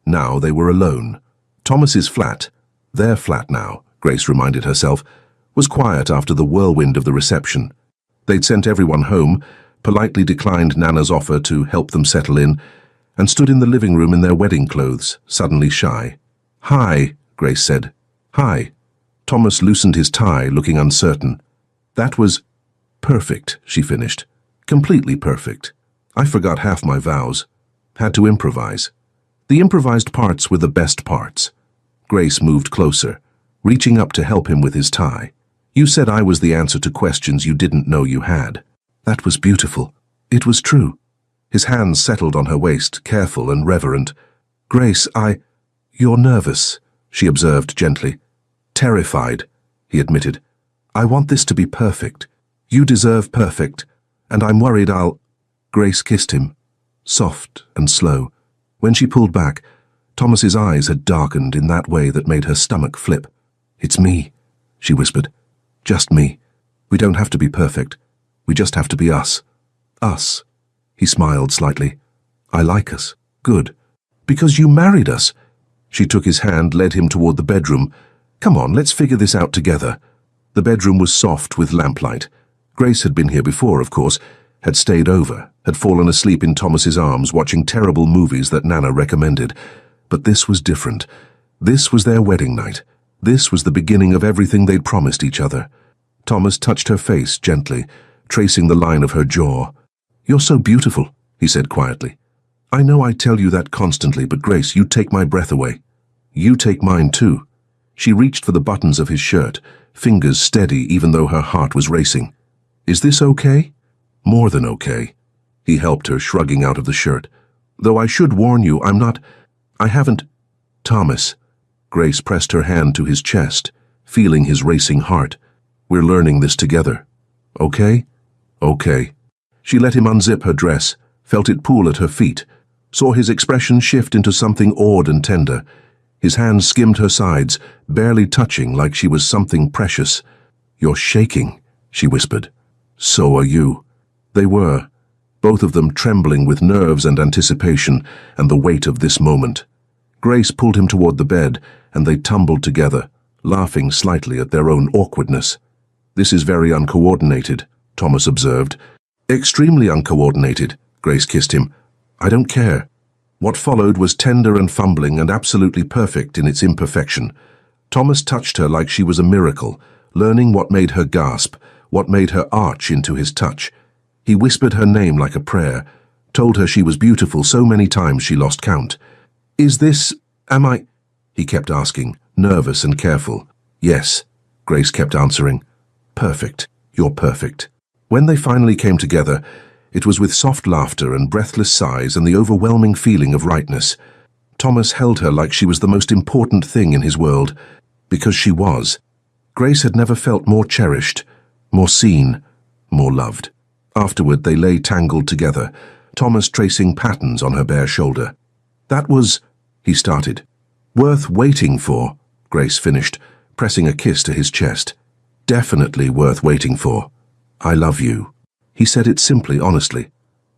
Speaker 1: Now they were alone. Thomas's flat, their flat now, Grace reminded herself, was quiet after the whirlwind of the reception. They'd sent everyone home, politely declined Nana's offer to help them settle in, and stood in the living room in their wedding clothes, suddenly shy. Hi, Grace said. Hi. Thomas loosened his tie, looking uncertain. That was perfect, she finished. Completely perfect. I forgot half my vows. Had to improvise. The improvised parts were the best parts. Grace moved closer. reaching up to help him with his tie. "You said I was the answer to questions you didn't know you had." That was beautiful. It was true. His hands settled on her waist, careful and reverent. "Grace, You're nervous," she observed gently. "Terrified," he admitted. "I want this to be perfect. You deserve perfect, and I'm worried I'll—" Grace kissed him, soft and slow. When she pulled back, Thomas's eyes had darkened in that way that made her stomach flip. "It's me," she whispered. "Just me. We don't have to be perfect. We just have to be us." "Us." He smiled slightly. "I like us. Good. Because you married us." She took his hand, led him toward the bedroom. "Come on, let's figure this out together." The bedroom was soft with lamplight. Grace had been here before, of course, had stayed over, had fallen asleep in Thomas's arms watching terrible movies that Nana recommended. But this was different. This was their wedding night. This was the beginning of everything they'd promised each other. Thomas touched her face gently, tracing the line of her jaw. "You're so beautiful," he said quietly. "I know I tell you that constantly, but Grace, you take my breath away. You take mine too." She reached for the buttons of his shirt, fingers steady even though her heart was racing. "Is this okay?" "More than okay." He helped her, shrugging out of the shirt. "Though I should warn you, I haven't—" "Thomas." Grace pressed her hand to his chest, feeling his racing heart. "We're learning this together. Okay?" "Okay." She let him unzip her dress, felt it pool at her feet, saw his expression shift into something awed and tender. His hands skimmed her sides, barely touching like she was something precious. "You're shaking," she whispered. "So are you." They were, both of them trembling with nerves and anticipation and the weight of this moment. Grace pulled him toward the bed, and they tumbled together, laughing slightly at their own awkwardness. "This is very uncoordinated," Thomas observed. "Extremely uncoordinated," Grace kissed him. "I don't care." What followed was tender and fumbling and absolutely perfect in its imperfection. Thomas touched her like she was a miracle, learning what made her gasp, what made her arch into his touch. He whispered her name like a prayer, told her she was beautiful so many times she lost count. Am I? He kept asking, nervous and careful. "Yes," Grace kept answering. "Perfect. You're perfect." When they finally came together, it was with soft laughter and breathless sighs and the overwhelming feeling of rightness. Thomas held her like she was the most important thing in his world, because she was. Grace had never felt more cherished, more seen, more loved. Afterward, they lay tangled together, Thomas tracing patterns on her bare shoulder. "That was," he started. "Worth waiting for," Grace finished, pressing a kiss to his chest. "Definitely worth waiting for. I love you." He said it simply, honestly.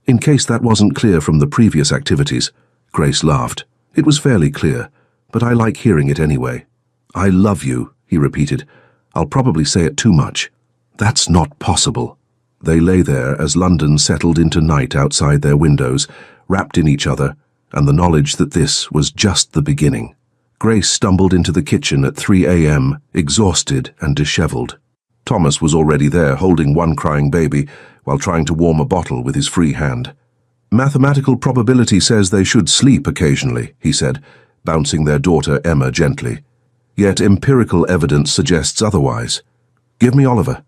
Speaker 1: In case that wasn't clear from the previous activities, Grace laughed. "It was fairly clear, but I like hearing it anyway." "I love you," he repeated. "I'll probably say it too much." "That's not possible." They lay there as London settled into night outside their windows, wrapped in each other, and the knowledge that this was just the beginning. Grace stumbled into the kitchen at 3 a.m., exhausted and disheveled. Thomas was already there, holding one crying baby, while trying to warm a bottle with his free hand. "Mathematical probability says they should sleep occasionally," he said, bouncing their daughter Emma gently. "Yet empirical evidence suggests otherwise. Give me Oliver."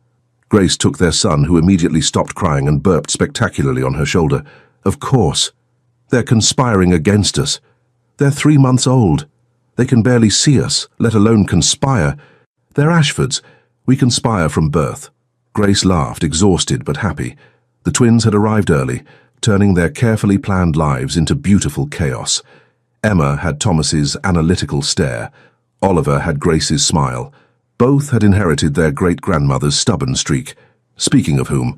Speaker 1: Grace took their son, who immediately stopped crying and burped spectacularly on her shoulder. "Of course. They're conspiring against us. They're 3 months old. They can barely see us, let alone conspire. They're Ashfords. We conspire from birth." Grace laughed, exhausted but happy. The twins had arrived early, turning their carefully planned lives into beautiful chaos. Emma had Thomas's analytical stare. Oliver had Grace's smile. Both had inherited their great-grandmother's stubborn streak. Speaking of whom,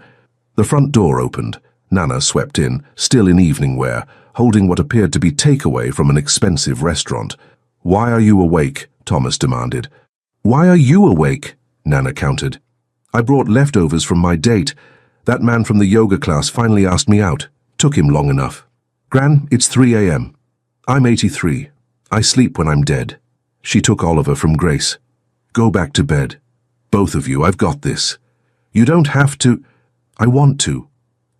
Speaker 1: the front door opened. Nana swept in, still in evening wear, holding what appeared to be takeaway from an expensive restaurant. "Why are you awake?" Thomas demanded. "Why are you awake?" Nana countered. "I brought leftovers from my date. That man from the yoga class finally asked me out. Took him long enough." "Gran, it's 3 a.m. I'm 83. I sleep when I'm dead." She took Oliver from Grace. "Go back to bed. Both of you, I've got this. You don't have to." "I want to."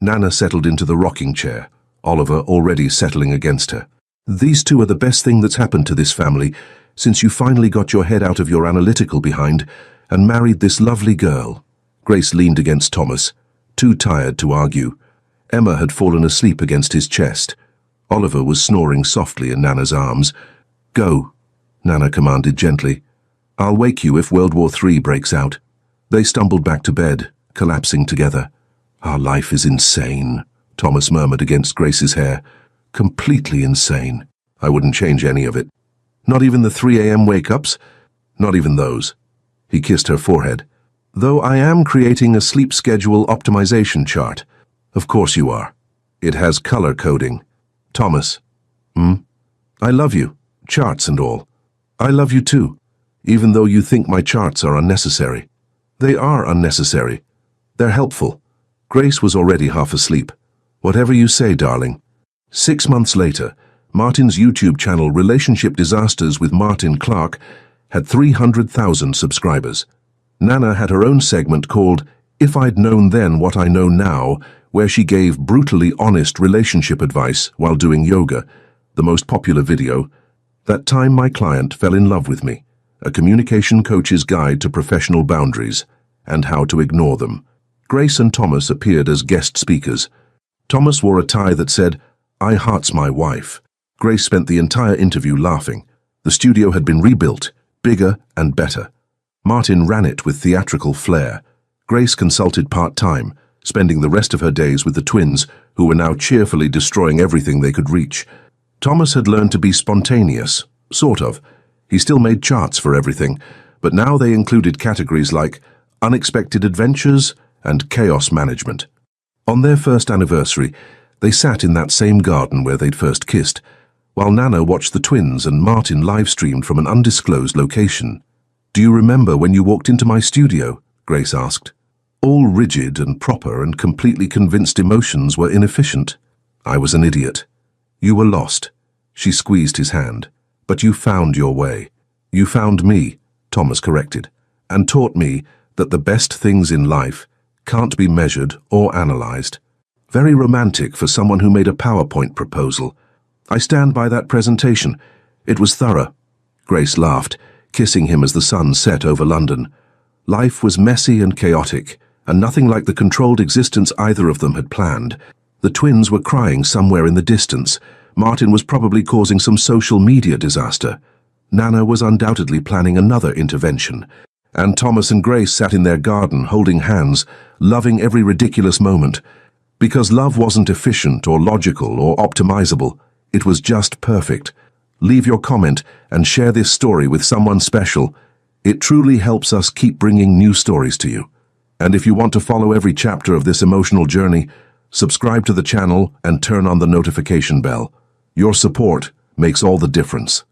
Speaker 1: Nana settled into the rocking chair, Oliver already settling against her. "These two are the best thing that's happened to this family. since you finally got your head out of your analytical behind and married this lovely girl." Grace leaned against Thomas, too tired to argue. Emma had fallen asleep against his chest. Oliver was snoring softly in Nana's arms. "Go," Nana commanded gently. "I'll wake you if World War III breaks out." They stumbled back to bed, collapsing together. "Our life is insane," Thomas murmured against Grace's hair. "Completely insane. I wouldn't change any of it. Not even the 3 a.m. wake-ups? Not even those." He kissed her forehead. "Though I am creating a sleep schedule optimization chart." "Of course you are. It has color coding." "Thomas." "I love you, charts and all." "I love you too, even though you think my charts are unnecessary." "They are unnecessary. They're helpful." Grace was already half asleep. "Whatever you say, darling." 6 months later, Martin's YouTube channel Relationship Disasters with Martin Clark had 300,000 subscribers. Nana had her own segment called If I'd Known Then What I Know Now, where she gave brutally honest relationship advice while doing yoga. The most popular video, That Time My Client Fell in Love with Me, a communication coach's guide to professional boundaries and how to ignore them. Grace and Thomas appeared as guest speakers. Thomas wore a tie that said, "I hearts my wife." Grace spent the entire interview laughing. The studio had been rebuilt, bigger and better. Martin ran it with theatrical flair. Grace consulted part-time, spending the rest of her days with the twins, who were now cheerfully destroying everything they could reach. Thomas had learned to be spontaneous, sort of. He still made charts for everything, but now they included categories like unexpected adventures and chaos management. On their first anniversary, they sat in that same garden where they'd first kissed, while Nana watched the twins and Martin live-streamed from an undisclosed location. "Do you remember when you walked into my studio?" Grace asked. "All rigid and proper and completely convinced emotions were inefficient. I was an idiot. You were lost." She squeezed his hand. "But you found your way. You found me," Thomas corrected, "and taught me that the best things in life can't be measured or analyzed." Very romantic for someone who made a PowerPoint proposal. "I stand by that presentation. It was thorough." Grace laughed, kissing him as the sun set over London. Life was messy and chaotic, and nothing like the controlled existence either of them had planned. The twins were crying somewhere in the distance. Martin was probably causing some social media disaster. Nana was undoubtedly planning another intervention. And Thomas and Grace sat in their garden, holding hands, loving every ridiculous moment. Because love wasn't efficient or logical or optimizable, it was just perfect. Leave your comment and share this story with someone special. It truly helps us keep bringing new stories to you. And if you want to follow every chapter of this emotional journey, subscribe to the channel and turn on the notification bell. Your support makes all the difference.